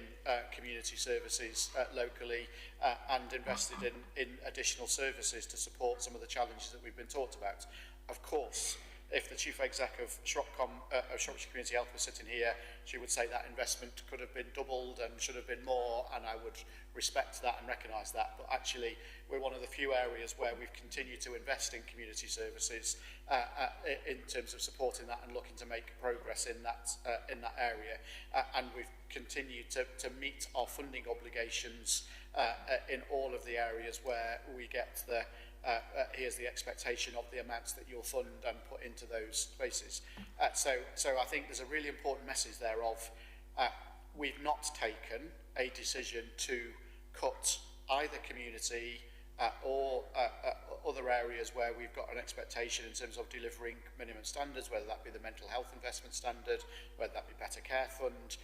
Speaker 9: community services locally and invested in additional services to support some of the challenges that we've been talked about. Of course, if the Chief Exec of Shropshire Community Health was sitting here, she would say that investment could have been doubled and should have been more, and I would respect that and recognise that. But actually, we're one of the few areas where we've continued to invest in community services in terms of supporting that and looking to make progress in that area. And we've continued to meet our funding obligations in all of the areas where we get the here's the expectation of the amounts that you'll fund and put into those places. So I think there's a really important message there of we've not taken a decision to cut either community or other areas where we've got an expectation in terms of delivering minimum standards, whether that be the mental health investment standard, whether that be better care fund.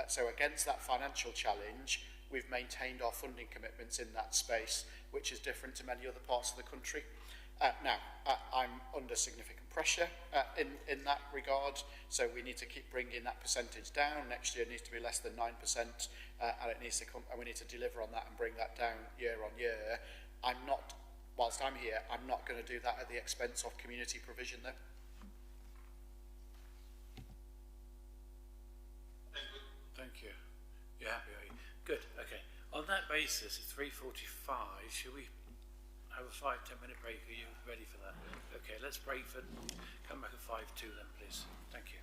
Speaker 9: So against that financial challenge, we've maintained our funding commitments in that space, which is different to many other parts of the country. Now, I'm under significant pressure in that regard, so we need to keep bringing that percentage down. Next year it needs to be less than 9%, and it needs to come, and we need to deliver on that and bring that down year on year. Whilst I'm here, I'm not going to do that at the expense of community provision though.
Speaker 15: Thank you. You're happy, are you? Good, okay. On that basis, it's 3:45. Should we have a 5-10 minute break? Are you ready for that? Okay, let's break for, come back at 5:02 then, please. Thank you.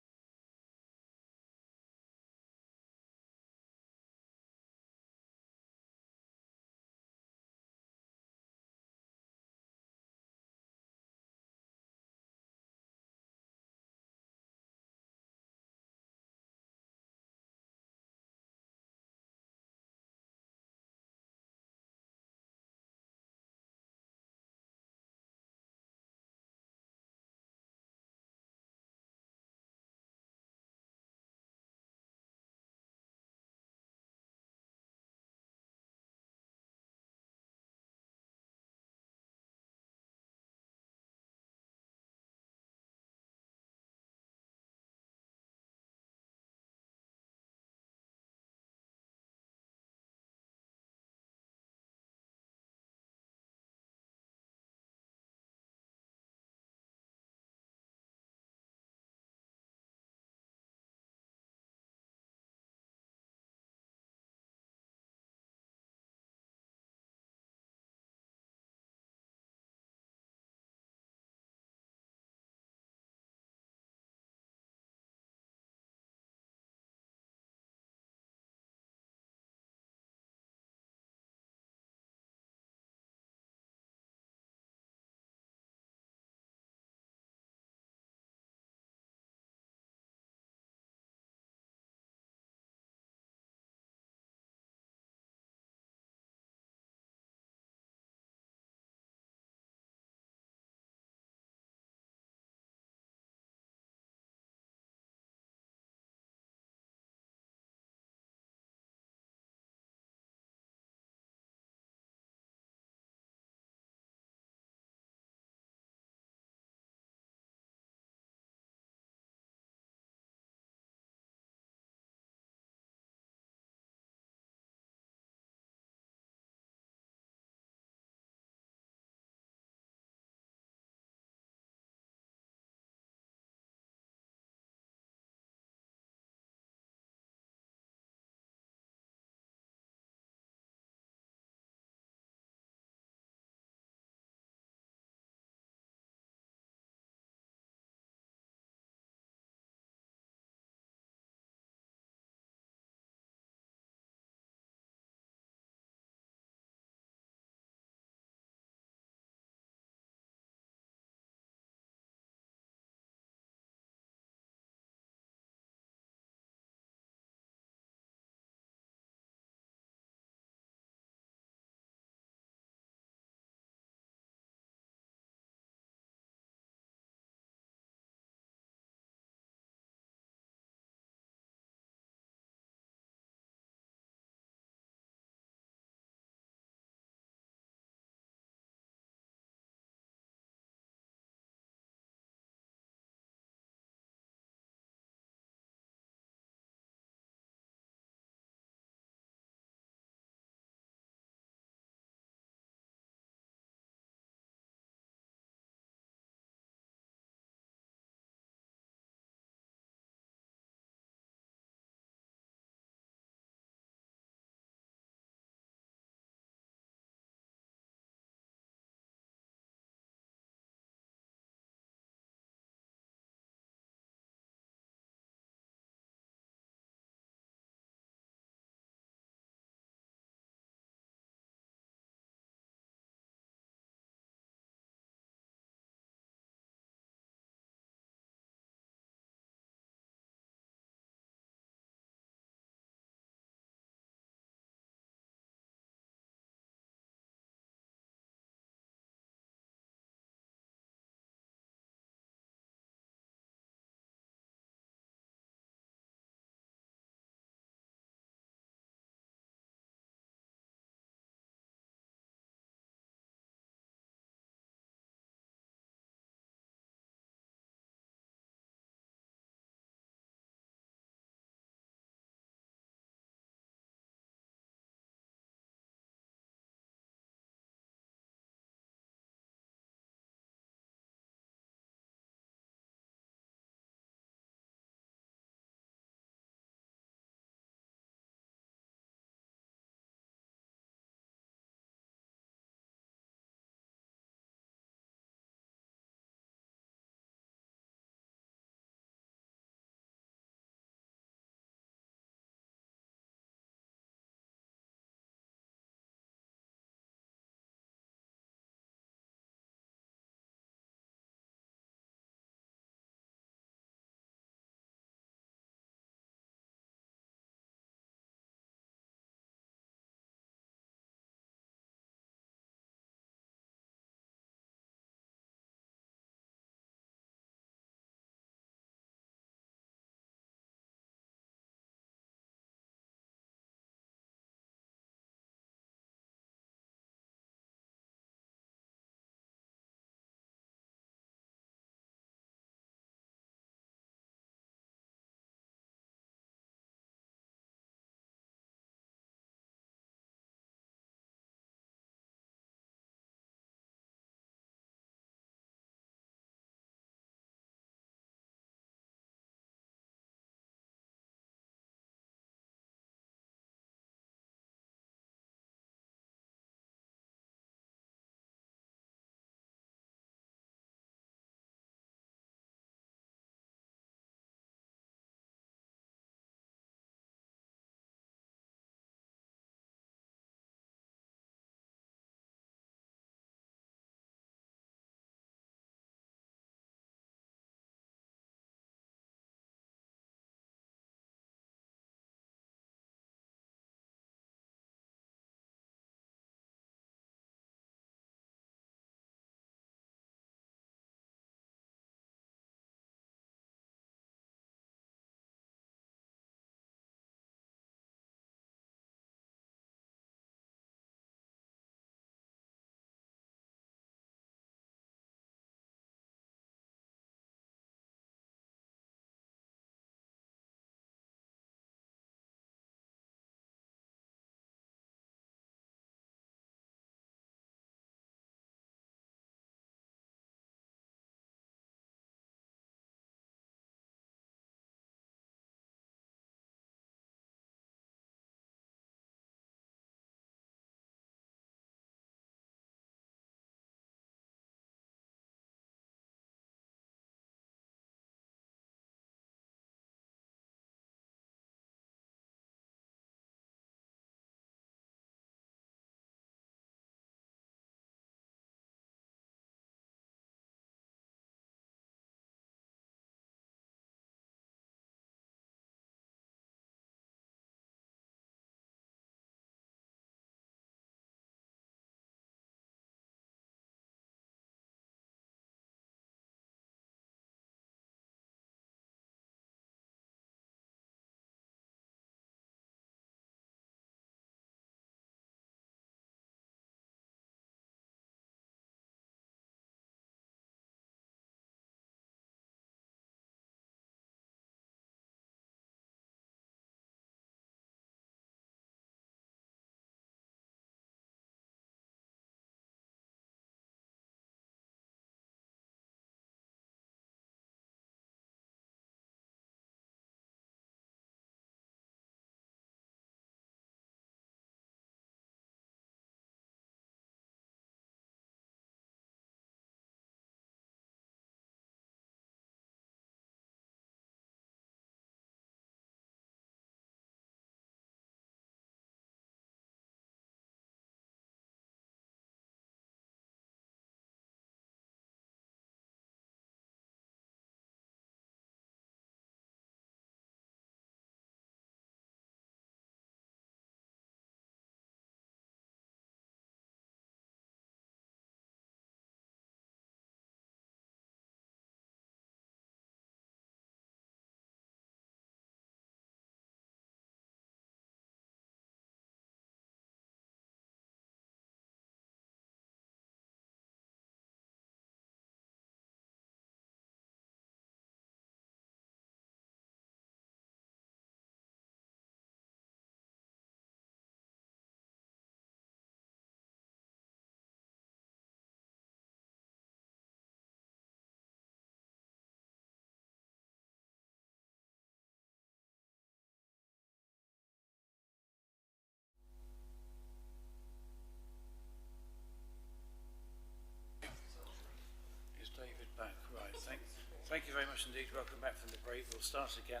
Speaker 15: much indeed. Welcome back from the break. We'll start again.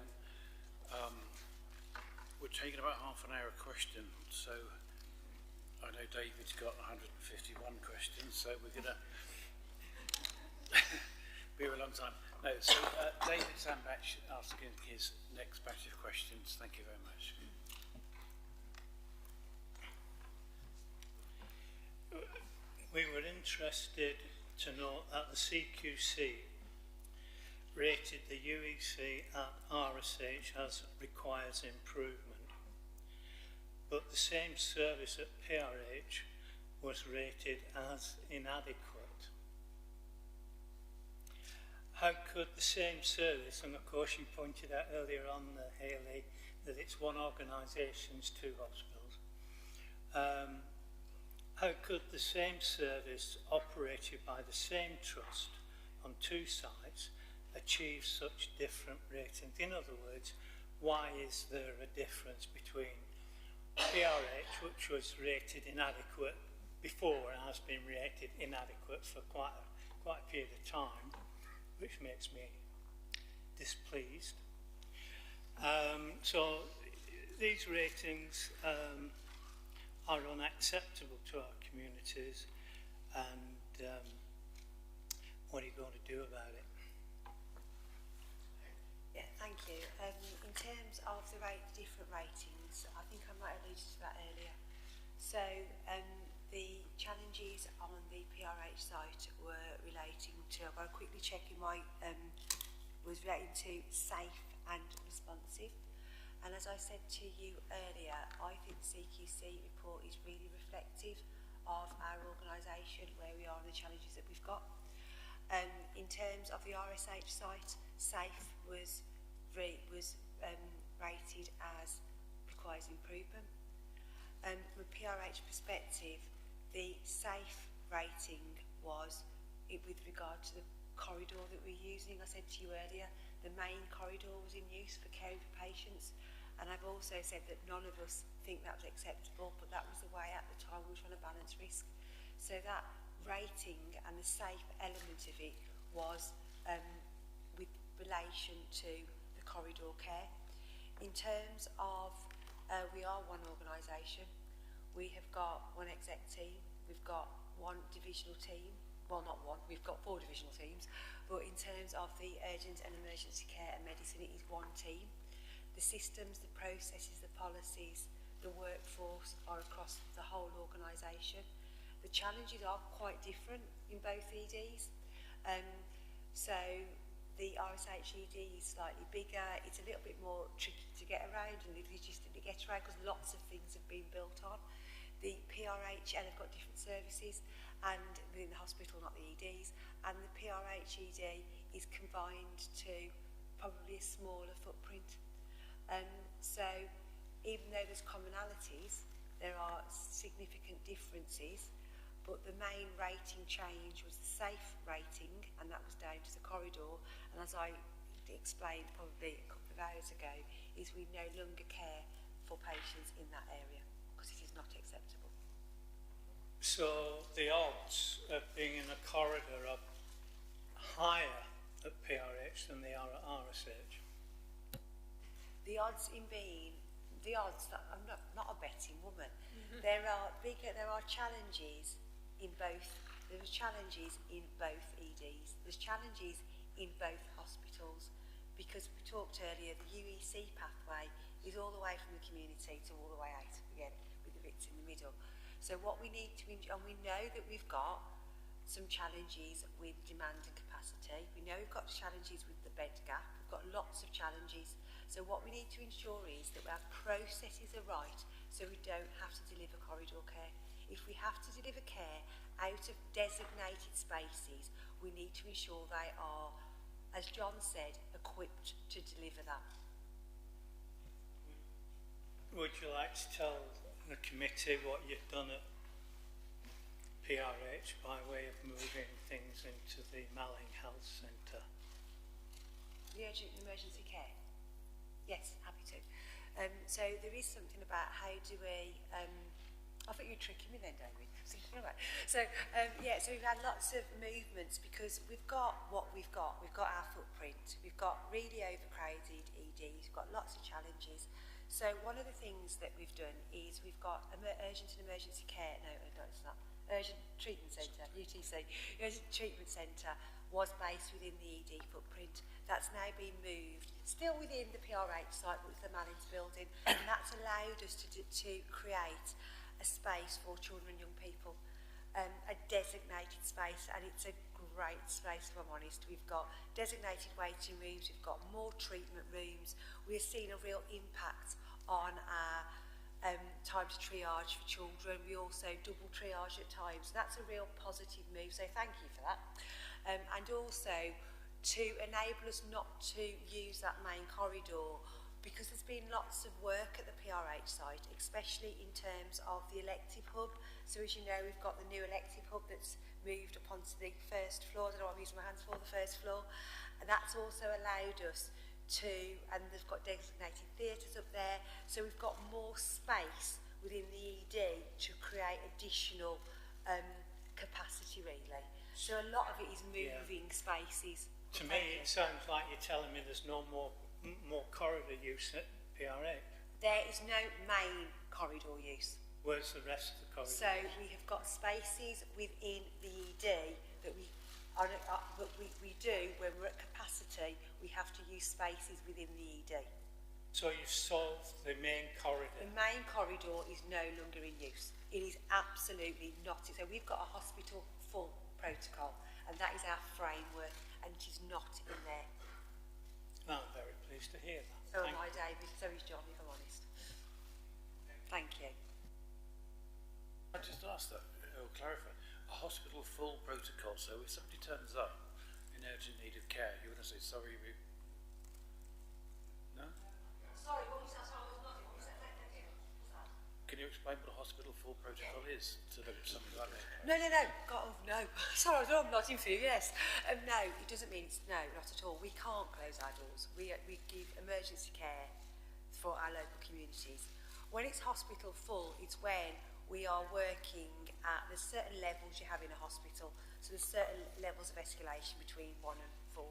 Speaker 15: We're taking about half an hour a question, so I know David's got 151 questions, so we're going to be here a long time. No, so David Sambach asking his next batch of questions. Thank you very much.
Speaker 12: We were interested to know that the CQC rated the UEC at RSH as requires improvement, but the same service at PRH was rated as inadequate. How could the same service, and of course you pointed out earlier on, Hayley, that it's one organisation's two hospitals, how could the same service operated by the same trust on two sites achieve such different ratings? In other words, why is there a difference between PRH, which was rated inadequate before and has been rated inadequate for quite a period of time, which makes me displeased. So these ratings are unacceptable to our communities, and what are you going to do about it?
Speaker 10: Yeah, thank you. In terms of the different ratings, I think I might have alluded to that earlier. So the challenges on the PRH site were relating to, I've got to quickly check in my, was relating to safe and responsive. And as I said to you earlier, I think the CQC report is really reflective of our organisation, where we are and the challenges that we've got. In terms of the RSH site, safe was rated as requires improvement. From a PRH perspective, the safe rating was with regard to the corridor that we're using. I said to you earlier, the main corridor was in use for caring for patients, and I've also said that none of us think that was acceptable, but that was the way at the time we were trying to balance risk. So that rating and the safe element of it was with relation to the corridor care. In terms of, we are one organisation, we have got one exec team, we've got one divisional team, well not one, we've got 4 divisional teams, but in terms of the urgent and emergency care and medicine, it is one team. The systems, the processes, the policies, the workforce are across the whole organisation. The challenges are quite different in both EDs. So the RSH ED is slightly bigger, it's a little bit more tricky to get around and logistically get around because lots of things have been built on. The PRHL have got different services and within the hospital, not the EDs, and the PRH ED is combined to probably a smaller footprint. So even though there's commonalities, there are significant differences, but the main rating change was the safe rating, and that was down to the corridor, and as I explained probably a couple of hours ago, is we no longer care for patients in that area because it is not acceptable.
Speaker 12: So the odds of being in a corridor are higher at PRH than they are at RSH?
Speaker 10: The odds in being, the odds that I'm not a betting woman. There are challenges in both. There's challenges in both EDs. There's challenges in both hospitals because we talked earlier. The UEC pathway is all the way from the community to all the way out again with the bits in the middle. So what we need to, and we know that we've got some challenges with demand and capacity. We know we've got challenges with the bed gap. We've got lots of challenges. So what we need to ensure is that our processes are right so we don't have to deliver corridor care. If we have to deliver care out of designated spaces, we need to ensure they are, as John said, equipped to deliver that.
Speaker 12: Would you like to tell the committee what you've done at PRH by way of moving things into the Malling Health Centre?
Speaker 10: The urgent emergency care? Yes, happy to. So there is something about how do we I thought you were tricking me then, David. So, yeah, so we've had lots of movements because we've got what we've got. We've got our footprint. We've got really overcrowded EDs. We've got lots of challenges. So one of the things that we've done is we've got urgent and emergency care. No, it's not. Urgent Treatment Centre, UTC. Urgent Treatment Centre was based within the ED footprint. That's now been moved, still within the PRH site, but with the Mannings building, and that's allowed us to create a space for children and young people, a designated space, and it's a great space, if I'm honest. We've got designated waiting rooms, we've got more treatment rooms. We're seeing a real impact on our time to triage for children. We also double triage at times, so that's a real positive move, so thank you for that. And also to enable us not to use that main corridor, because there's been lots of work at the PRH site, especially in terms of the elective hub. So as you know, we've got the new elective hub that's moved up onto the first floor. I don't know what I'm using my hands for, the first floor. And that's also allowed us to, and they've got designated theatres up there, so we've got more space within the ED to create additional capacity, really. So a lot of it is moving spaces.
Speaker 12: To me, it sounds like you're telling me there's no more corridor use at PRH.
Speaker 10: There is no main corridor use.
Speaker 12: Where's the rest of the corridor?
Speaker 10: So we have got spaces within the ED that we do when we're at capacity. We have to use spaces within the ED.
Speaker 12: So you've solved the main corridor.
Speaker 10: The main corridor is no longer in use. It is absolutely not. So we've got a hospital full protocol, and that is our framework, and it is not in there.
Speaker 12: I'm very pleased to hear that.
Speaker 10: So am I, David. So is John, if I'm honest. Thank you.
Speaker 15: I just asked that, or clarify, a hospital full protocol, so if somebody turns up in urgent need of care, you're going to say, sorry, we... No?
Speaker 10: Sorry, what was that? Sorry, I was not.
Speaker 15: Can you explain what a hospital full protocol is to somebody like me?
Speaker 10: No. God, no. Sorry, I'm nodding for you, yes. No, it doesn't mean it's no, not at all. We can't close our doors. We give emergency care for our local communities. When it's hospital full, it's when we are working at, there's certain levels you have in a hospital. So there's certain levels of escalation between 1 and 4.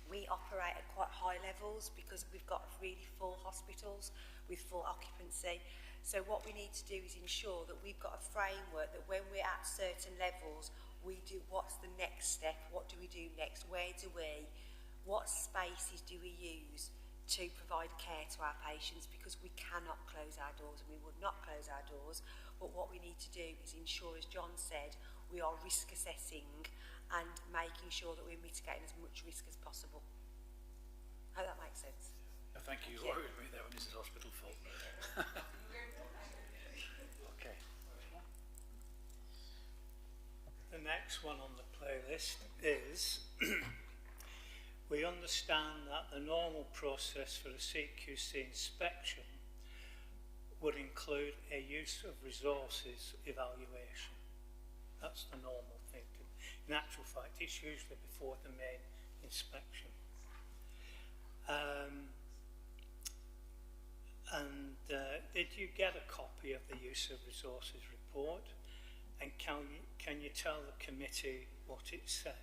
Speaker 10: We operate at quite high levels because we've got really full hospitals with full occupancy. So what we need to do is ensure that we've got a framework that when we're at certain levels, we do what's the next step, what do we do next, what spaces do we use to provide care to our patients, because we cannot close our doors, and we would not close our doors. But what we need to do is ensure, as John said, we are risk assessing and making sure that we're mitigating as much risk as possible. I hope that makes sense.
Speaker 15: Thank you. You worried me there when this is hospital full.
Speaker 12: Okay. The next one on the playlist is we understand that the normal process for a CQC inspection would include a use of resources evaluation. That's the normal thing. In actual fact, it's usually before the main inspection. Did you get a copy of the use of resources report? And can you tell the committee what it said?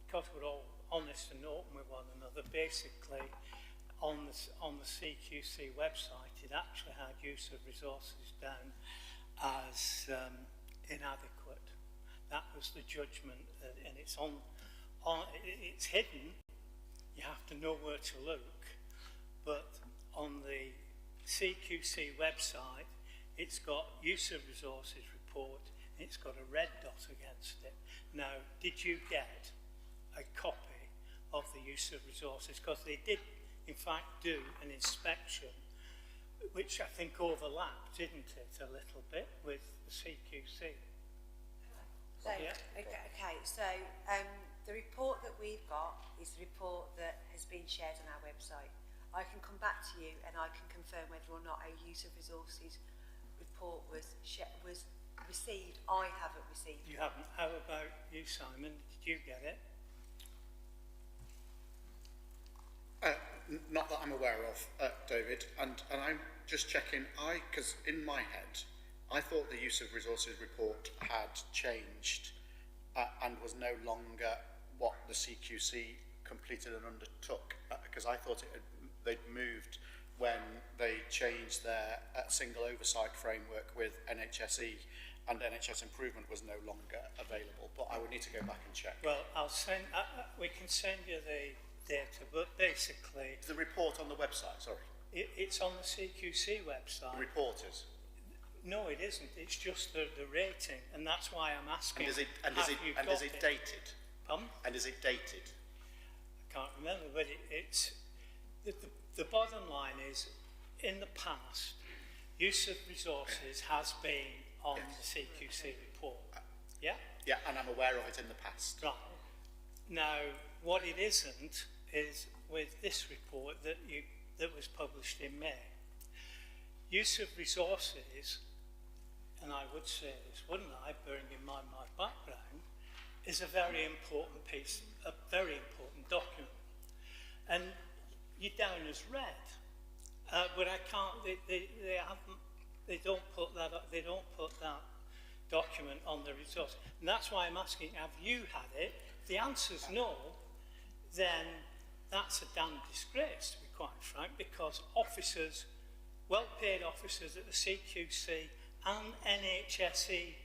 Speaker 12: Because we're all honest and open with one another, basically on the CQC website, it actually had use of resources down as inadequate. That was the judgment, and it's it's hidden. You have to know where to look, but on the CQC website, it's got use of resources report. It's got a red dot against it. Now, did you get a copy of the use of resources? Because they did, in fact, do an inspection, which I think overlapped, didn't it, a little bit with the CQC?
Speaker 10: So, okay, so the report that we've got is the report that has been shared on our website. I can come back to you and I can confirm whether or not a use of resources report was received. I haven't received it.
Speaker 12: You haven't. How about you, Simon? Did you get it?
Speaker 9: Not that I'm aware of, David, and I'm just checking, because in my head, I thought the use of resources report had changed and was no longer what the CQC completed and undertook, because I thought they'd moved when they changed their single oversight framework with NHSE, and NHS Improvement was no longer available, but I would need to go back and check.
Speaker 12: Well, I'll send, we can send you the data, but basically...
Speaker 9: The report on the website, sorry.
Speaker 12: It's on the CQC website.
Speaker 9: The report is?
Speaker 12: No, it isn't. It's just the rating, and that's why I'm asking.
Speaker 9: And is it dated?
Speaker 12: Pardon?
Speaker 9: And is it dated?
Speaker 12: I can't remember, but it's... The bottom line is, in the past, use of resources has been on the CQC report. Yeah?
Speaker 9: Yeah, and I'm aware of it in the past.
Speaker 12: Right. Now, what it isn't is with this report that was published in May. Use of resources, and I would say this, wouldn't I, bearing in mind my background, is a very important piece, a very important document. And you're down as read, but I can't. They don't put that document on the resource, and that's why I'm asking: have you had it? If the answer's no, then that's a damn disgrace, to be quite frank, because officers, well-paid officers at the CQC and NHSE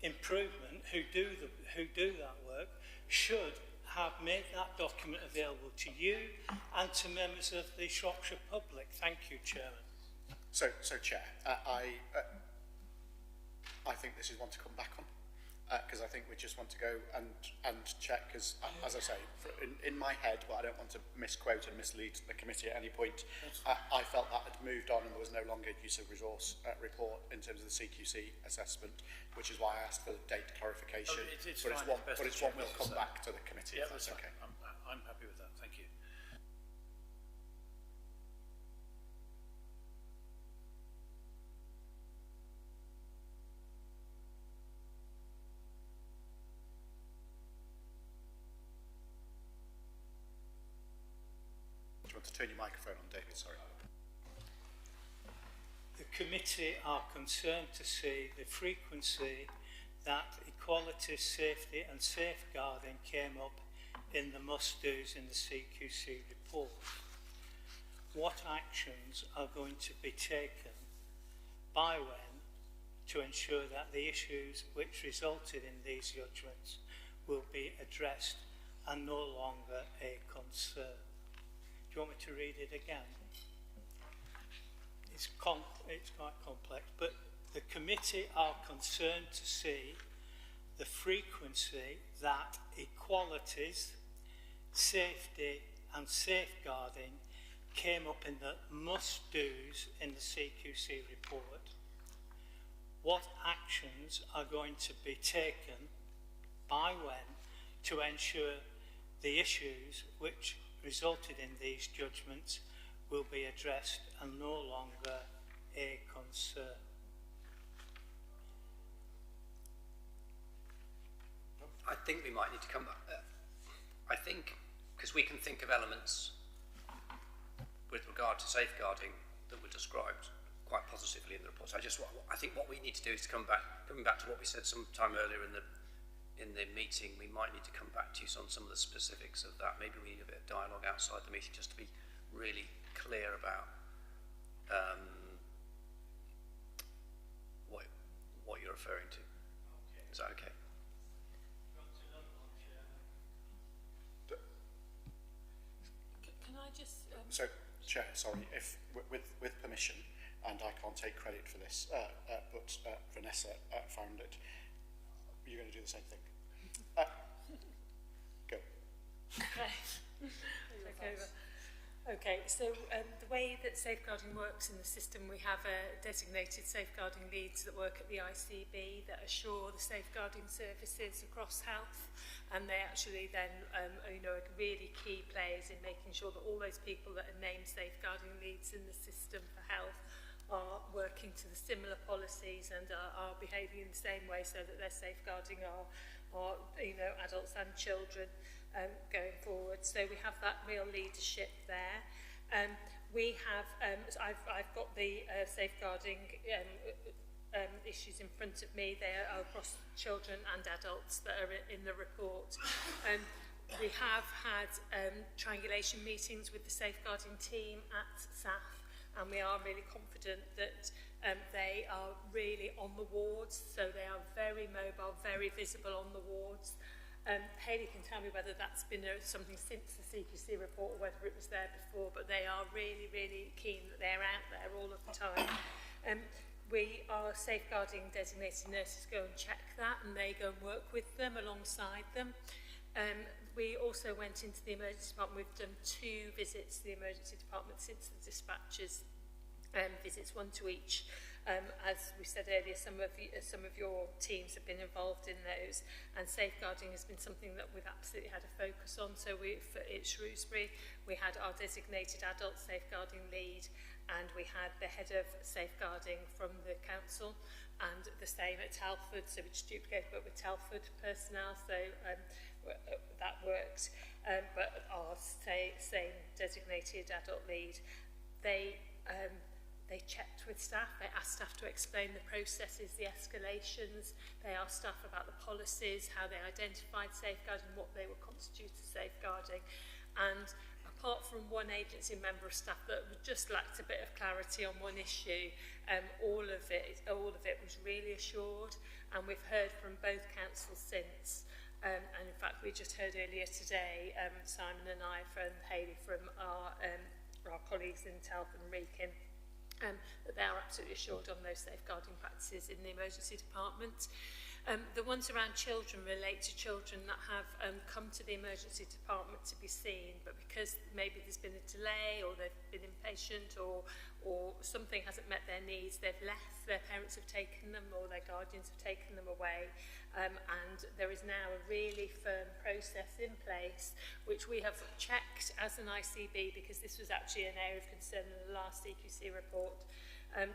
Speaker 12: Improvement who do that work should have made that document available to you and to members of the Shropshire public. Thank you, Chairman.
Speaker 9: So Chair, I think this is one to come back on, because I think we just want to go and check, because, as I say, in my head, but I don't want to misquote and mislead the committee at any point, I felt that had moved on and there was no longer use of resource report in terms of the CQC assessment, which is why I asked for the date clarification. It's one we'll come back to the committee, if that's okay.
Speaker 15: I'm happy with that, thank you.
Speaker 9: Do you want to turn your microphone on, David? Sorry.
Speaker 12: The committee are concerned to see the frequency that equality, safety and safeguarding came up in the must-dos in the CQC report. What actions are going to be taken by when to ensure that the issues which resulted in these judgments will be addressed and no longer a concern? Do you want me to read it again? It's quite complex, but the committee are concerned to see the frequency that equalities, safety and safeguarding came up in the must-dos in the CQC report. What actions are going to be taken by when to ensure the issues which resulted in these judgments will be addressed and no longer a concern?
Speaker 11: I think we might need to come back. I think, because we can think of elements with regard to safeguarding that were described quite positively in the report. I think what we need to do is to coming back to what we said some time earlier in the meeting. We might need to come back to you on some of the specifics of that. Maybe we need a bit of dialogue outside the meeting just to be really clear about what you're referring to. Okay. Is that okay?
Speaker 8: Can I just...
Speaker 9: So, Chair, sorry, if with permission, and I can't take credit for this, but Vanessa found it. You're going to do the same thing. Go.
Speaker 8: Okay, so the way that safeguarding works in the system, we have designated safeguarding leads that work at the ICB that assure the safeguarding services across health, and they actually then are really key players in making sure that all those people that are named safeguarding leads in the system for health are working to the similar policies and are behaving in the same way, so that they're safeguarding our adults and children going forward. So we have that real leadership there. We have, I've got the safeguarding issues in front of me. They are across children and adults that are in the report. We have had triangulation meetings with the safeguarding team at SAF, and we are really confident that they are really on the wards, so they are very mobile, very visible on the wards. Hayley can tell me whether that's been something since the CQC report or whether it was there before, but they are really, really keen that they're out there all of the time. We are safeguarding designated nurses go and check that, and they go and work with them alongside them. We also went into the emergency department. We've done 2 visits to the emergency department since the dispatches, visits 1 to each. As we said earlier, some of your teams have been involved in those, and safeguarding has been something that we've absolutely had a focus on. So at Shrewsbury, we had our designated adult safeguarding lead, and we had the head of safeguarding from the council, and the same at Telford, so we just duplicated but with Telford personnel, so that worked. But our same designated adult lead, they checked with staff, they asked staff to explain the processes, the escalations, they asked staff about the policies, how they identified safeguarding, what they were constituted safeguarding. And apart from one agency member of staff that just lacked a bit of clarity on one issue, all of it was really assured, and we've heard from both councils since. And in fact, we just heard earlier today, Simon and I and Hayley from our colleagues in Telford and Wrekin, that they are absolutely assured on those safeguarding practices in the emergency department. The ones around children relate to children that have come to the emergency department to be seen, but because maybe there's been a delay or they've been impatient or something hasn't met their needs, they've left, their parents have taken them or their guardians have taken them away. And there is now a really firm process in place, which we have checked as an ICB, because this was actually an area of concern in the last CQC report.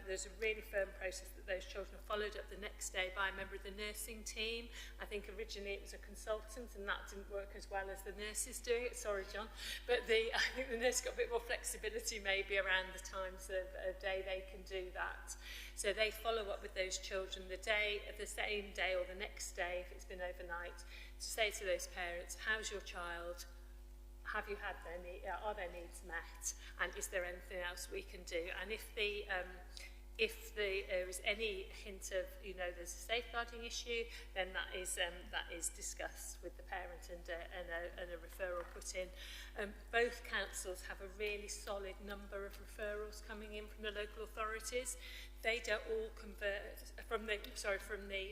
Speaker 8: There's a really firm process that those children are followed up the next day by a member of the nursing team. I think originally it was a consultant, and that didn't work as well as the nurses doing it. Sorry, John. But I think the nurse got a bit more flexibility maybe around the times of day they can do that. So they follow up with those children the same day or the next day, if it's been overnight, to say to those parents, how's your child? Have you had are their needs met? And is there anything else we can do? And if there is any hint of, there's a safeguarding issue, then that is discussed with the parent and a referral put in. Both councils have a really solid number of referrals coming in from the local authorities. They don't all convert from the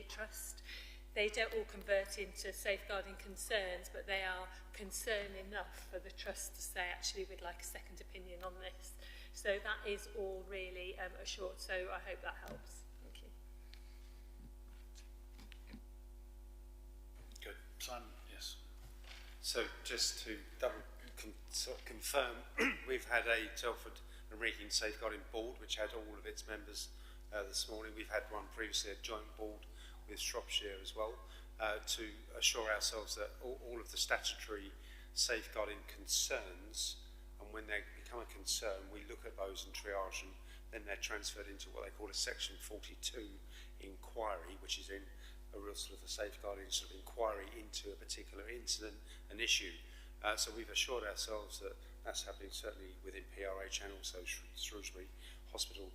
Speaker 8: trust. They don't all convert into safeguarding concerns, but they are concern enough for the trust to say, actually, we'd like a second opinion on this. So that is all really assured. So I hope that helps. Thank you.
Speaker 15: Good. Simon, yes.
Speaker 5: So just to confirm, we've had a Telford and Wrekin Safeguarding Board, which had all of its members this morning. We've had one previously, a joint board with Shropshire as well, to assure ourselves that all of the statutory safeguarding concerns, and when they become a concern, we look at those and triage them, then they're transferred into what they call a Section 42 inquiry, which is in a real sort of a safeguarding sort of inquiry into a particular incident, an issue. So we've assured ourselves that that's happening certainly within PRH and also Shrewsbury Hospital.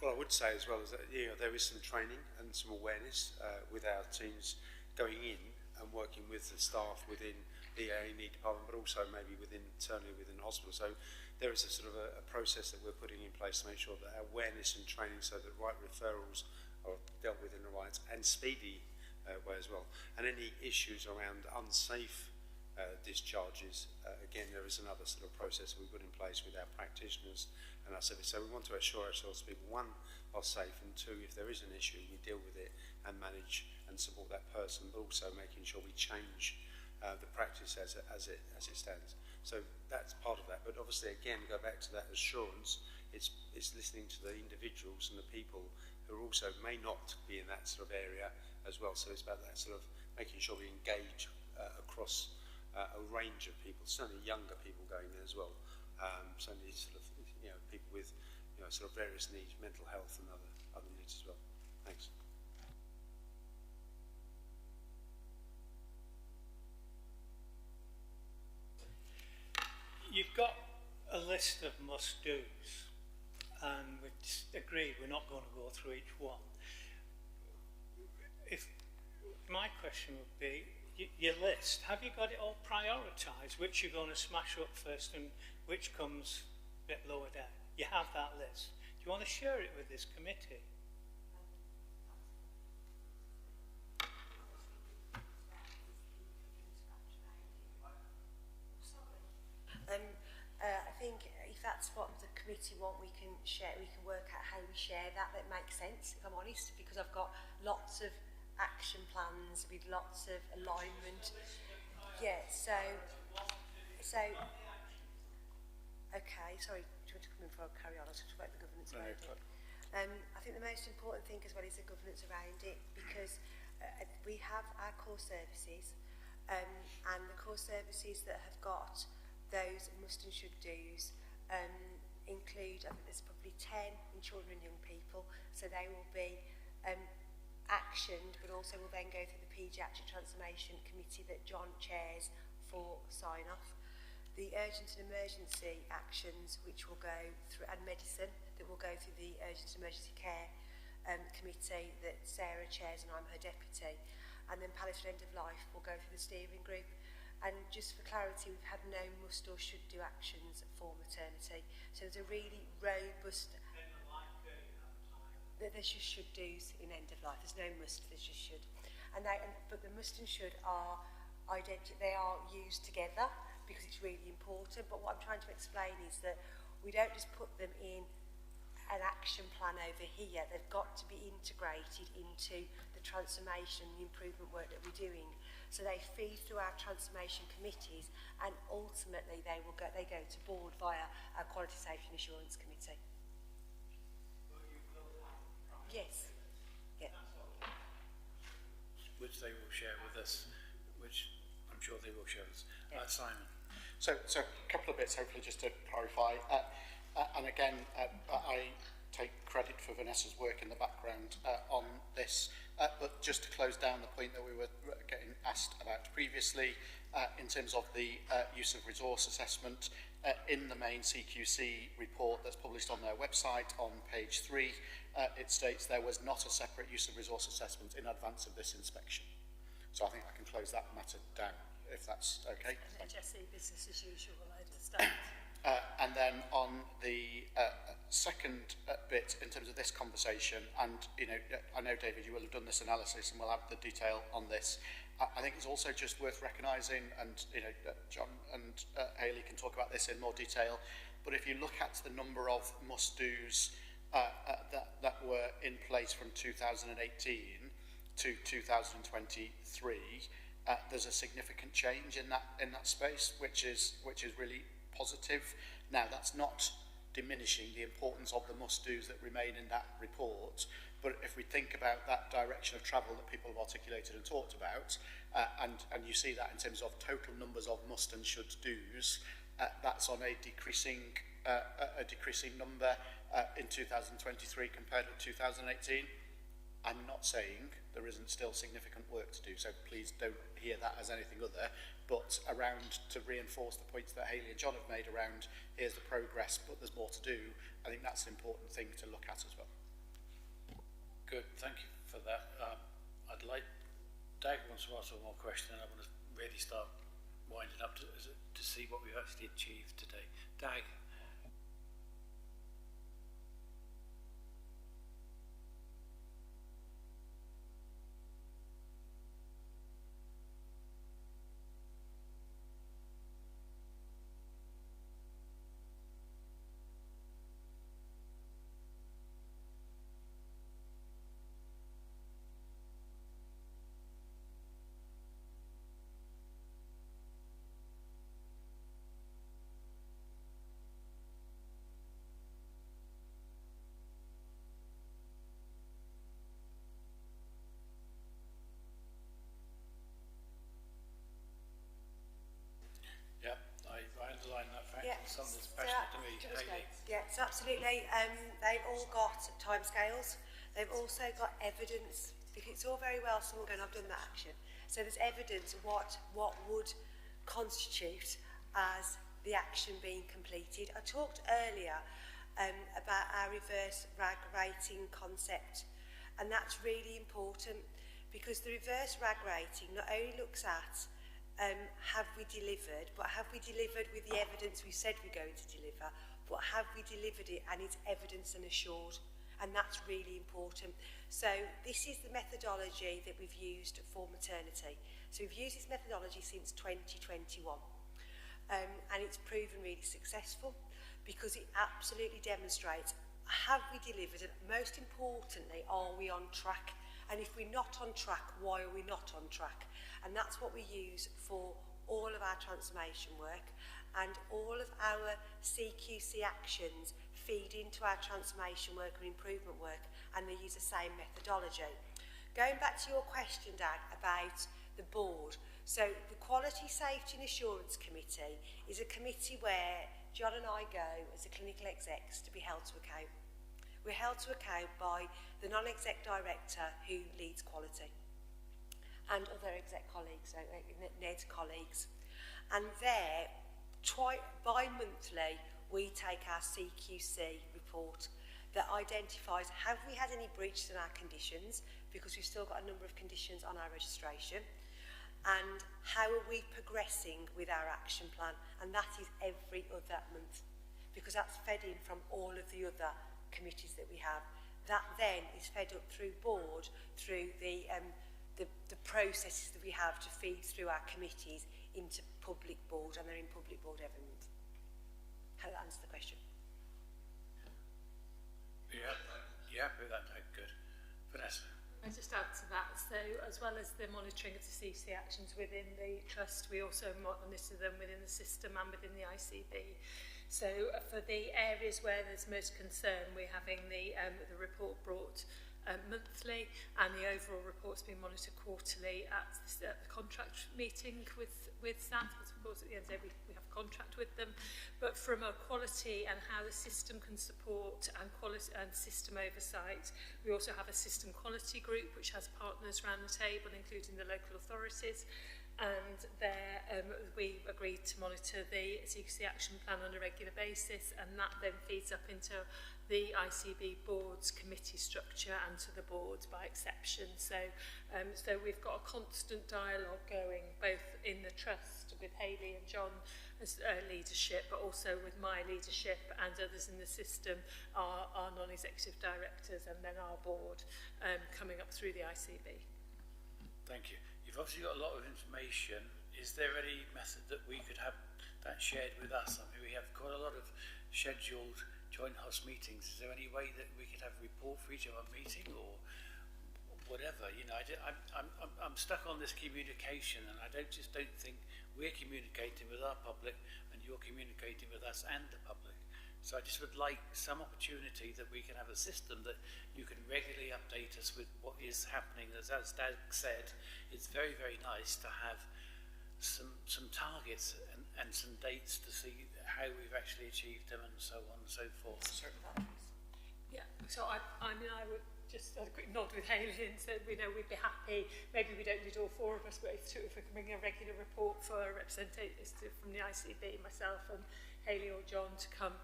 Speaker 5: What I would say as well is that there is some training and some awareness with our teams going in and working with the staff within the A&E department, but also maybe internally within the hospital. So there is a sort of a process that we're putting in place to make sure that awareness and training, so that right referrals are dealt with in the right and speedy way as well. And any issues around unsafe discharges, again, there is another sort of process we put in place with our practitioners and our service. So we want to assure ourselves people, one, are safe, and two, if there is an issue, we deal with it and manage and support that person, but also making sure we change the practice as it stands. So that's part of that. But obviously, again, go back to that assurance. It's listening to the individuals and the people who also may not be in that sort of area as well. So it's about that sort of making sure we engage across a range of people, certainly younger people going there as well. certainly sort of, people with, sort of various needs, mental health and other needs as well. Thanks.
Speaker 12: You've got a list of must-dos, and we agreed we're not going to go through each one. If my question would be, your list, have you got it all prioritised? Which you're going to smash up first and which comes a bit lower down? You have that list. Do you want to share it with this committee?
Speaker 10: I think if that's what the committee want, we can work out how we share that. That makes sense, if I'm honest, because I've got lots of action plans with lots of alignment. Yeah, so okay, sorry, do you want to come in before I carry on? I was talking about the governance around it. I think the most important thing as well is the governance around it, because we have our core services, and the core services that have got those must and should do's include, I think there's probably 10 in children and young people, so they will be actioned, but also will then go through the Paediatric Transformation Committee that John chairs for sign-off. The urgent and emergency actions, which will go through, and medicine, that will go through the urgent and emergency care committee that Sarah chairs and I'm her deputy. And then palliative end of life will go through the steering group. And just for clarity, we've had no must or should do actions for maternity. So there's a really robust... There's just should do's in end of life. There's no must, there's just should. But the must and should are they are used together because it's really important. But what I'm trying to explain is that we don't just put them in an action plan over here. They've got to be integrated into the transformation, the improvement work that we're doing. So they feed through our transformation committees, and ultimately they go to board via our Quality Safety and Assurance Committee. Yes. Yeah.
Speaker 15: Which they will share with us, which I'm sure they will share with us.
Speaker 10: Yeah.
Speaker 15: Simon.
Speaker 9: So a couple of bits, hopefully, just to clarify. And again, I take credit for Vanessa's work in the background on this. But just to close down the point that we were getting asked about previously, in terms of the use of resource assessment, in the main CQC report that's published on their website on page 3, it states there was not a separate use of resource assessment in advance of this inspection. So I think I can close that matter down, if that's okay.
Speaker 8: HSE, business as usual, I understand.
Speaker 9: And then on the second bit, in terms of this conversation, and I know, David, you will have done this analysis and we'll have the detail on this. I think it's also just worth recognising, and John and Hayley can talk about this in more detail, but if you look at the number of must-dos that were in place from 2018 to 2023, there's a significant change in that space, which is really positive. Now, that's not diminishing the importance of the must-dos that remain in that report, but if we think about that direction of travel that people have articulated and talked about, and you see that in terms of total numbers of must and should do's, that's on a decreasing number in 2023 compared with 2018. I'm not saying there isn't still significant work to do, so please don't hear that as anything other, but around to reinforce the points that Hayley and John have made around here's the progress, but there's more to do, I think that's an important thing to look at as well.
Speaker 15: Good, thank you for that. I'd like, Dag wants to ask one more question, and I want to really start winding up to see what we've actually achieved today. Dag.
Speaker 1: I underline that fact.
Speaker 10: Yeah.
Speaker 1: Something that's
Speaker 10: So
Speaker 1: passionate
Speaker 10: Yes, absolutely. They've all got timescales. They've also got evidence, because it's all very well someone going, I've done that action. So there's evidence of what would constitute as the action being completed. I talked earlier about our reverse rag rating concept, and that's really important because the reverse rag rating not only looks at have we delivered, but have we delivered with the evidence we said we're going to deliver, but have we delivered it and it's evidence and assured, and that's really important. So this is the methodology that we've used for maternity. So we've used this methodology since 2021. And it's proven really successful because it absolutely demonstrates have we delivered, and most importantly, are we on track? And if we're not on track, why are we not on track? And that's what we use for all of our transformation work, and all of our CQC actions feed into our transformation work and improvement work, and they use the same methodology. Going back to your question, Dad, about the board. So the Quality, Safety and Assurance Committee is a committee where John and I go as the clinical execs to be held to account. We're held to account by the non-exec director who leads quality and other exec colleagues, so NED colleagues. And there, bi-monthly, we take our CQC report that identifies have we had any breaches in our conditions, because we've still got a number of conditions on our registration, and how are we progressing with our action plan, and that is every other month, because that's fed in from all of the other committees that we have. That then is fed up through board, through the processes that we have to feed through our committees into public board, and they're in public board every month. How that answer the question?
Speaker 15: Yeah, that good. Vanessa.
Speaker 8: I just add to that, so as well as the monitoring of the CC actions within the trust, we also monitor them within the system and within the ICB. So for the areas where there's most concern, we're having the report brought monthly, and the overall report's being monitored quarterly at the contract meeting with staff, because of course at the end of the day we have a contract with them. But from a quality and how the system can support and quality and system oversight, we also have a system quality group which has partners around the table, including the local authorities, and there we agreed to monitor the CQC action plan on a regular basis, and that then feeds up into the ICB board's committee structure and to the boards by exception. So we've got a constant dialogue going both in the trust with Hayley and John as leadership, but also with my leadership and others in the system, our non-executive directors, and then our board coming up through the ICB.
Speaker 15: Thank you. You've obviously got a lot of information. Is there any method that we could have that shared with us? I mean, we have quite a lot of scheduled joint house meetings. Is there any way that we could have a report for each of our meeting or whatever? You know, I'm stuck on this communication, and I don't think we're communicating with our public and you're communicating with us and the public. So I just would like some opportunity that we can have a system that you can regularly update us with what is happening. As Doug said, it's very, very nice to have some targets and some dates to see how we've actually achieved them and so on and so forth.
Speaker 8: Yeah, so I mean, I would just have a quick nod with Hayley and said, we know we'd be happy, maybe we don't need all four of us, but if we can bring a regular report for representatives from the ICB, myself and Hayley or John to come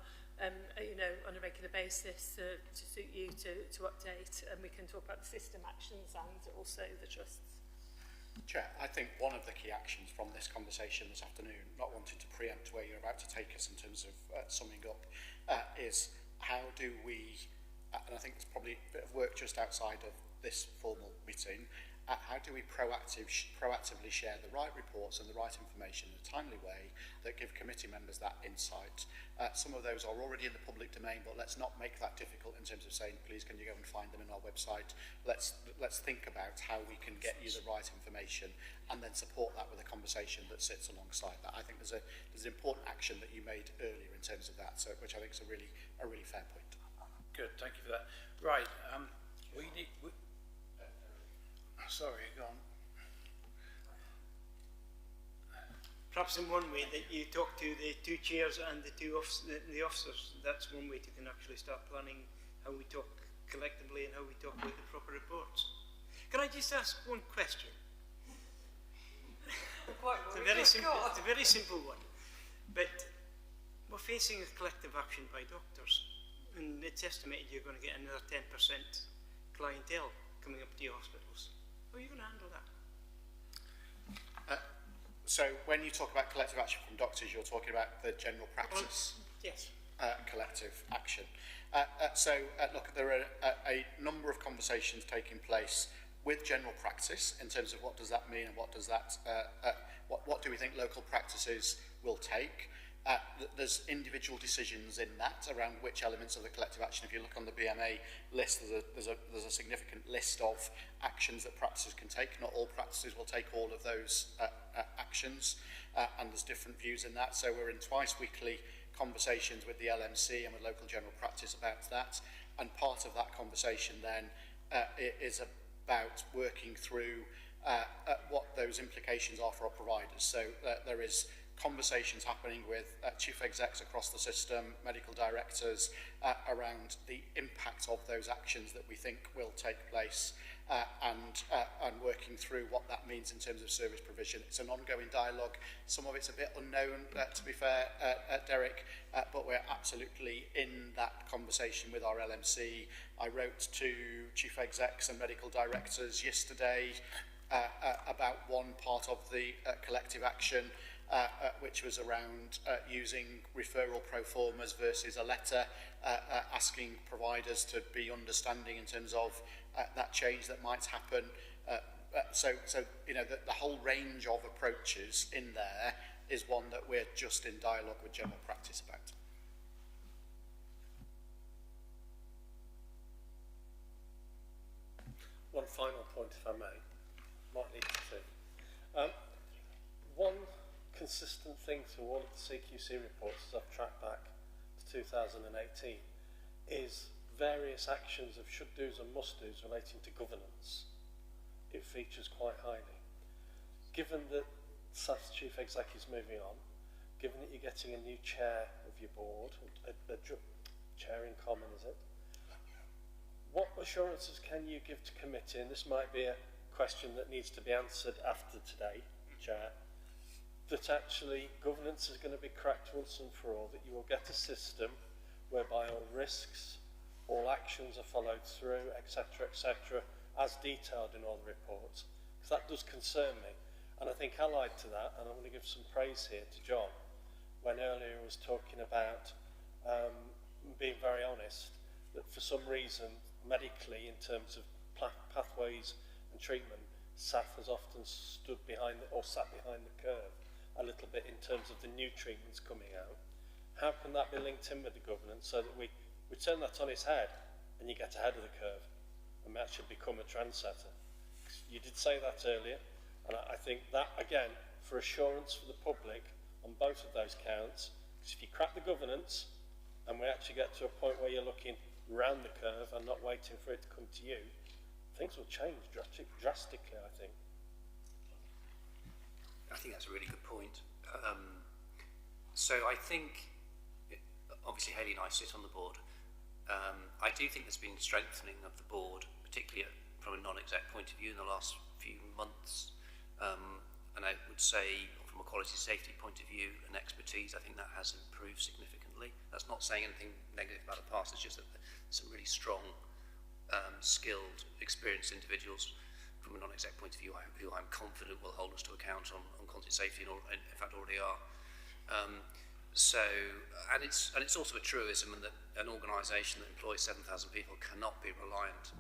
Speaker 8: you know, on a regular basis to suit you to update, and we can talk about the system actions and also the trusts.
Speaker 9: Chair, I think one of the key actions from this conversation this afternoon, not wanting to preempt where you're about to take us in terms of summing up, is how do we, and I think it's probably a bit of work just outside of this formal meeting, how do we proactively share the right reports and the right information in a timely way that give committee members that insight? Some of those are already in the public domain, but let's not make that difficult in terms of saying, please can you go and find them in our website. Let's think about how we can get you the right information and then support that with a conversation that sits alongside that. I think there's an important action that you made earlier in terms of that, so which I think is a really fair point.
Speaker 15: Good, thank you for that. Right, sorry, go on.
Speaker 18: perhaps in one way that you talk to the two chairs and the officers. That's one way to can actually start planning how we talk collectively and how we talk about the proper reports. Can I just ask one question? It's a very simple one. But we're facing a collective action by doctors, and it's estimated you're going to get another 10% clientele coming up to your hospitals. How are you going to handle that?
Speaker 9: So when you talk about collective action from doctors, you're talking about the general practice
Speaker 18: Yes.
Speaker 9: Collective action. Look, there are a number of conversations taking place with general practice in terms of what does that mean and what does that, what do we think local practices will take. There's individual decisions in that around which elements of the collective action. If you look on the BMA list, there's a significant list of actions that practices can take. Not all practices will take all of those actions, and there's different views in that. So we're in twice weekly conversations with the LMC and with local general practice about that. And part of that conversation then is about working through what those implications are for our providers. So there is conversations happening with chief execs across the system, medical directors, around the impact of those actions that we think will take place, and working through what that means in terms of service provision. It's an ongoing dialogue. Some of it's a bit unknown, to be fair, Derek, but we're absolutely in that conversation with our LMC. I wrote to chief execs and medical directors yesterday about one part of the collective action, which was around using referral pro formas versus a letter, asking providers to be understanding in terms of that change that might happen. So you know, the whole range of approaches in there is one that we're just in dialogue with general practice about.
Speaker 16: One final point, if I may. Might need to see. One consistent thing through all of the CQC reports as I've tracked back to 2018 is various actions of should-dos and must-dos relating to governance. It features quite highly. Given that SAF's chief exec is moving on, given that you're getting a new chair of your board, a chair in common, is it? What assurances can you give to committee, and this might be a question that needs to be answered after today, Chair, that actually governance is going to be cracked once and for all, that you will get a system whereby all risks, all actions are followed through, etc., as detailed in all the reports? Because that does concern me. And I think allied to that, and I'm going to give some praise here to John, when earlier he was talking about being very honest, that for some reason, medically, in terms of pathways and treatment, SAF has often stood behind or sat behind the curve a little bit in terms of the new treatments coming out. How can that be linked in with the governance so that we turn that on its head and you get ahead of the curve and we actually become a trendsetter? You did say that earlier, and I think that, again, for assurance for the public on both of those counts, because if you crack the governance and we actually get to a point where you're looking round the curve and not waiting for it to come to you, things will change drastically, I think.
Speaker 11: I think that's a really good point. So I think, obviously Hayley and I sit on the board. I do think there's been strengthening of the board, particularly from a non-exec point of view in the last few months. And I would say from a quality safety point of view and expertise, I think that has improved significantly. That's not saying anything negative about the past, it's just that some really strong, skilled, experienced individuals from a non-exec point of view who I'm confident will hold us to account on quality safety, and in fact already are. And it's also a truism that an organisation that employs 7,000 people cannot be reliant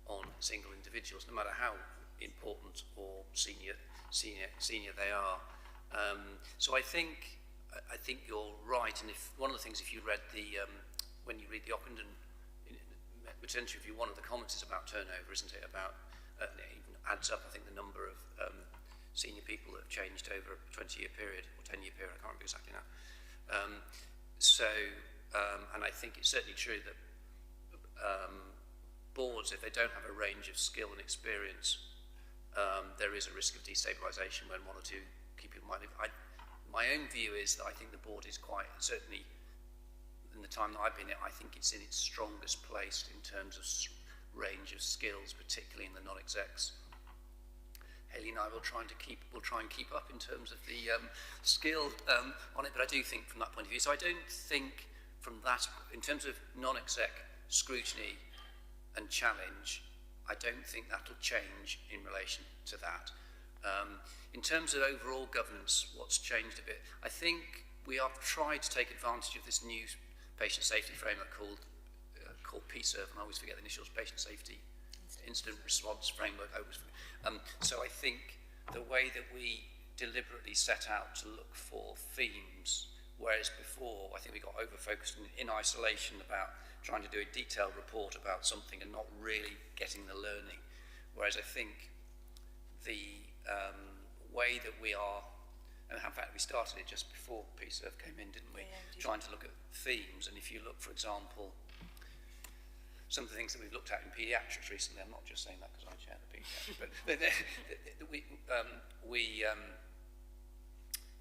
Speaker 11: on single individuals, no matter how important or senior they are. So I think you're right, and if one of the things, if you read when you read the Ockenden maternity review, one of the comments is about turnover, isn't it? About it even adds up, I think, the number of senior people that have changed over a 20-year period or 10-year period. I can't remember exactly now. And I think it's certainly true that boards, if they don't have a range of skill and experience, there is a risk of destabilisation when one or two key people might leave. my own view is that I think the board is quite, certainly in the time that I've been in it, I think it's in its strongest place in terms of range of skills, particularly in the non-execs. Hayley and I will try and keep up in terms of the skill on it, but I do think from that point of view. So I don't think from that, in terms of non-exec scrutiny and challenge, I don't think that'll change in relation to that. In terms of overall governance, what's changed a bit? I think we have tried to take advantage of this new patient safety framework called PSERV, and I always forget the initials, Patient Safety Incident Response Framework. So I think the way that we deliberately set out to look for themes, whereas before I think we got over-focused in isolation about trying to do a detailed report about something and not really getting the learning, whereas I think the way that we are, and in fact we started it just before PSERV came in, didn't we? Yeah, trying to look at themes, and if you look, for example, some of the things that we've looked at in paediatrics recently, I'm not just saying that because I chair the paediatrics, but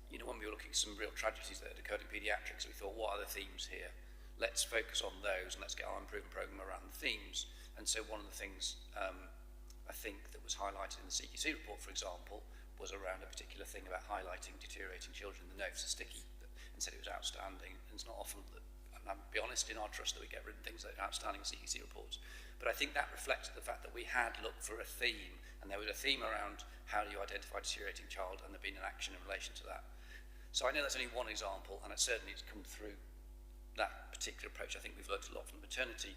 Speaker 11: you know, when we were looking at some real tragedies that had occurred in paediatrics, we thought, what are the themes here? Let's focus on those and let's get our improvement programme around the themes. And so one of the things I think that was highlighted in the CQC report, for example, was around a particular thing about highlighting deteriorating children. The notes are sticky and said it was outstanding. And it's not often that, I'll be honest, in our trust that we get written things that are outstanding in CQC reports. But I think that reflects the fact that we had looked for a theme, and there was a theme around how do you identify a deteriorating child, and there'd been an action in relation to that. So I know that's only one example, and it certainly has come through that particular approach. I think we've learned a lot from maternity,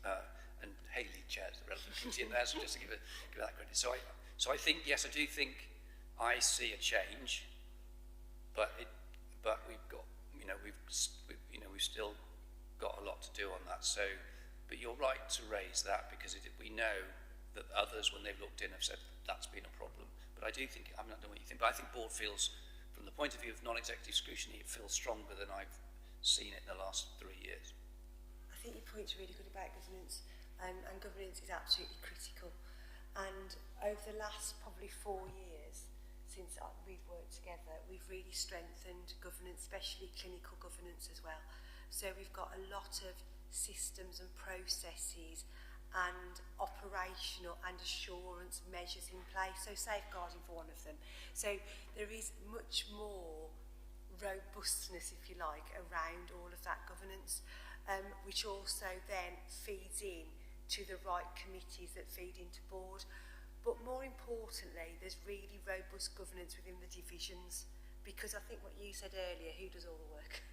Speaker 11: and Hayley chairs the relevant committee in there, so just to give that credit. So I think, yes, I do think I see a change, but we've got, we've still got a lot to do on that. So, but you're right to raise that, because we know that others, when they've looked in, have said that's been a problem. But I do think, I'm not knowing what you think, but I think board feels, from the point of view of non-executive scrutiny, it feels stronger than I've seen it in the last 3 years.
Speaker 10: I think your point's really good about governance, and governance is absolutely critical. And over the last probably 4 years since we've worked together, we've really strengthened governance, especially clinical governance as well. So we've got a lot of systems and processes and operational and assurance measures in place, so safeguarding for one of them. So there is much more robustness, if you like, around all of that governance, which also then feeds in to the right committees that feed into board. But more importantly, there's really robust governance within the divisions, because I think what you said earlier, who does all the work?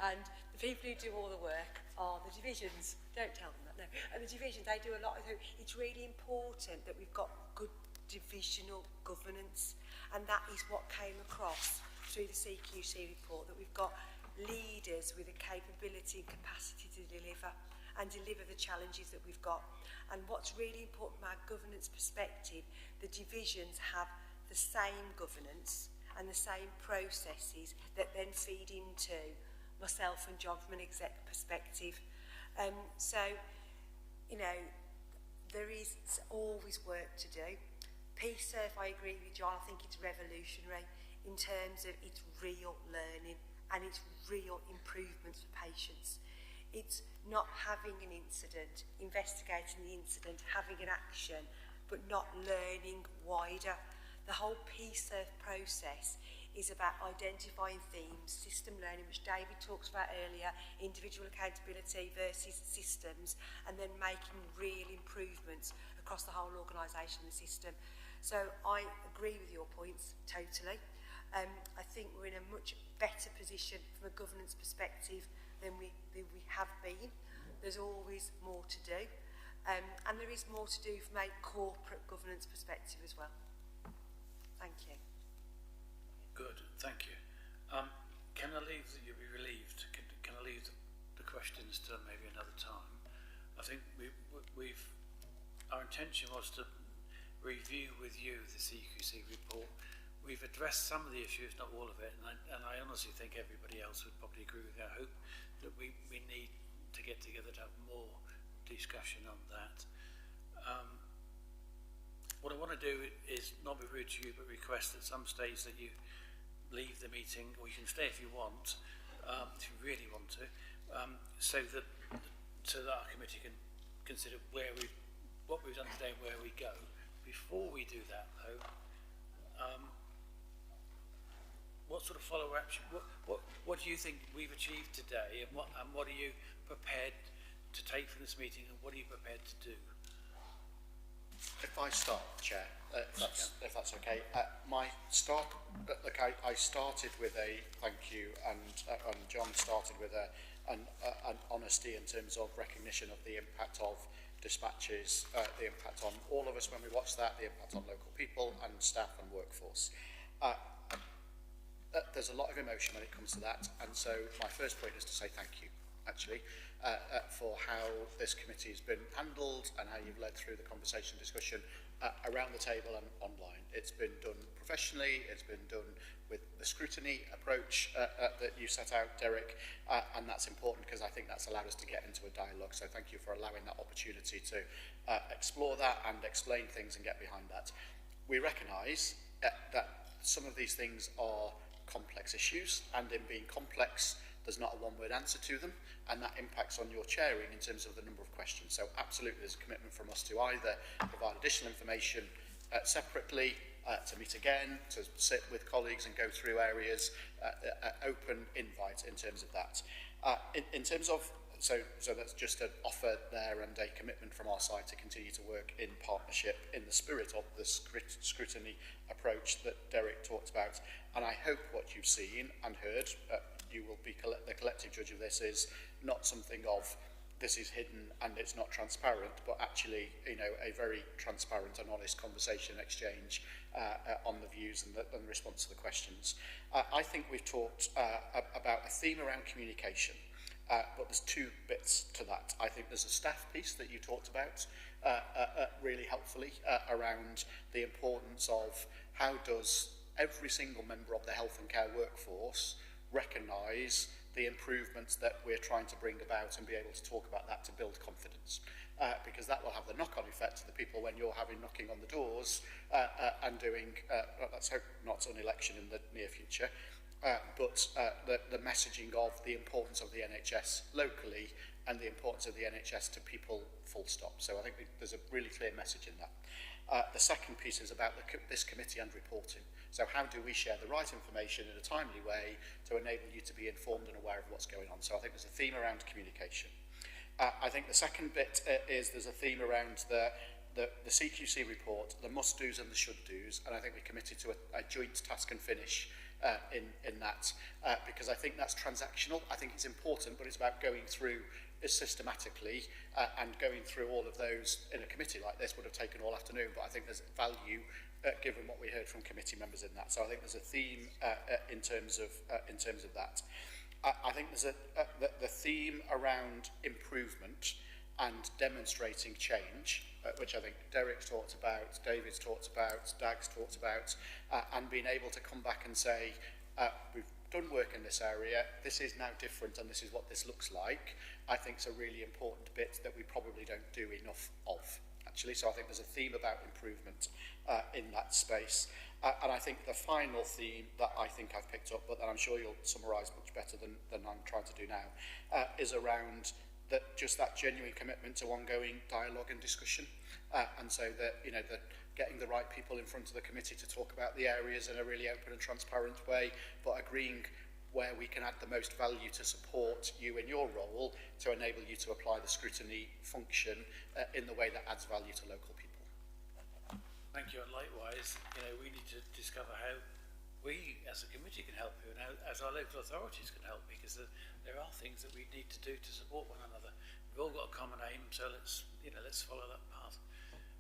Speaker 10: And the people who do all the work are the divisions. Don't tell them that, no. And the divisions, they do a lot. It's really important that we've got good divisional governance, and that is what came across through the CQC report, that we've got leaders with the capability and capacity to deliver the challenges that we've got. And what's really important from our governance perspective, the divisions have the same governance and the same processes that then feed into myself and John from an exec perspective. So, you know, there is always work to do. PSERV, I agree with John, I think it's revolutionary in terms of its real learning and its real improvements for patients. It's not having an incident, investigating the incident, having an action, but not learning wider. The whole PSERV process is about identifying themes, system learning, which David talks about earlier, individual accountability versus systems, and then making real improvements across the whole organisation and the system. So I agree with your points totally. I think we're in a much better position from a governance perspective than we have been. There's always more to do, and there is more to do from a corporate governance perspective as well. Thank you.
Speaker 1: Good, thank you. Can I leave, you'll be relieved, can I leave the questions to maybe another time? I think our intention was to review with you the CQC report. We've addressed some of the issues, not all of it, and I honestly think everybody else would probably agree with me. I hope that we need to get together to have more discussion on that. What I want to do is not be rude to you, but request at some stage that you
Speaker 15: leave the meeting, or you can stay if you want, if you really want to, so that our committee can consider what we've done today and where we go. Before we do that, though, what sort of follow-up? What do you think we've achieved today, and what are you prepared to take from this meeting, and what are you prepared to do?
Speaker 9: If I start, Chair, if that's okay. My start, look, I started with a thank you, and John started with an honesty in terms of recognition of the impact of dispatches, the impact on all of us when we watch that, the impact on local people and staff and workforce. There's a lot of emotion when it comes to that, and so my first point is to say thank you, actually, for how this committee has been handled and how you've led through the conversation discussion around the table and online. It's been done professionally, it's been done with the scrutiny approach that you set out, Derek, and that's important because I think that's allowed us to get into a dialogue, so thank you for allowing that opportunity to explore that and explain things and get behind that. We recognise that some of these things are complex issues, and in being complex, there's not a one-word answer to them, and that impacts on your chairing in terms of the number of questions. So absolutely there's a commitment from us to either provide additional information separately, to meet again, to sit with colleagues and go through areas, open invite in terms of that. In terms of, so that's just an offer there and a commitment from our side to continue to work in partnership in the spirit of the scrutiny approach that Derek talked about. And I hope what you've seen and heard, you will be the collective judge of this, is not something of this is hidden and it's not transparent, but actually, you know, a very transparent and honest conversation exchange on the views and the response to the questions. I think we've talked about a theme around communication, but there's two bits to that. I think there's a staff piece that you talked about really helpfully around the importance of how does every single member of the health and care workforce recognise the improvements that we're trying to bring about and be able to talk about that to build confidence. Because that will have the knock-on effect to the people when you're having knocking on the doors and doing, let's hope not an election in the near future, but the messaging of the importance of the NHS locally and the importance of the NHS to people full stop. So I think there's a really clear message in that. The second piece is about this committee and reporting. So how do we share the right information in a timely way to enable you to be informed and aware of what's going on? So I think there's a theme around communication. I think the second bit is there's a theme around the CQC report, the must-dos and the should-dos, and I think we committed to a joint task and finish in that, because I think that's transactional. I think it's important, but it's about going through systematically and going through all of those in a committee like this would have taken all afternoon, but I think there's value given what we heard from committee members in that. So I think there's a theme in terms of that. I think there's the theme around improvement and demonstrating change, which I think Derek's talked about, David's talked about, Dag's talked about, and being able to come back and say, we've done work in this area, this is now different and this is what this looks like, I think is a really important bit that we probably don't do enough of, actually. So I think there's a theme about improvement in that space. And I think the final theme that I think I've picked up, but that I'm sure you'll summarise much better than I'm trying to do now, is around just that genuine commitment to ongoing dialogue and discussion. And so that, you know, that getting the right people in front of the committee to talk about the areas in a really open and transparent way, but agreeing where we can add the most value to support you in your role to enable you to apply the scrutiny function in the way that adds value to local people.
Speaker 15: Thank you, and likewise, you know, we need to discover how we as a committee can help you and how as our local authorities can help, because there are things that we need to do to support one another. We've all got a common aim, so let's follow that path.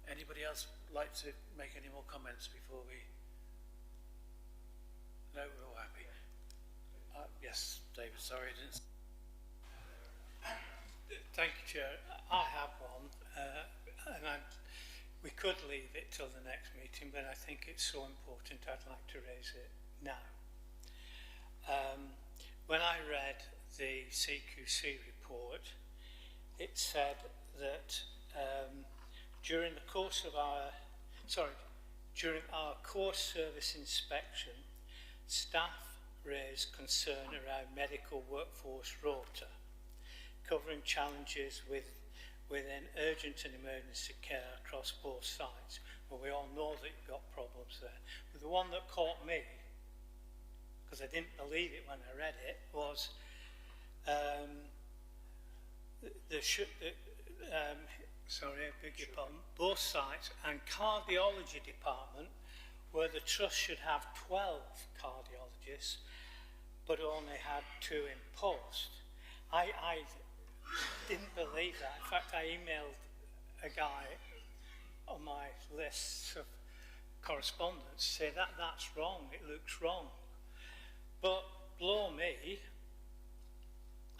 Speaker 15: Anybody else like to make any more comments before we... No, we're all happy. Yes, David, sorry I didn't...
Speaker 12: Thank you, Chair. I have one, and we could leave it till the next meeting, but I think it's so important I'd like to raise it now. When I read the CQC report, it said that during our core service inspection, Staff raised concern around medical workforce rota, covering challenges within urgent and emergency care across both sites. Well, we all know that you've got problems there. But the one that caught me, because I didn't believe it when I read it, was sorry, I beg your pardon, both sites and cardiology department, where the trust should have 12 cardiologists, but only had 2 in post. I didn't believe that. In fact, I emailed a guy on my list of correspondence to say that's wrong, it looks wrong. But blow me,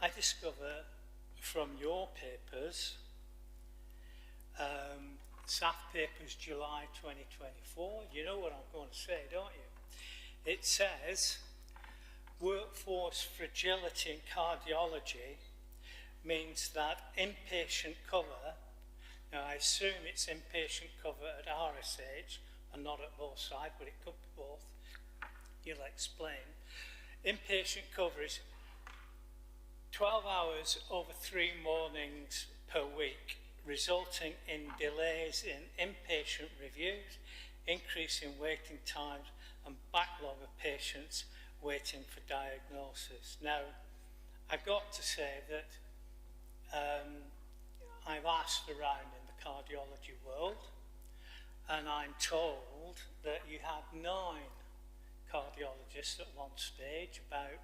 Speaker 12: I discover from your papers, SAF papers July 2024, you know what I'm going to say, don't you? It says, workforce fragility in cardiology means that inpatient cover, now I assume it's inpatient cover at RSH and not at both sides, but it could be both, you'll explain. Inpatient cover is 12 hours over 3 mornings per week, resulting in delays in inpatient reviews, increase in waiting times and backlog of patients waiting for diagnosis. Now, I've got to say that I've asked around in the cardiology world, and I'm told that you had 9 cardiologists at one stage, about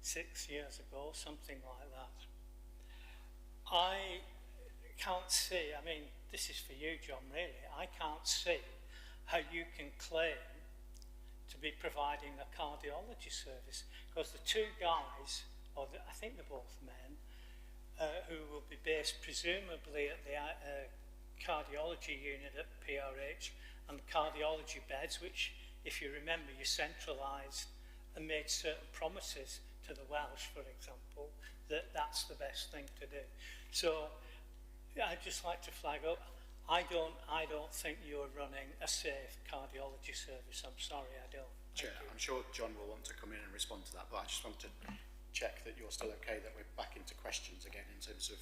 Speaker 12: 6 years ago, something like that. I can't see, I mean, this is for you, John, really, I can't see how you can claim to be providing a cardiology service, because the 2 guys, or I think they're both men, who will be based presumably at the cardiology unit at PRH and the cardiology beds, which, if you remember, you centralised and made certain promises to the Welsh, for example, that that's the best thing to do. So I'd just like to flag up, I don't think you're running a safe cardiology service. I'm sorry, I don't.
Speaker 9: Chair, I'm sure John will want to come in and respond to that, but I just want to check that you're still okay, that we're back into questions again in terms of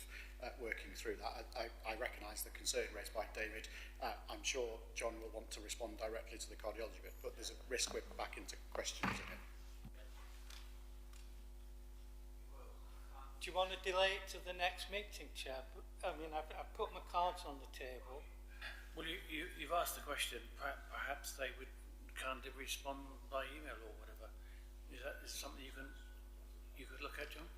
Speaker 9: working through that. I recognise the concern raised by David. I'm sure John will want to respond directly to the cardiology bit, but there's a risk we're back into questions again.
Speaker 12: Do you want to delay it to the next meeting, Chair? I mean, I've put my cards on the table.
Speaker 1: Well, you've asked the question. Perhaps they can't respond by email or whatever. Is that something you could look at, John?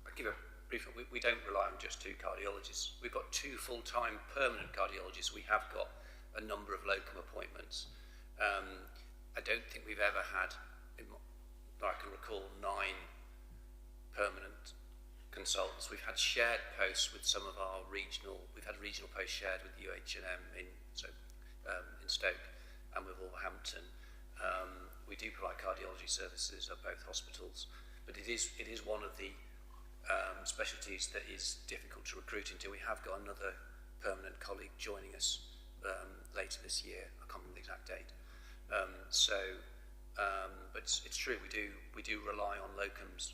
Speaker 11: I'll give a brief. We don't rely on just 2 cardiologists. We've got 2 full-time permanent cardiologists. We have got a number of locum appointments. I don't think we've ever had, that I can recall, 9 permanent consultants. We've had shared posts with some of our we've had regional posts shared with UH&M in Stoke and with Wolverhampton. We do provide cardiology services at both hospitals, but it is one of the specialties that is difficult to recruit into. We have got another permanent colleague joining us later this year. I can't remember the exact date. But it's true, we do rely on locums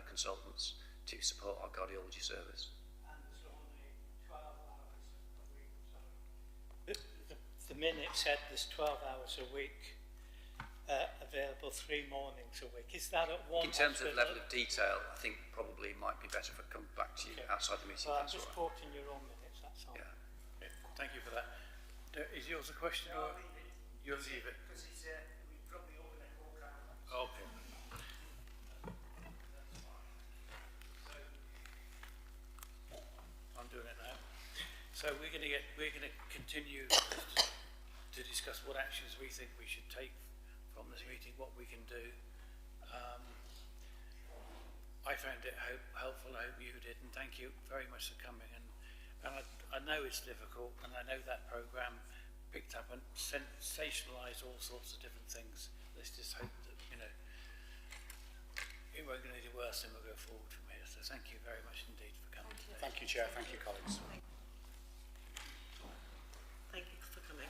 Speaker 11: consultants to support our cardiology service.
Speaker 12: And there's only 12 hours a week, sorry. The minute said there's 12 hours a week available 3 mornings a week. Is that at one
Speaker 11: In terms
Speaker 12: hospital?
Speaker 11: of level of detail, I think probably it might be better if I come back to you outside the meeting.
Speaker 12: Well, I'm just quoting your own minutes, that's all.
Speaker 11: Yeah.
Speaker 1: Okay. Thank you for that. Is yours a question?
Speaker 14: No,
Speaker 1: or you'll leave it?
Speaker 14: Because it's, we probably open it all down.
Speaker 1: Okay. I'm doing it now. So we're going to continue to discuss what actions we think we should take from this meeting, what we can do. I found it helpful. I hope you did, and thank you very much for coming. And I know it's difficult, and I know that programme picked up and sensationalised all sorts of different things. Let's just hope that it won't get any worse, and we'll go forward from here. So thank you very much indeed for coming today.
Speaker 9: Thank you, Chair. Thank you, colleagues.
Speaker 2: Thank you for coming.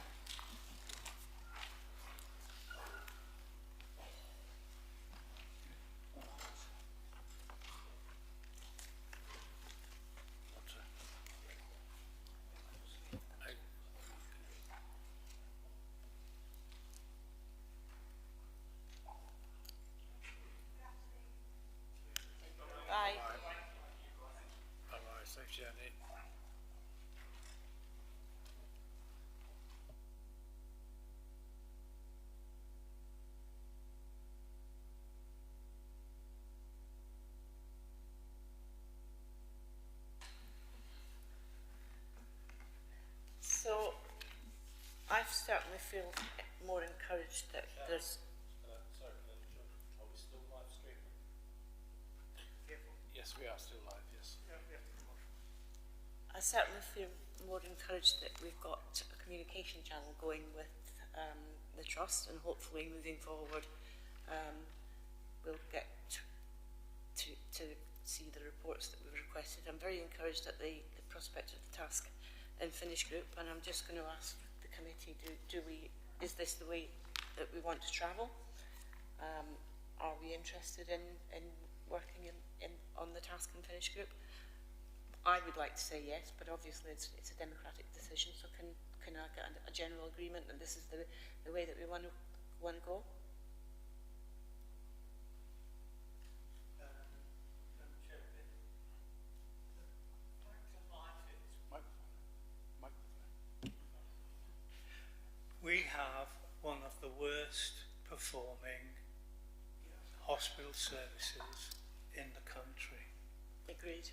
Speaker 2: certainly feel more encouraged that there's...
Speaker 16: Sorry, are we still live streaming?
Speaker 15: Yes, we are still live, yes.
Speaker 2: I certainly feel more encouraged that we've got a communication channel going with the Trust, and hopefully moving forward we'll get to see the reports that we've requested. I'm very encouraged at the prospect of the task and finish group, and I'm just going to ask the committee, is this the way that we want to travel? Are we interested in working on the task and finish group? I would like to say yes, but obviously it's a democratic decision, so can I get a general agreement that this is the way that we want to go?
Speaker 12: We have one of the worst performing hospital services in the country.
Speaker 2: Agreed.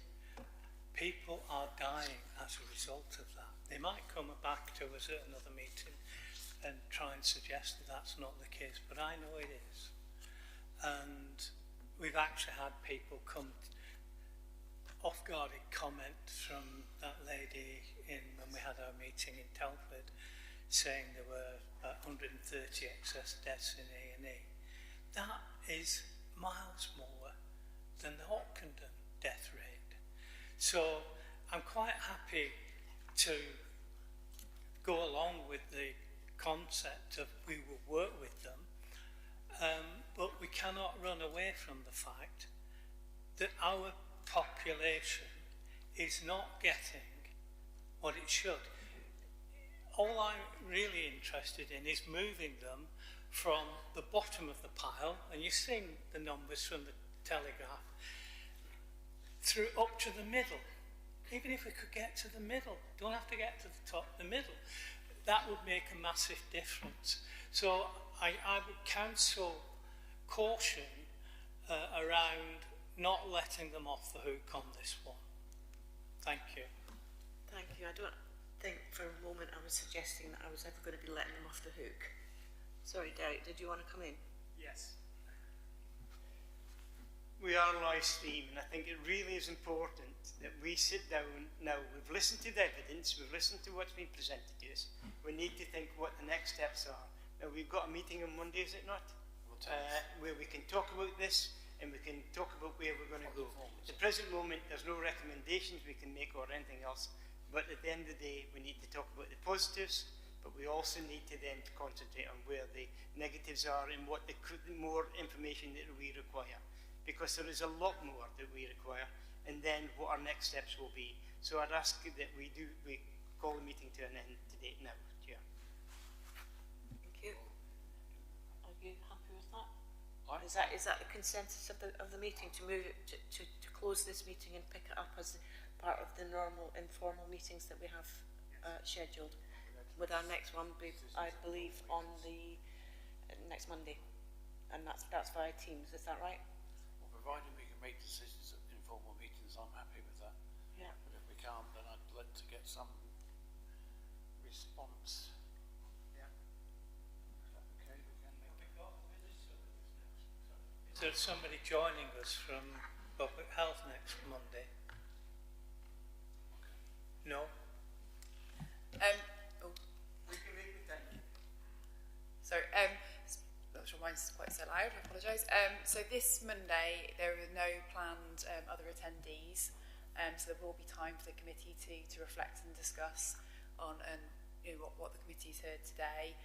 Speaker 12: People are dying as a result of that. They might come back to us at another meeting and try and suggest that that's not the case, but I know it is. And we've actually had people come off-guarded comments from that lady when we had our meeting in Telford, saying there were 130 excess deaths in A&E. That is miles more than the Hopkindon death rate. So I'm quite happy to go along with the concept of we will work with them, but we cannot run away from the fact that our population is not getting what it should. All I'm really interested in is moving them from the bottom of the pile, and you've seen the numbers from the Telegraph, through up to the middle. Even if we could get to the middle, don't have to get to the top, the middle, that would make a massive difference. So I would counsel caution around not letting them off the hook on this one. Thank you.
Speaker 2: Thank you. I don't think for a moment I was suggesting that I was ever going to be letting them off the hook. Sorry, Derek, did you want to come in?
Speaker 18: Yes. We are live stream, and I think it really is important that we sit down now. We've listened to the evidence, we've listened to what's been presented to us. We need to think what the next steps are. Now, we've got a meeting on Monday, is it not? Where we can talk about this, and we can talk about where we're going to go. At the present moment, there's no recommendations we can make or anything else, but at the end of the day, we need to talk about the positives, but we also need to then concentrate on where the negatives are and what the more information that we require. Because there is a lot more that we require, and then what our next steps will be. So I'd ask that we call the meeting to an end today now, Chair.
Speaker 2: Thank you. Are you happy with that? Is that the consensus of the meeting, to move it to close this meeting and pick it up as part of the normal informal meetings that we have scheduled? With our next one, I believe, on the next Monday, and that's via Teams. Is that right?
Speaker 15: Providing we can make decisions at informal meetings, I'm happy with that.
Speaker 2: Yeah.
Speaker 15: But if we can't, then I'd like to get some response.
Speaker 18: Yeah.
Speaker 15: Okay, we can make it.
Speaker 12: Is there somebody joining us from Public Health next Monday? No?
Speaker 18: We can make the time.
Speaker 19: Sorry, not sure mine's quite so loud, I apologise. So this Monday there are no planned other attendees, so there will be time for the committee to reflect and discuss on what the committee's heard today.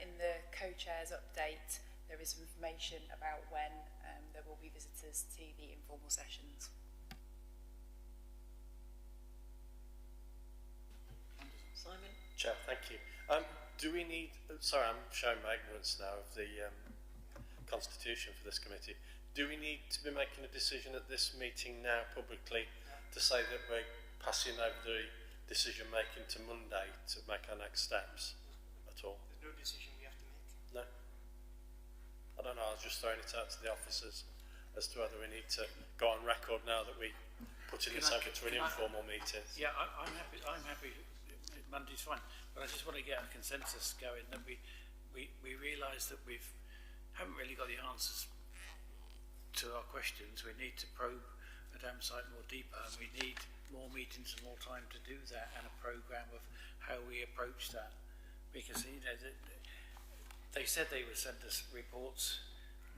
Speaker 19: In the co-chairs update, there is information about when there will be visitors to the informal sessions.
Speaker 2: Simon?
Speaker 16: Chair, thank you. Do we need, sorry, I'm showing my ignorance now of the constitution for this committee. Do we need to be making a decision at this meeting now publicly to say that we're passing over the decision making to Monday to make our next steps at all?
Speaker 18: There's no decision we have to make.
Speaker 16: No? I don't know, I was just throwing it out to the officers as to whether we need to go on record now that we putting this over to an informal meeting.
Speaker 15: Yeah, I'm happy. Monday's fine. But I just want to get a consensus going that we realise that haven't really got the answers to our questions. We need to probe the dam site more deeper, and we need more meetings and more time to do that, and a programme of how we approach that. Because, you know, they said they would send us reports.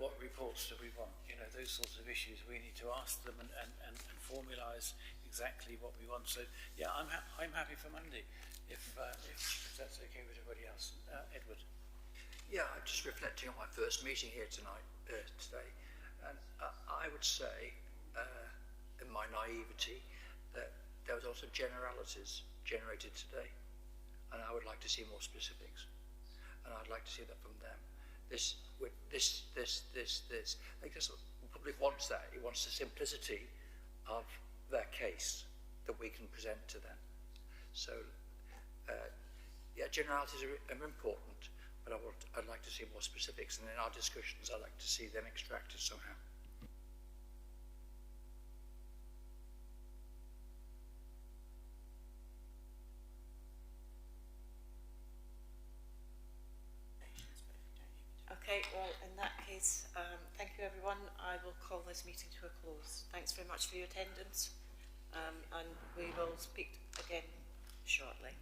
Speaker 15: What reports do we want? You know, those sorts of issues. We need to ask them and formalise exactly what we want. So, yeah, I'm happy for Monday, if that's okay with everybody else. Edward.
Speaker 17: Yeah, I'm just reflecting on my first meeting here today, and I would say, in my naivety, that there was also generalities generated today, and I would like to see more specifics, and I'd like to see that from them. This. I guess the public wants that. It wants the simplicity of their case that we can present to them. So, yeah, generalities are important, but I'd like to see more specifics, and in our discussions I'd like to see them extracted somehow.
Speaker 2: Okay, well, in that case, thank you everyone. I will call this meeting to a close. Thanks very much for your attendance, and we will speak again shortly.